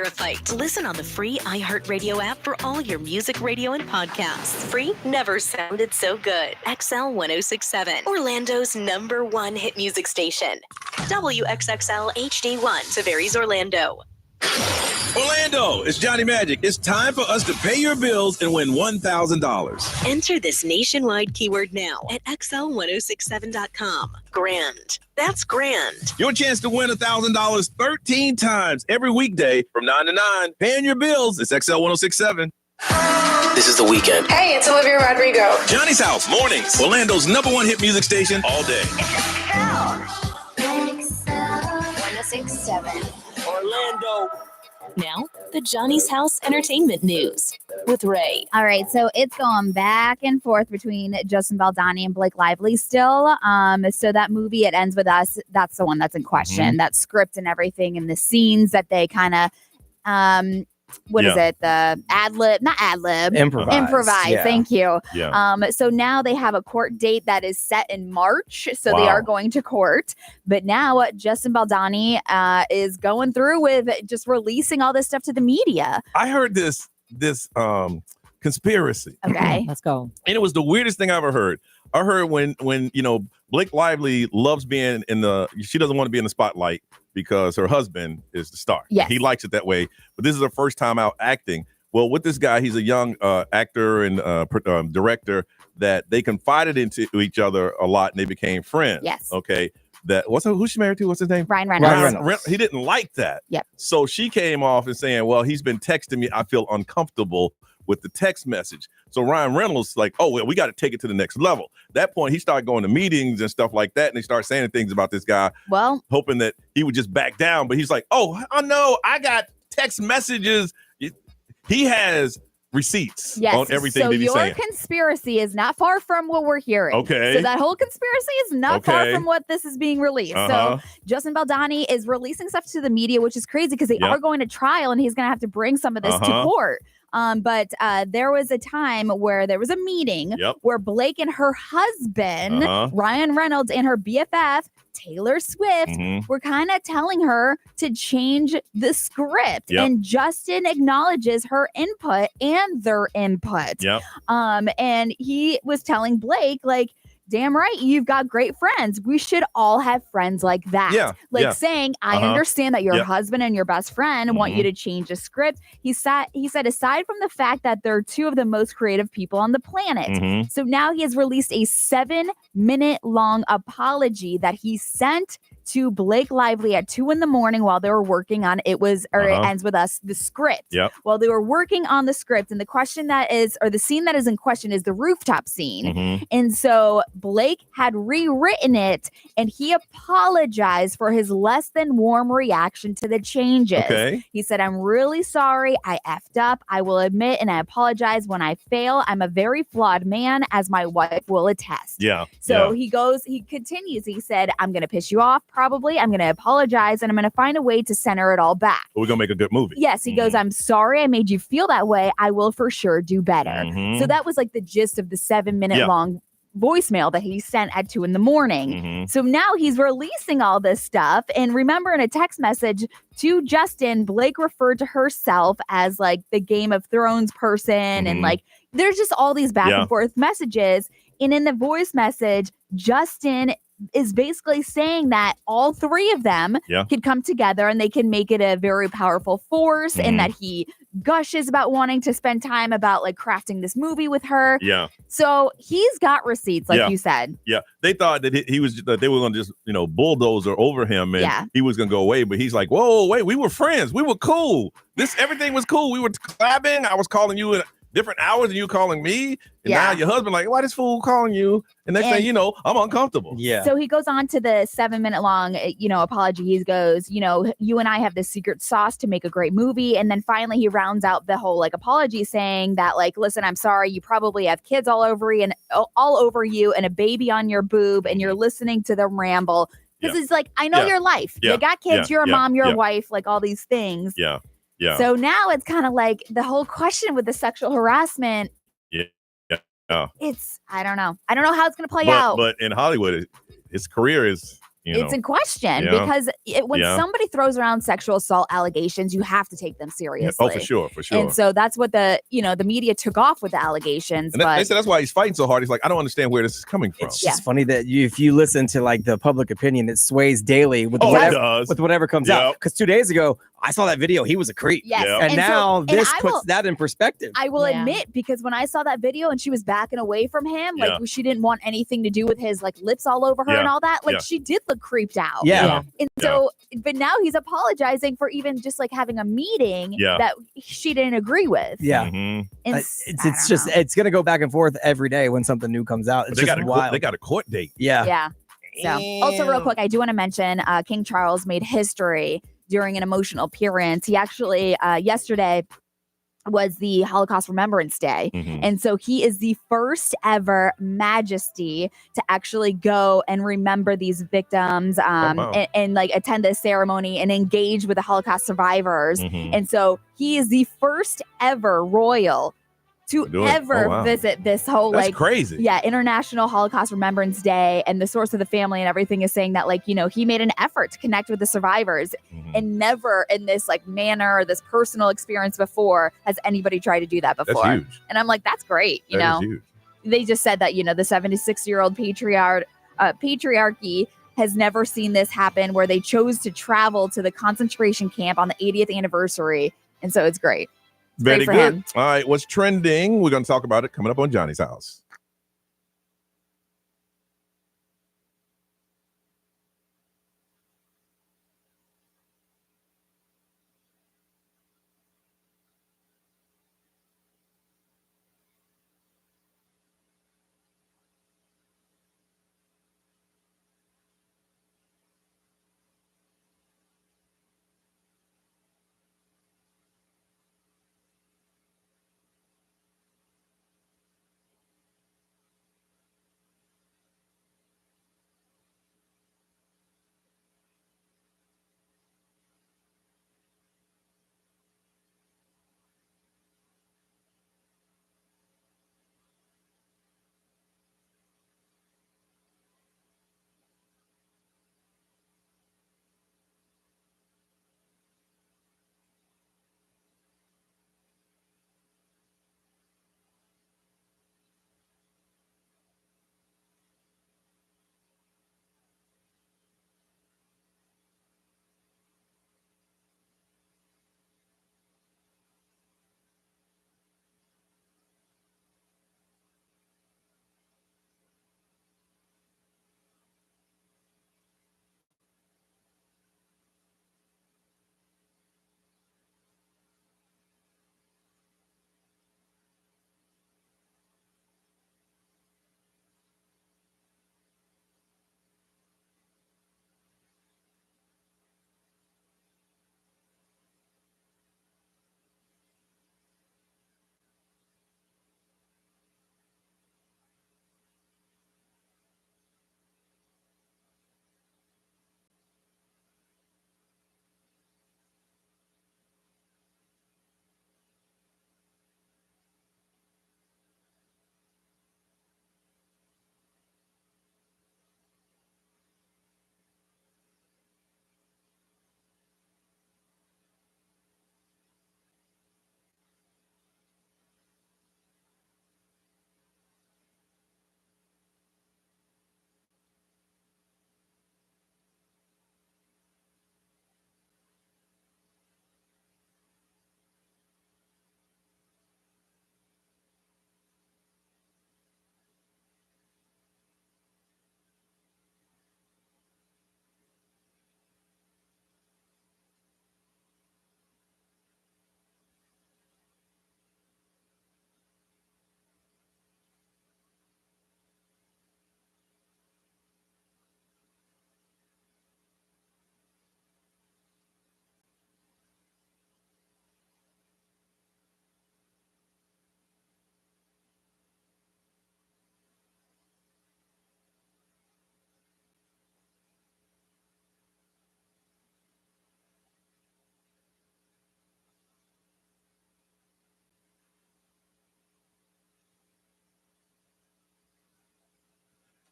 a fight. Listen on the free iHeartRadio app for all your music, radio, and podcasts. Free never sounded so good. XL 1067, Orlando's #1 hit music station. WXXL HD1, Tavares, Orlando. Orlando, it's Johnny Magic. It's time for us to pay your bills and win $1,000. Enter this nationwide keyword now at XL1067.com. Grand. That's grand. Your chance to win $1,000 13 times every weekday from 9 to 9. Paying your bills. It's XL 1067. This is The Weekend. Hey, it's Olivia Rodrigo. Johnny's House, mornings. Orlando's #1 hit music station all day. XL1067. Orlando. Now, the Johnny's House Entertainment News with Ray. All right, so it's going back and forth between Justin Baldoni and Blake Lively still. So that movie, It Ends With Us, that's the one that's in question. That script and everything and the scenes that they kind of what is it? The not ad lib. Improvise. Yeah. Thank you. Yeah. So now they have a court date that is set in March. So they are going to court. But now Justin Baldoni is going through with just releasing all this stuff to the media. I heard this conspiracy. Okay. Let's go. And it was the weirdest thing I ever heard. I heard when Blake Lively loves being she doesn't want to be in the spotlight because her husband is the star. Yes. He likes it that way. But this is her first time out acting. Well, with this guy, he's a young actor and director that they confided into each other a lot and they became friends. Yes. Okay. Who's she married to? What's his name? Ryan Reynolds. He didn't like that. Yep. So she came off and saying, well, he's been texting me. I feel uncomfortable with the text message. So Ryan Reynolds like, oh, well, we got to take it to the next level. At that point, he started going to meetings and stuff like that. And they started saying things about this guy, hoping that he would just back down. But he's like, oh, no, I got text messages. He has receipts on everything that he's saying. So your conspiracy is not far from what we're hearing. Okay. So that whole conspiracy is not far from what this is being released. Uh-huh. So Justin Baldoni is releasing stuff to the media, which is crazy because they are going to trial and he's going to have to bring some of this to court. But there was a time where there was a meeting where Blake and her husband, Ryan Reynolds, and her BFF, Taylor Swift, were kind of telling her to change the script. And Justin acknowledges her input and their input. And he was telling Blake, like, damn right, you've got great friends. We should all have friends like that. Saying, I understand that your husband and your best friend want you to change the script. He said, aside from the fact that they're two of the most creative people on the planet. So now he has released a 7-minute long apology that he sent to Blake Lively at 2 a.m. while they were working on It Ends With Us, the script. While they were working on the script, and the scene that is in question is the rooftop scene. And so Blake had rewritten it, and he apologized for his less than warm reaction to the changes. He said, I'm really sorry. I effed up. I will admit and I apologize when I fail. I'm a very flawed man, as my wife will attest. So he continues. He said, I'm going to piss you off. Probably. I'm going to apologize and I'm going to find a way to center it all back. We're going to make a good movie. Yes. He goes, I'm sorry I made you feel that way. I will for sure do better. So that was like the gist of the 7-minute long voicemail that he sent at 2 a.m. So now he's releasing all this stuff. And remember, in a text message to Justin, Blake referred to herself as like the Game of Thrones person. And like, there's just all these back and forth messages. And in the voice message, Justin is basically saying that all three of them could come together and they can make it a very powerful force, and that he gushes about wanting to spend time about like crafting this movie with her. So he's got receipts, like you said. They thought that they were going to just, bulldozer over him and he was going to go away. But he's like, whoa, wait, we were friends. We were cool. Everything was cool. We were collabing. I was calling you in different hours and you calling me. And now your husband like, why this fool calling you? And next thing you know, I'm uncomfortable. So he goes on to the 7-minute long, apology. He goes, you and I have this secret sauce to make a great movie. And then finally he rounds out the whole like apology saying that like, listen, I'm sorry. You probably have kids all over you and a baby on your boob and you're listening to them ramble. Because it's like, I know your life. You got kids, you're a mom, you're a wife, like all these things. So now it's kind of like the whole question with the sexual harassment. I don't know. I don't know how it's going to play out. But in Hollywood, his career is It's in question Yeah. because when Yeah. somebody throws around sexual assault allegations, you have to take them seriously. Oh, for sure, for sure. And so that's what the media took off with the allegations. And but they said that's why he's fighting so hard. He's like, I don't understand where this is coming from. It's just funny that if you listen to like the public opinion, it sways daily with whatever comes out. Because 2 days ago, I saw that video. He was a creep. Yes. And And now so- this and I puts will- that in perspective. I will admit, because when I saw that video and she was backing away from him, like Yeah. she didn't want anything to do with his like lips all over her Yeah. and all that, like Yeah. she did look creeped out. Yeah. And so, but now he's apologizing for even just like having a meeting Yeah. that she didn't agree with. Yeah. And It's just it's gonna go back and forth every day when something new comes out. It's They just got, wild. they got a court date. Yeah. Yeah. So, also, real quick, I do want to mention King Charles made history during an emotional appearance. He actually, yesterday was the Holocaust Remembrance Day. Mhm. And so he is the first ever majesty to actually go and remember these victims wow. and like attend this ceremony and engage with the Holocaust survivors. Mhm. And so he is the first ever royal to Do it. ever Oh, wow. visit this whole That's like crazy. Yeah, International Holocaust Remembrance Day. And the source of the family and everything is saying that like, he made an effort to connect with the survivors and never in this like manner or this personal experience before has anybody tried to do that That's before. huge. And I'm like, that's great. You That is know, huge. they just said that, the 76-year-old patriarchy has never seen this happen where they chose to travel to the concentration camp on the 80th anniversary. And so it's great. It's Very great for good. him. All right, what's trending? We're going to talk about it coming up on Johnny's House.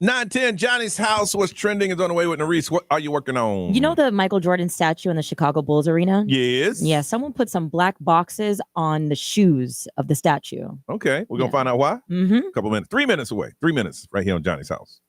9:10, Johnny's house. What's trending is on the way with Nerese. What are you working on? You know the Michael Jordan statue in the Chicago Bulls arena? Yes. Yeah, someone put some black boxes on the shoes of the statue. Okay, we're going to find out why. Mm-hmm. A couple minutes. 3 minutes away. 3 minutes right here on Johnny's house.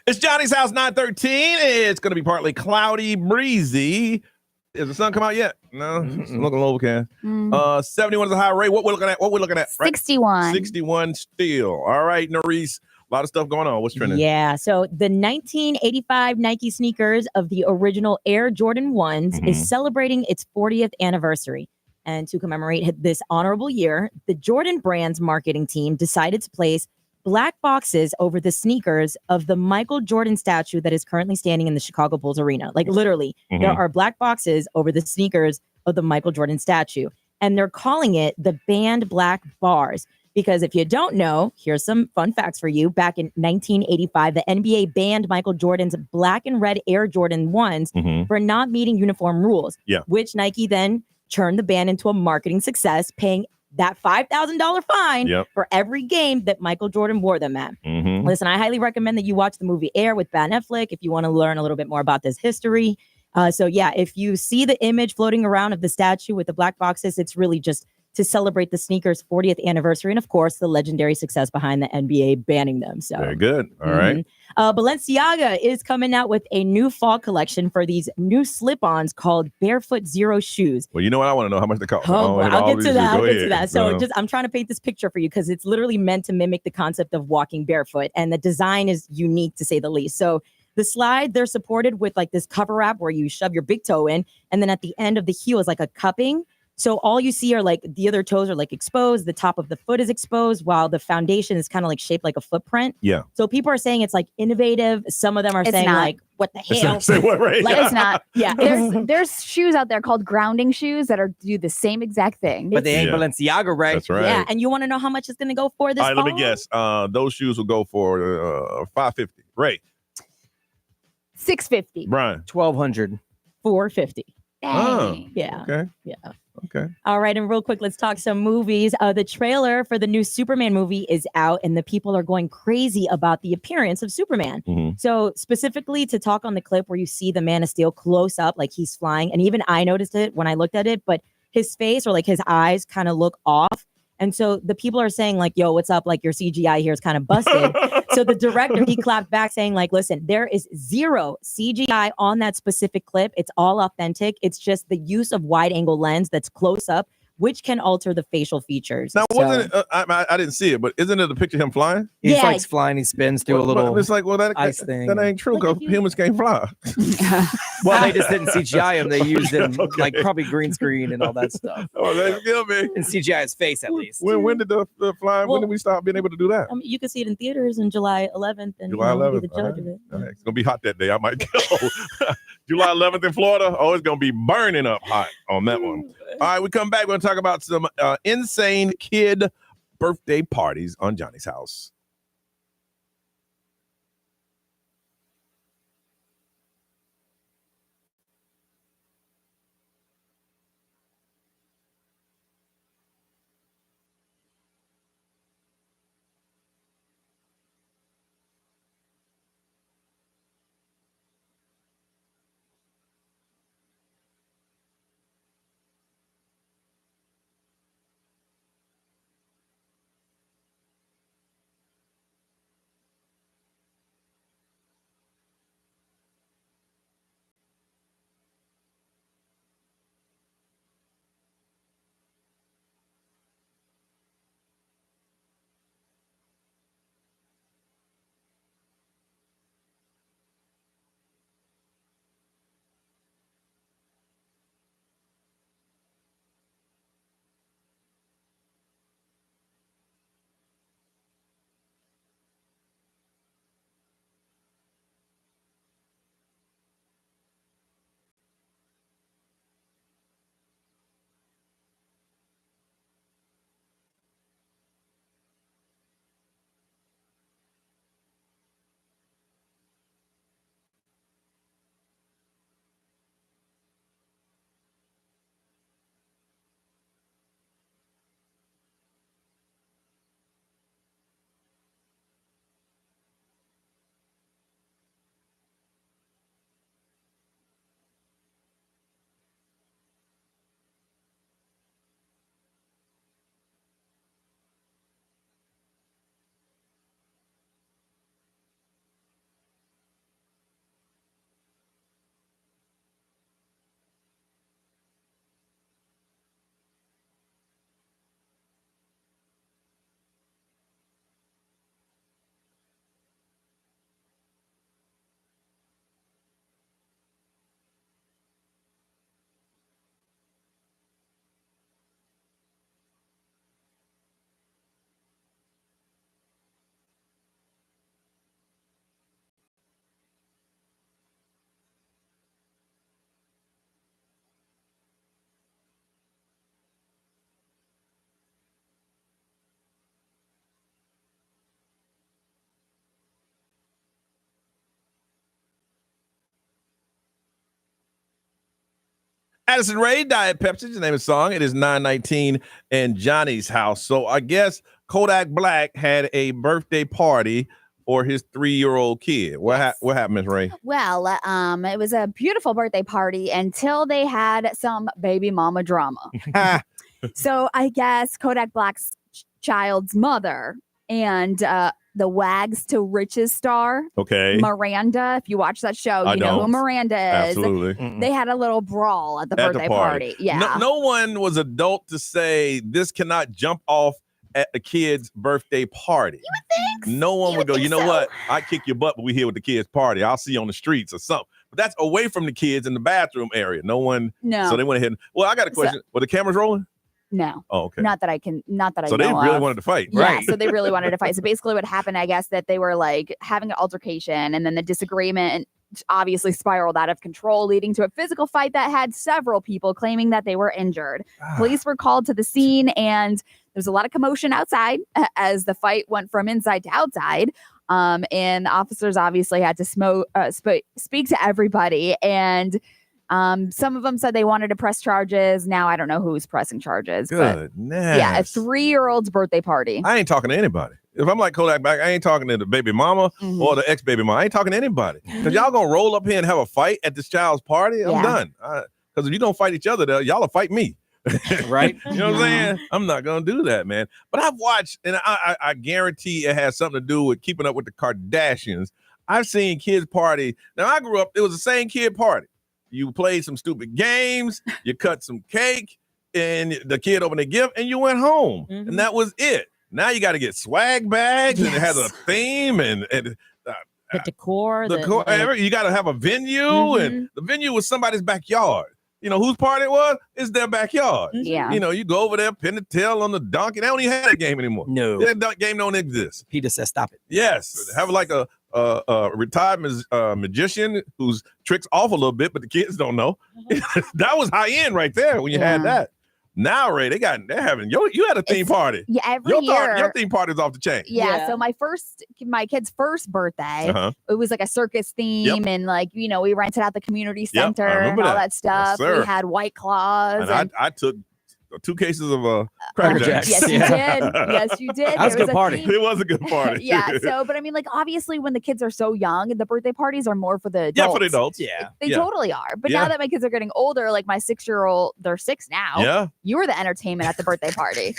It's Johnny's house, 9:13. It's going to be partly cloudy, breezy. Has the sun come out yet? No, it's looking overcast. 71 is the high rate. What we're looking at? Right? 61. 61 still. All right, Nerese. A lot of stuff going on. What's trending? Yeah, so the 1985 Nike sneakers of the original Air Jordan 1s is celebrating its 40th anniversary. And to commemorate this honorable year, the Jordan Brand's marketing team decided to place black boxes over the sneakers of the Michael Jordan statue that is currently standing in the Chicago Bulls arena. Like literally, there are black boxes over the sneakers of the Michael Jordan statue. And they're calling it the Banned Black Bars. Because if you don't know, here's some fun facts for you. Back in 1985, the NBA banned Michael Jordan's black and red Air Jordan 1s for not meeting uniform rules, which Nike then turned the ban into a marketing success, paying that $5,000 fine for every game that Michael Jordan wore them at. Listen, I highly recommend that you watch the movie Air with Ben Affleck if you want to learn a little bit more about this history. So yeah, if you see the image floating around of the statue with the black boxes, it's really just to celebrate the sneakers' 40th anniversary and, of course, the legendary success behind the NBA banning them. So very good. All right. Balenciaga is coming out with a new fall collection for these new slip-ons called Barefoot Zero shoes. Well, you know what? I want to know how much they cost. I'll get to that. So I'm trying to paint this picture for you because it's literally meant to mimic the concept of walking barefoot. And the design is unique, to say the least. So The slide, they're supported with like this cover wrap where you shove your big toe in, and then at the end of the heel is like a cupping. So all you see are like the other toes are like exposed, the top of the foot is exposed, while the foundation is kind of like shaped like a footprint. Yeah. So people are saying it's like innovative. Some of them are saying not. like, what the hell? Say what, Ray? Like, It's not. Yeah, there's shoes out there called grounding shoes that do the same exact thing. But they ain't Yeah. Balenciaga, right? That's right. Yeah, and you want to know how much it's going to go for this All right, let me fall? guess. Those shoes will go for $550. Ray, $650. Brian, $1,200. $450. Oh, Yeah. okay. Yeah. Okay. All right, and real quick, let's talk some movies. The trailer for the new Superman movie is out, and the people are going crazy about the appearance of Superman. Mhm. So specifically to talk on the clip where you see the Man of Steel close up, like he's flying, and even I noticed it when I looked at it, but his face or like his eyes kind of look off. And so the people are saying like, yo, what's up? Like your CGI here is kind of busted. So the director, he clapped back saying like, listen, there is zero CGI on that specific clip. It's all authentic. It's just the use of wide angle lens that's close up, which can alter the facial features. Now, So- wasn't it? I didn't see it, but isn't it a picture of him flying? He's Yeah. like flying. He spins through a little. It's like, well, that ice thing. That ain't true because humans can't fly. Well, they just didn't CGI him. They used him Okay. like probably green screen and all that stuff. Oh, they kill me. And CGI his face at least. When did the flying? Well- when did we start being able to do that? I mean, you can see it in theaters on July 11th, and July you know, 11th. be the judge of it. All right. It's gonna be hot that day. I might go. July 11th in Florida. Oh, it's gonna be burning up hot on that one. All right, we come back. We're gonna talk about some insane kid birthday parties on Johnny's house. Addison Rae, Diet Pepsi, the name of the song. It is 9:19 in Johnny's house. So I guess Kodak Black had a birthday party for his 3-year-old kid. What happened, Miss Rae? Well, it was a beautiful birthday party until they had some baby mama drama. So I guess Kodak Black's child's mother and the Wags to Riches star, Okay. Miranda. If you watch that show, I you know who don't. Miranda is. Absolutely. They had a little brawl at the birthday party. Yeah. No one was adult to say this cannot jump off at a kid's birthday party. You would think. No one would go, you know so. what? I kick your butt, but we here with the kids' party. I'll see you on the streets or something. But that's away from the kids in the bathroom area. No one. No. So they went ahead. Well, I got a question. Were the cameras rolling? No. Oh, okay. Not that I So they know really of. wanted to fight. Yeah, Right. so they really wanted to fight. So basically what happened, I guess, that they were like having an altercation, and then the disagreement obviously spiraled out of control, leading to a physical fight that had several people claiming that they were injured. Police were called to the scene, and there was a lot of commotion outside as the fight went from inside to outside. And the officers obviously had to speak to everybody, and some of them said they wanted to press charges. Now I don't know who's pressing charges. Goodness. But yeah, a 3-year-old's birthday party. I ain't talking to anybody. If I'm like Kodak Black, I ain't talking to the baby mama or the ex-baby mama. I ain't talking to anybody. Because y'all gonna roll up here and have a fight at this child's party? I'm done. Because if you don't fight each other, y'all will fight me. Right? You know what I'm saying? I'm not gonna do that, man. But I've watched, and I guarantee it has something to do with keeping up with the Kardashians. I've seen kids party. Now I grew up, it was the same kid party. You played some stupid games, you cut some cake, and the kid opened a gift, and you went home. And that was it. Now you got to get swag bags, and it has a theme, and the decor. You got to have a venue, and the venue was somebody's backyard. You know whose party it was? It's their backyard. Yeah. You know, you go over there, pin the tail on the donkey. They don't even have that game anymore. No. That game don't exist. Peter says, stop it. Yes. Have like a retired magician whose tricks off a little bit, but the kids don't know. That was high end right there when you had that. Now, Ray, they're having you had a theme party. Yeah, every year. Your theme party is off the chain. Yeah, so my kid's first birthday, it was like a circus theme, and like, you know, we rented out the community center and all that stuff. Yes, we had White Claws. And I took 2 cases of Cracker Jacks. Yes, you did. Yes, you did. That was a good party. It was a good party. Yeah. So, but I mean, like, obviously, when the kids are so young, the birthday parties are more for the adults. Yeah, for the adults. Yeah. They totally are. But now that my kids are getting older, like my 6-year-old, they're 6 now. Yeah. You were the entertainment at the birthday party.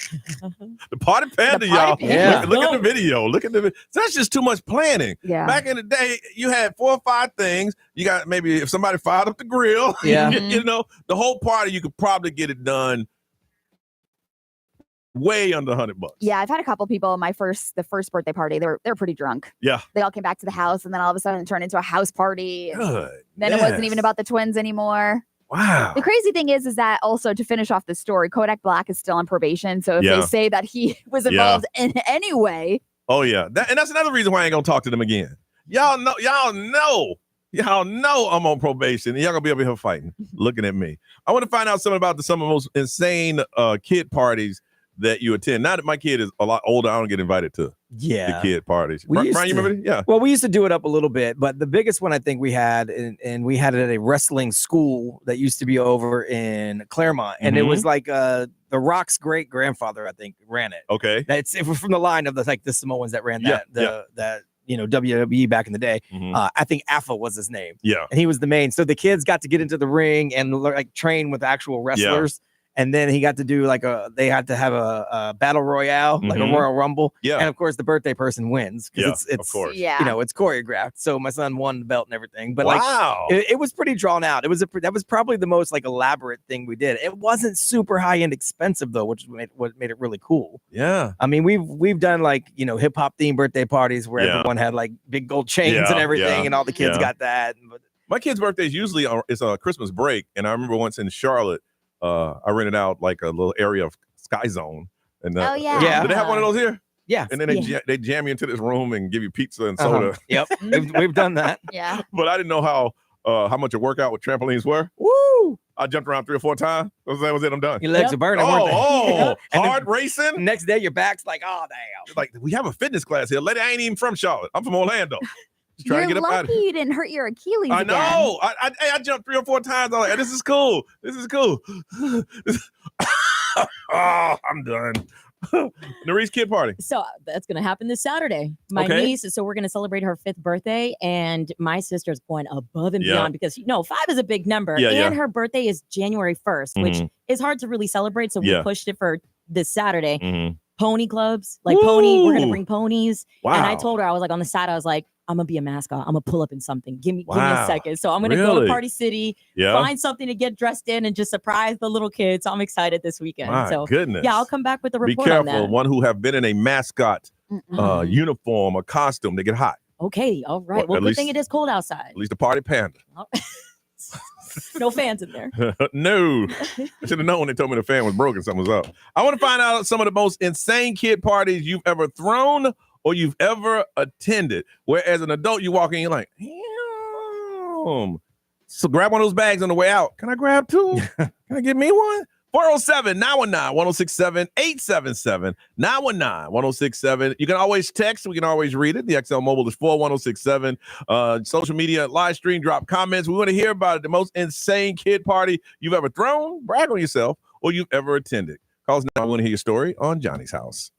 The party panda, y'all. Yeah. Look at the video. So that's just too much planning. Yeah. Back in the day, you had 4 or 5 things. You got maybe if somebody fired up the grill, you know, the whole party, you could probably get it done way under $100. Yeah, I've had a couple people. The first birthday party, they're pretty drunk. Yeah. They all came back to the house, and then all of a sudden it turned into a house party. Good. Then it wasn't even about the twins anymore. Wow. The crazy thing is that also, to finish off the story, Kodak Black is still on probation. So if they say that he was involved in any way. Oh yeah. And that's another reason why I ain't gonna talk to them again. Y'all know I'm on probation, and y'all gonna be over here fighting, looking at me. I want to find out something about some of the most insane kid parties that you attend. Now that my kid is a lot older, I don't get invited to the kid parties. Brian, you remember? Yeah. Well, we used to do it up a little bit, but the biggest one I think we had, and we had it at a wrestling school that used to be over in Claremont, and it was like The Rock's great grandfather, I think, ran it. Okay. It was from the line of the Samoans that ran that WWE back in the day. I think Alpha was his name. Yeah. And he was the main. So the kids got to get into the ring and like train with actual wrestlers. And then he got to do they had to have a battle royale, like a Royal Rumble. Yeah. And of course the birthday person wins. It's of course. Yeah. You know, it's choreographed. So my son won the belt and everything. But wow. It was pretty drawn out. That was probably the most elaborate thing we did. It wasn't super high end expensive though, which what made it really cool. Yeah. I mean, we've done hip hop themed birthday parties where everyone had big gold chains and everything, and all the kids got that. But my kids' birthdays usually is a Christmas break, and I remember once in Charlotte, I rented out a little area of Sky Zone. And oh yeah. Do they have one of those here? Yeah. And then they jam you into this room and give you pizza and soda. Yep. We've done that. Yeah. But I didn't know how much a workout with trampolines were. Woo! I jumped around 3 or 4 times. That was it. I'm done. Your legs are burning. weren't they? Hard racing. Next day, your back's like, oh damn. Like, we have a fitness class here. Lady, I ain't even from Charlotte. I'm from Orlando. Just trying You're to get up out of lucky here. you didn't hurt your Achilles. I again. know. I jumped 3 or 4 times. I'm like, this is cool. This is cool. Oh, I'm done. Nari's kid party. So that's going to happen this Saturday. My niece, so we're going to celebrate her 5th birthday, and my sister's going above and beyond because 5 is a big number, and her birthday is January 1st, which is hard to really celebrate. So we pushed it for this Saturday. Pony clubs, we're going to bring ponies. Wow. And I told her, I was like, on the side, I was like, I'm gonna be a mascot. I'm gonna pull up in something. Give me a second. So I'm gonna go to Really? Party City, Yeah. find something to get dressed in, and just surprise the little kids. So I'm excited this weekend. My so goodness. yeah, I'll come back with a Be report on careful. that. One who have been in a mascot uniform or costume, they get hot. Okay, all right. Well, good thing it is cold outside. At least the party panda. No fans in there. No. I should have known when they told me the fan was broken, something was up. I want to find out some of the most insane kid parties you've ever thrown or you've ever attended. Where as an adult, you walk in, you're like, damn. So grab one of those bags on the way out. Can I grab two? Can I get me one? 407-919-1067, 877-919-1067. You can always text. We can always read it. The XL Mobile is 41067. Social media, live stream, drop comments. We want to hear about it. The most insane kid party you've ever thrown, brag on yourself, or you've ever attended. Call us now. I want to hear your story on Johnny's House.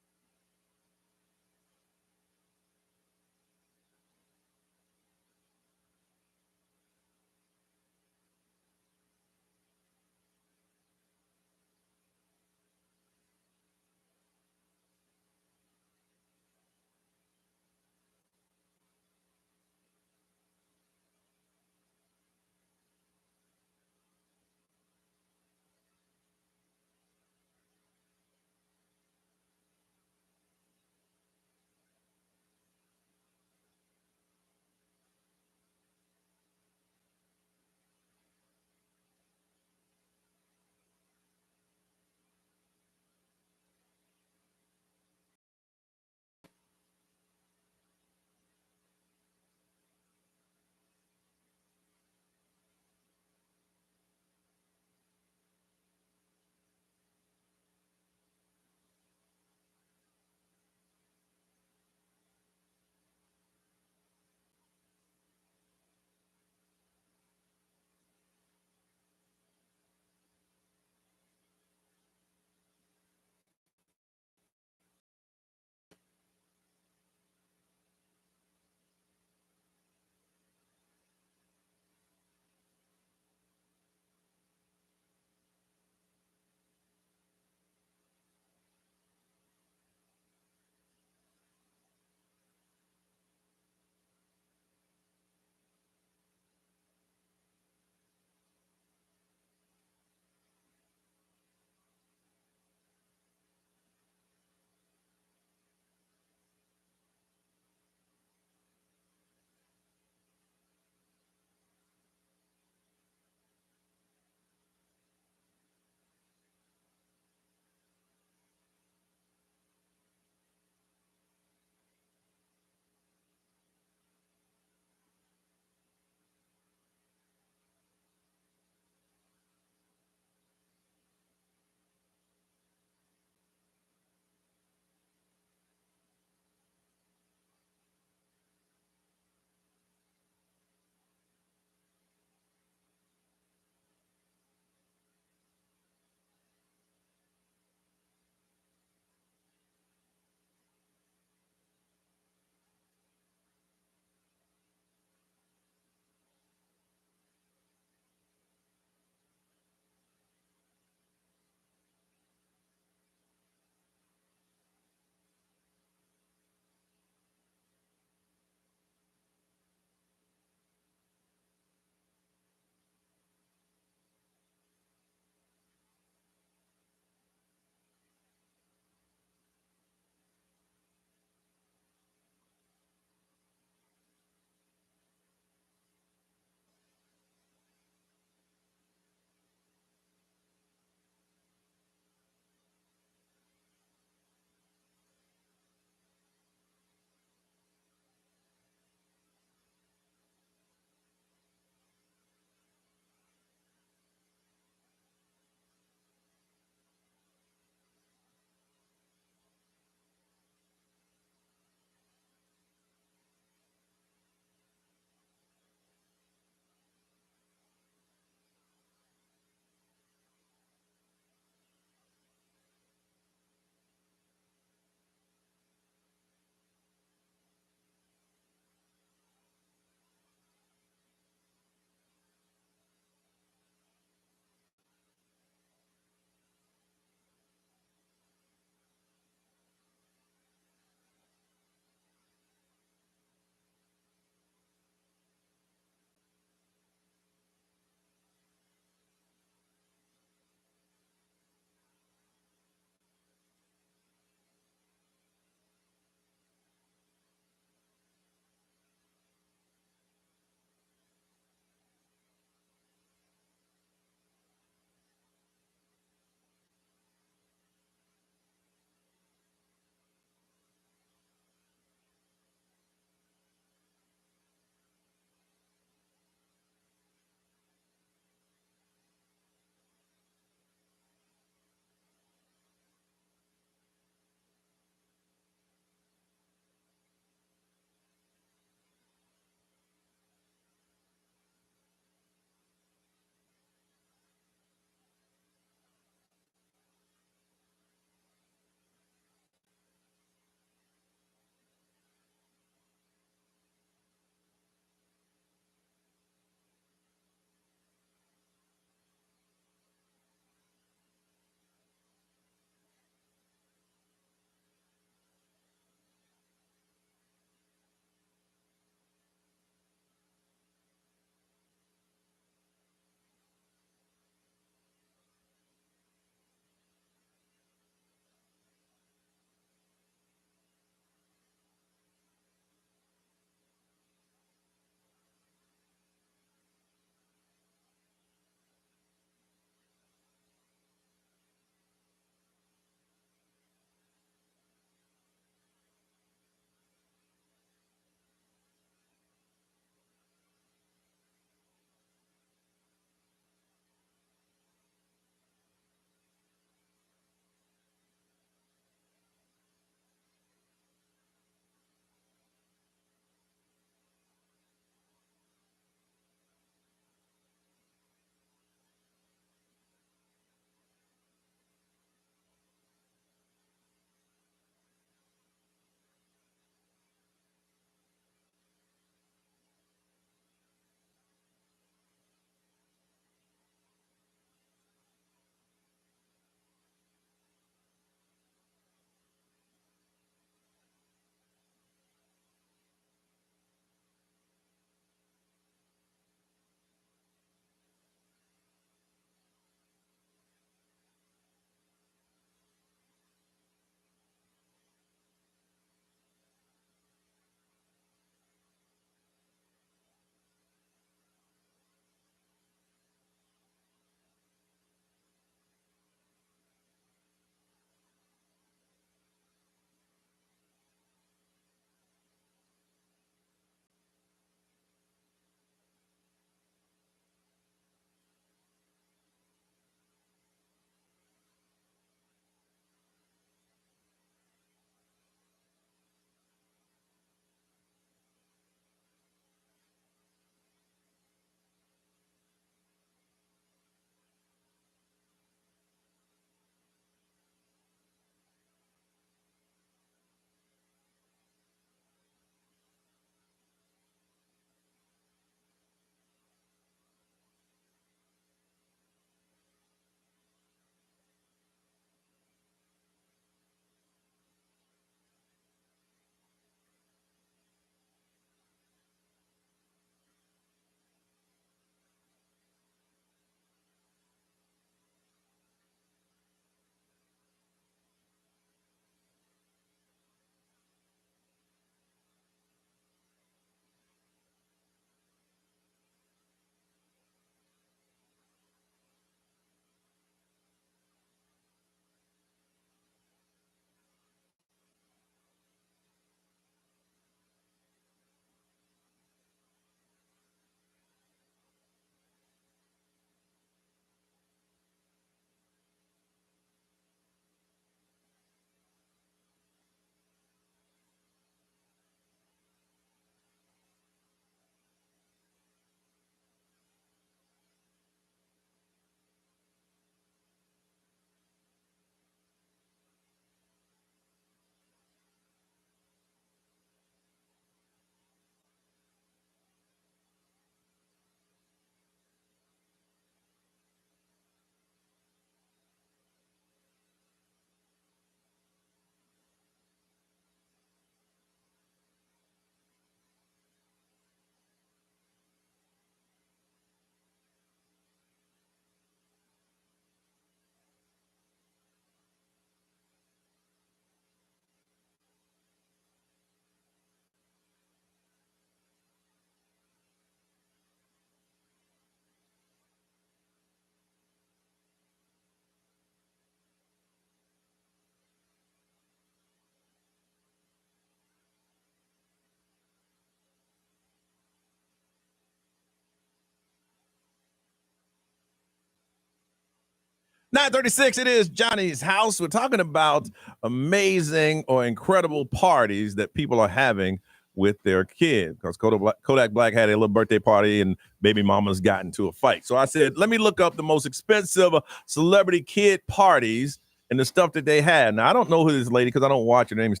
9:36, it is Johnny's House. We're talking about amazing or incredible parties that people are having with their kid. Because Kodak Black had a little birthday party and baby mama's got into a fight. So I said, let me look up the most expensive celebrity kid parties and the stuff that they had. Now, I don't know who this lady, because I don't watch her. Her name is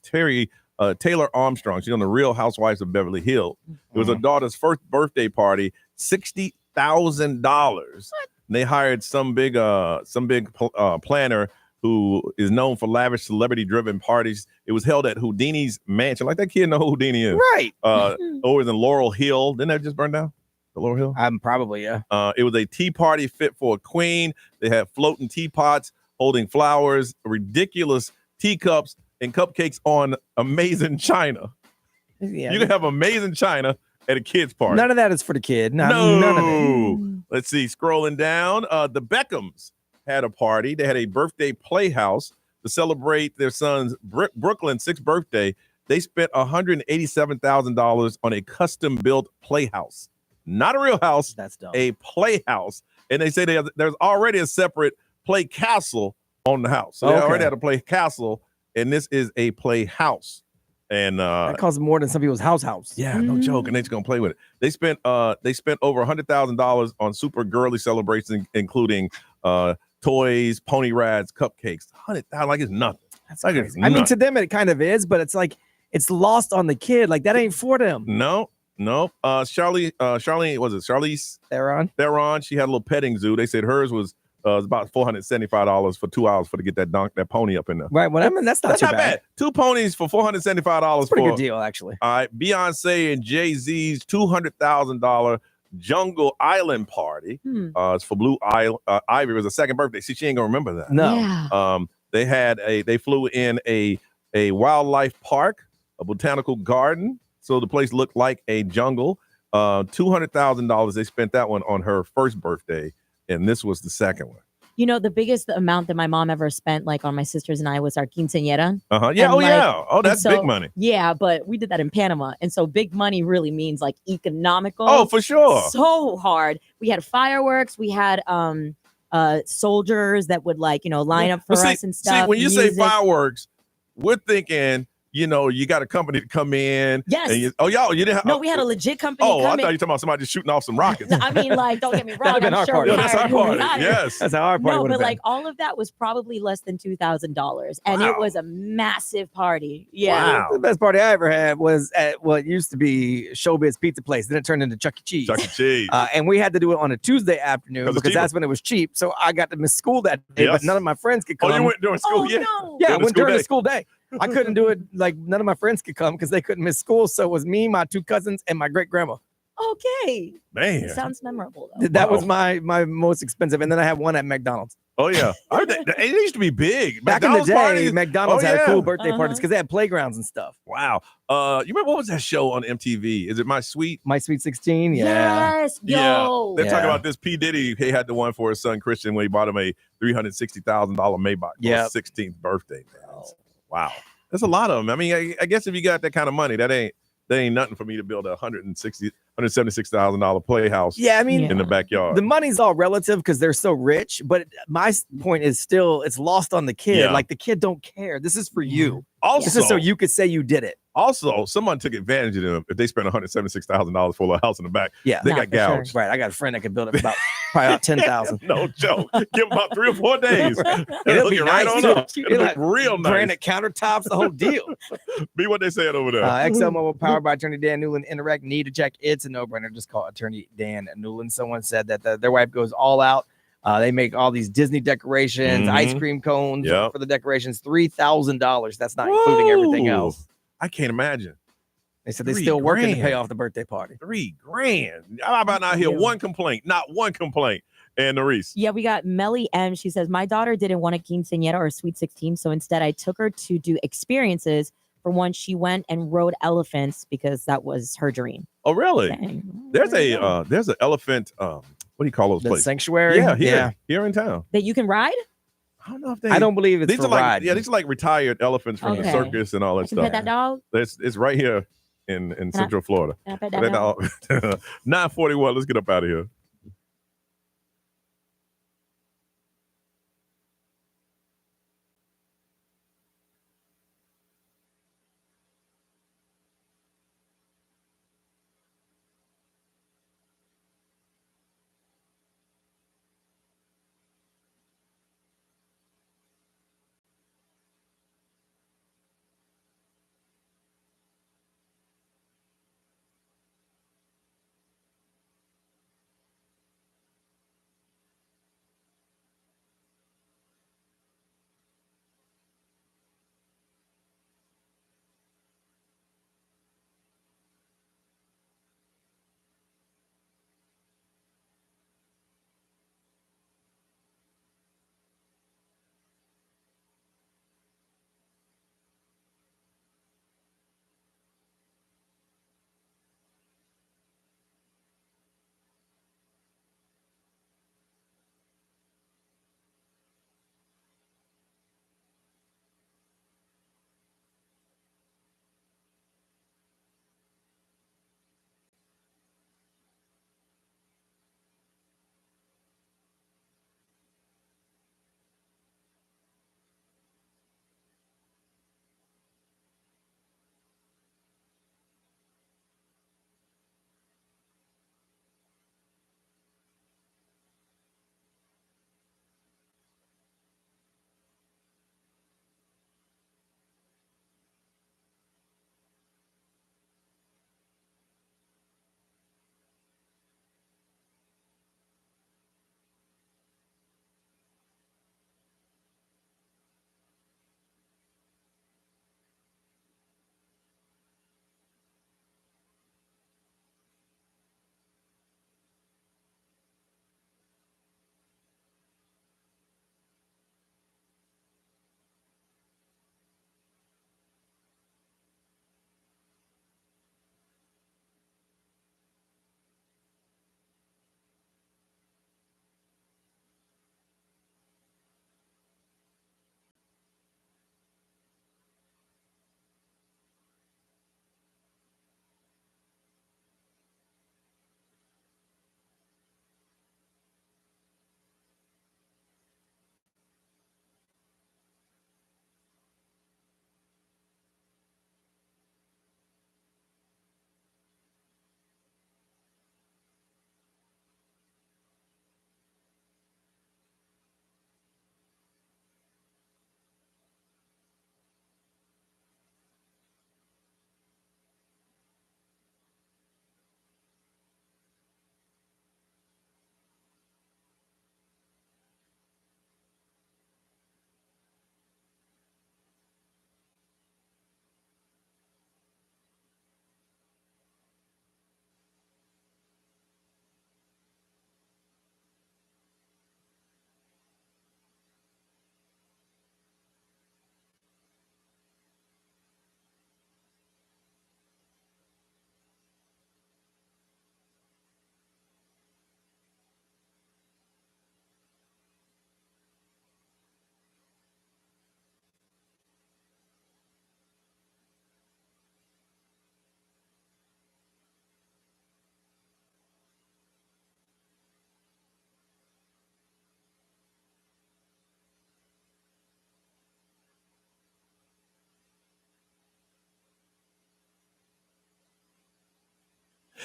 Taylor Armstrong. She's on the Real Housewives of Beverly Hills. It was her daughter's first birthday party, $60,000. They hired some big planner who is known for lavish celebrity-driven parties. It was held at Houdini's mansion. Like, that kid know who Houdini is. Right. Over in Laurel Hill. Didn't that just burn down? The Laurel Hill? Probably, yeah. It was a tea party fit for a queen. They had floating teapots holding flowers, ridiculous teacups, and cupcakes on amazing china. Yeah. You can have amazing china at a kid's party. None of that is for the kid. No. None of it. Let's see. Scrolling down, the Beckhams had a party. They had a birthday playhouse to celebrate their son's Brooklyn 6th birthday. They spent $187,000 on a custom-built playhouse. Not a real house. That's dumb. A playhouse. And they say there's already a separate play castle on the house. So they already had a play castle, and this is a playhouse. And that costs more than some people's house. Yeah, no joke. And they're just gonna play with it. They spent over $100,000 on super girly celebrations, including toys, pony rides, cupcakes. $100,000, like it's nothing. That's like crazy. I mean, to them it kind of is, but it's like it's lost on the kid. Like, that ain't for them. No. Charlene, was it Charlize Theron? She had a little petting zoo. They said hers was about $475 for 2 hours to get that pony up in there. Right. Well, I mean, that's not bad. 2 ponies for $475. Pretty good deal, actually. All right. Beyonce and Jay-Z's $200,000 Jungle Island party. It's for Blue Ivy. It was a second birthday. See, she ain't gonna remember that. No. Yeah. They flew in a wildlife park, a botanical garden, so the place looked like a jungle. $200,000. They spent that one on her first birthday, and this was the second one. You know, the biggest amount that my mom ever spent, like on my sisters and I, was our quinceañera. Yeah. And, Oh, that's big money. Yeah, but we did that in Panama. And so big money really means like economical. Oh, for sure. So hard. We had fireworks. We had soldiers that would line up for us and stuff. See, when you say fireworks, we're thinking, you got a company to come in. Yes. And you didn't have. No, we had a legit company. Oh, I come thought you in. were talking about somebody just shooting off some rockets. No, I mean, don't get me wrong. That'd been I'm our sure party. we That's our hired who we party. hired. Yes. That's how our party No, would have but been. all of that was probably less than $2,000, and it was a massive party. Yeah. Wow. The best party I ever had was at what used to be Showbiz Pizza Place. Then it turned into Chuck E. Cheese. Chuck E. Cheese. And we had to do it on a Tuesday afternoon 'Cause it's because that's cheaper. when it was cheap. So I got to miss school that day, but Yes. none of my friends could come. Oh, you went during school? Oh, Yeah. no. Yeah, I During the went school during day. the school day. I couldn't do it. Like, none of my friends could come because they couldn't miss school. So it was me, my 2 cousins, and my great grandma. Okay. Man. Sounds memorable, though. That was my most expensive. And then I had one at McDonald's. Oh, yeah. It used to be big. Back in the McDonald's day, parties- McDonald's Oh, had yeah. cool birthday parties because they had playgrounds and stuff. Wow. You remember what was that show on MTV? Is it My Sweet? My Sweet 16? Yeah. Yes. Yo. They're talking Yeah. about this. P. Diddy, he had the one for his son Christian when he bought him a $360,000 Maybach for Yep. his 16th birthday. Man. Wow. There's a lot of them. I mean, I guess if you got that kind of money, that ain't nothing for me to build a $176,000 playhouse Yeah, I mean, in the backyard. the money's all relative because they're so rich. But my point is still, it's lost on the kid. Yeah. Like, the kid don't care. This is for you. Also, This is so you could say you did it. Also, someone took advantage of them if they spent $176,000 for a house in the back. Yeah. They No, got for sure. gouged. Right. I got a friend that could build it about probably about 10,000. No joke. Give them about 3 or 4 days. It'll Look be it right nice, on too. up. It'll look real nice. Granite countertops, the whole deal. Be what they said over there. XL Mobile powered by Attorney Dan Newland. Interact, need to check. It's a no-brainer. Just call Attorney Dan Newland. Someone said that their wife goes all out. They make all these Disney decorations, ice cream cones Yep. for the decorations. $3,000. That's not including everything Whoa. else. I can't imagine. They said they $3 still working to pay grand. off the birthday party. $3,000. How about not hear one complaint? Not one complaint. And Norris. Yeah, we got Melly M. She says, my daughter didn't want a quinceañera or a sweet 16, so instead I took her to do experiences. For one, she went and rode elephants because that was her dream. Oh, really? Dang. There's an elephant. What do you call those The places? sanctuary? Yeah, here in town. That you can ride? I don't know if they. I don't believe it's these for are like ride. these are like retired elephants from the Okay. circus and all that I can stuff. pet that dog? It's right here in Central Florida. Can I pet that dog? 9:41. Let's get up out of here.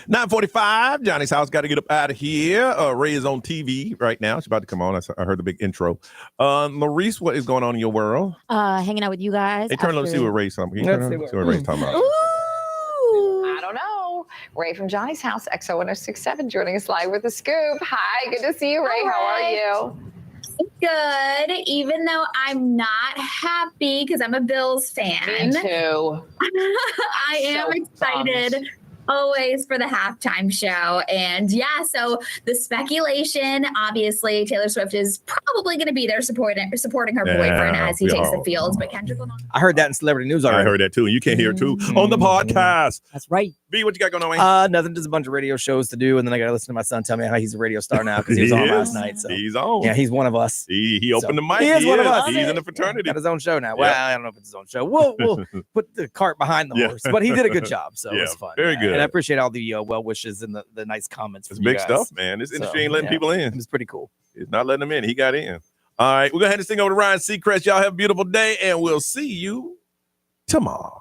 9:45. Johnny's house. Got to get up out of here. Ray is on TV right now. She's about to come on. I heard the big intro. Maurice, what is going on in your world? Hanging out with you guys. Hey, turn on. See what Ray's talking about. See what Ray's talking about. I don't know. Ray from Johnny's house, XO1067, joining us live with the scoop. Hi, good to see you, Ray. How are you? Good, even though I'm not happy because I'm a Bills fan. Me too. I am excited always for the halftime show. And yeah, so the speculation, obviously, Taylor Swift is probably going to be there supporting her boyfriend as he takes the fields. But Kendrick Lamar. I heard that in celebrity news already. I heard that too. And you can't hear it too on the podcast. That's right. B, what you got going on, Wayne? Nothing. Just a bunch of radio shows to do, and then I got to listen to my son tell me how he's a radio star now because he was on last night. So he's on. Yeah, he's one of us. He opened the mic. He is one of us. He's in the fraternity. Got his own show now. Well, I don't know if it's his own show. We'll put the cart behind the horse, but he did a good job. So it was fun. Very good. And I appreciate all the well wishes and the nice comments. It's big stuff, man. This industry ain't letting people in. It was pretty cool. It's not letting them in. He got in. All right, we're gonna head this thing over to Ryan Seacrest. Y'all have a beautiful day, and we'll see you tomorrow.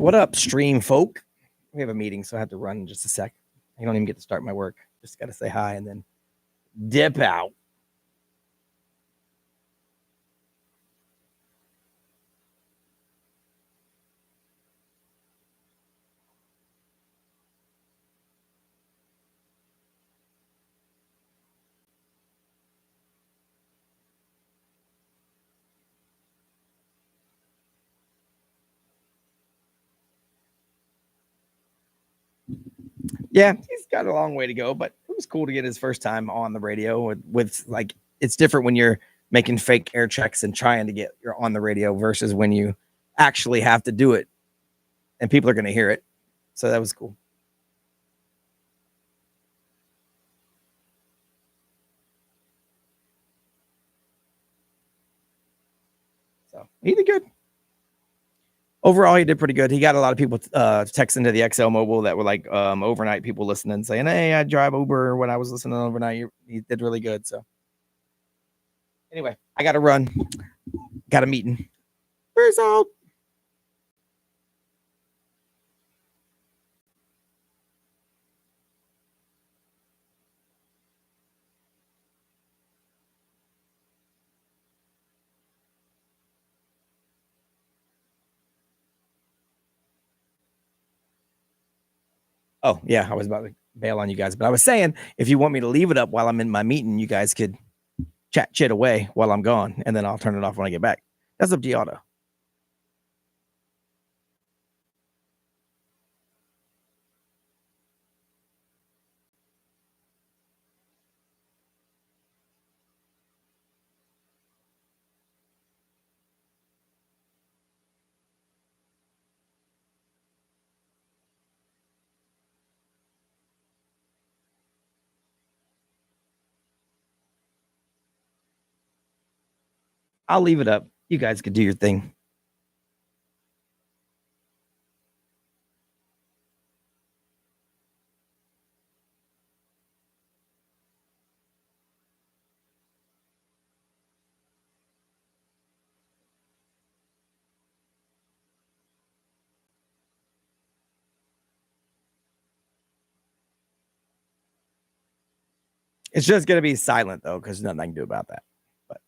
What up, stream folk? We have a meeting, so I have to run in just a sec. I don't even get to start my work. Just got to say hi and then dip out. Yeah, he's got a long way to go, but it was cool to get his first time on the radio with like, it's different when you're making fake air checks and trying to get you're on the radio versus when you actually have to do it and people are going to hear it. So that was cool. So he did good. Overall, he did pretty good. He got a lot of people texting to the XL Mobile that were like overnight people listening, saying, "Hey, I drive Uber when I was listening overnight." He did really good. So anyway, I got to run. Got a meeting. Where's all? Oh, yeah, I was about to bail on you guys, but I was saying if you want me to leave it up while I'm in my meeting, you guys could chit away while I'm gone, and then I'll turn it off when I get back. That's up to y'all, though. I'll leave it up. You guys could do your thing. It's just going to be silent, though, because nothing I can do about that. But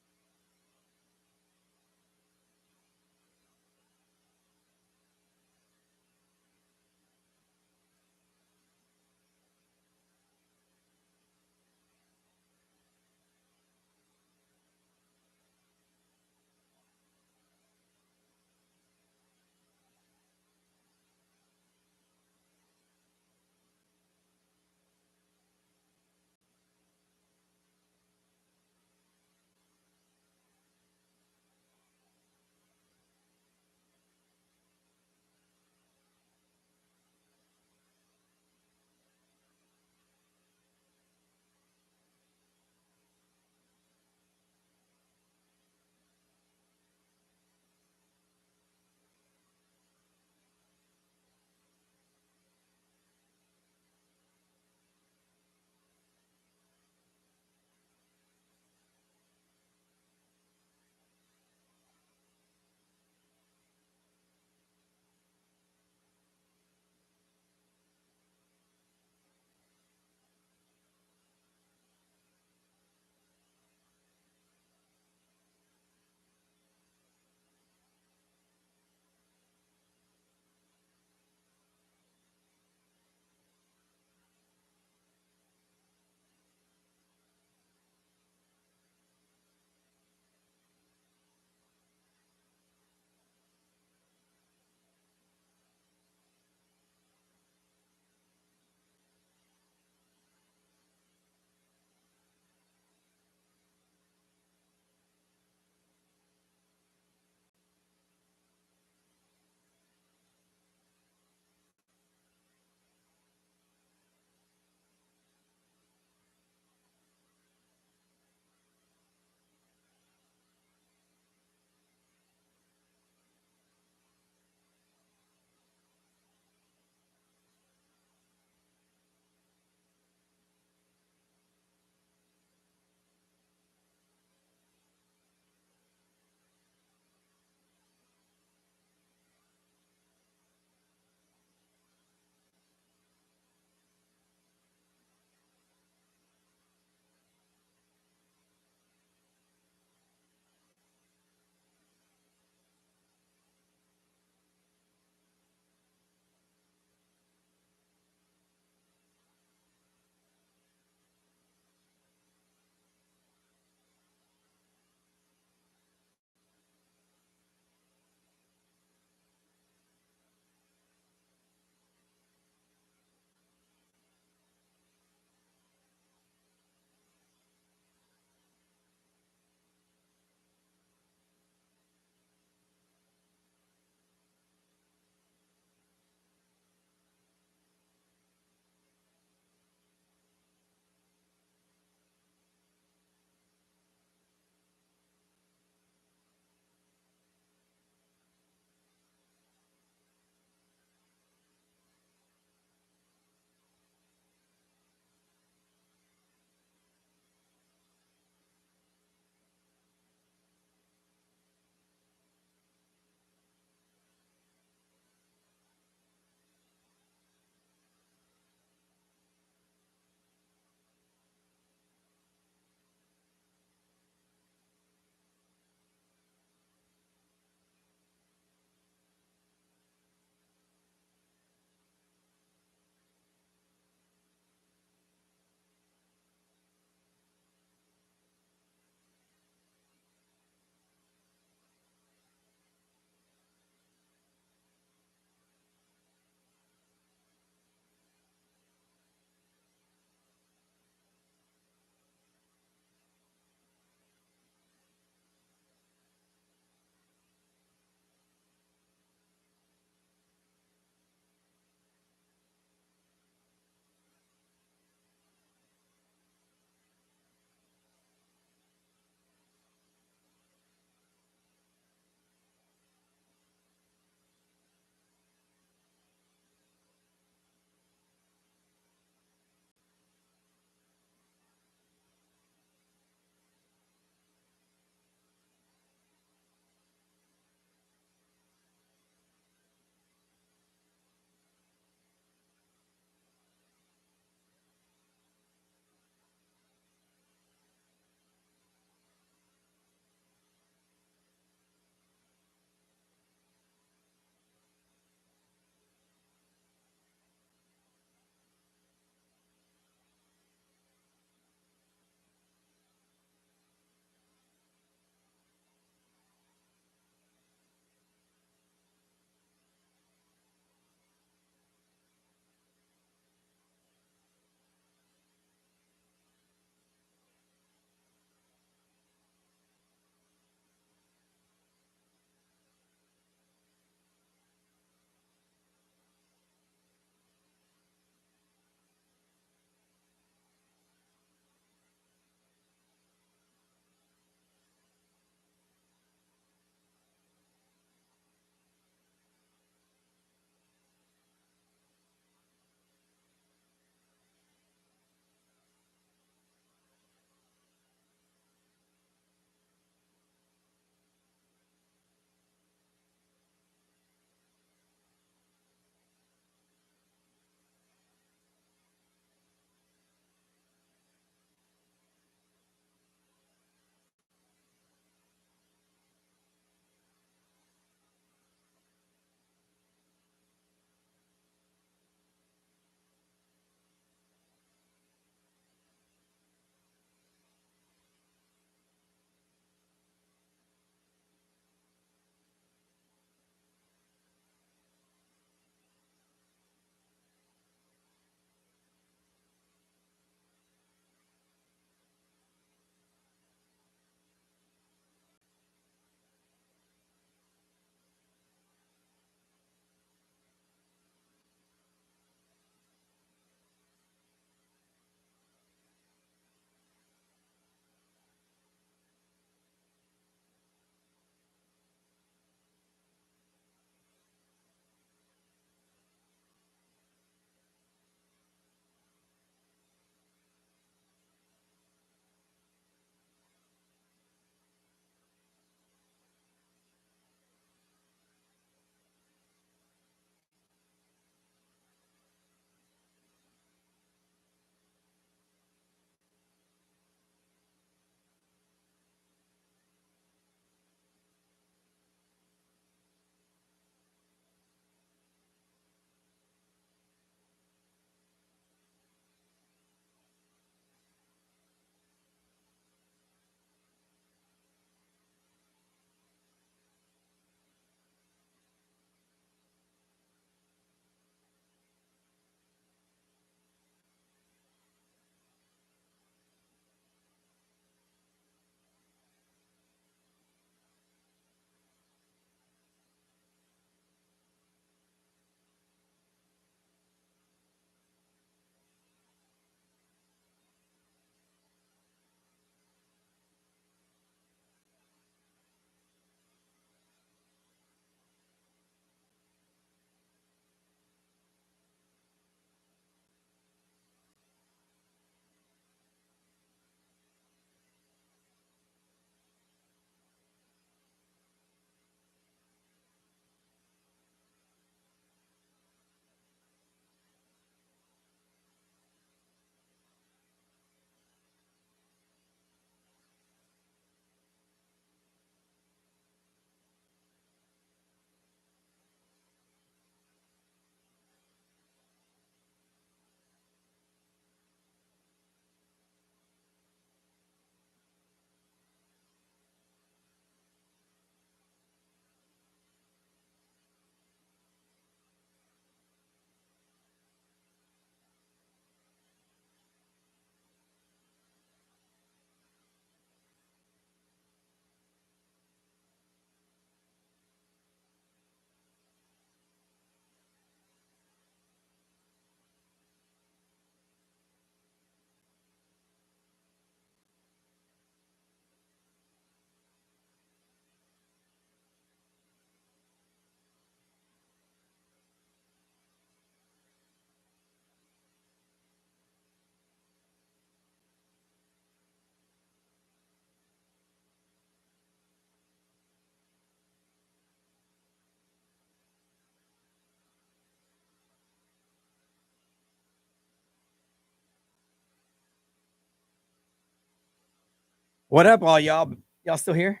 What up, all y'all? Y'all still here?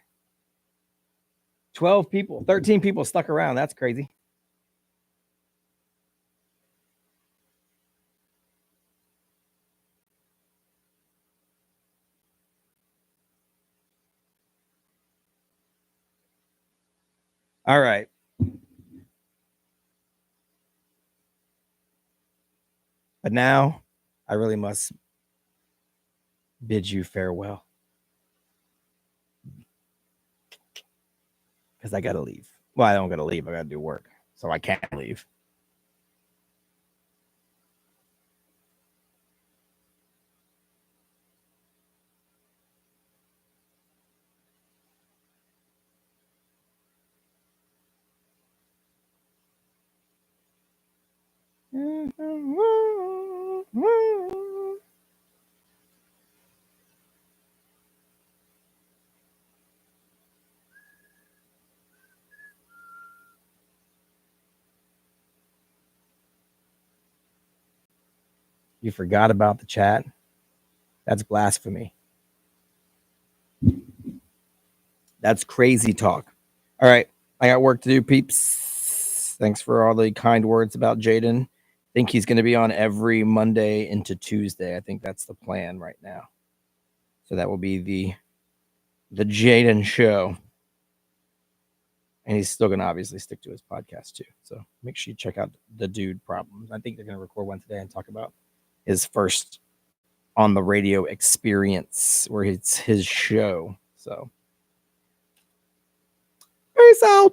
12 people, 13 people stuck around. That's crazy. All right. But now I really must bid you farewell. Because I got to leave. Well, I don't got to leave. I got to do work. So I can't leave. You forgot about the chat? That's blasphemy. That's crazy talk. All right. I got work to do, peeps. Thanks for all the kind words about Jaden. I think he's going to be on every Monday into Tuesday. I think that's the plan right now. So that will be the Jaden show. And he's still going to obviously stick to his podcast too. So make sure you check out The Dude Problems. I think they're going to record one today and talk about his first on the radio experience where it's his show. So peace out.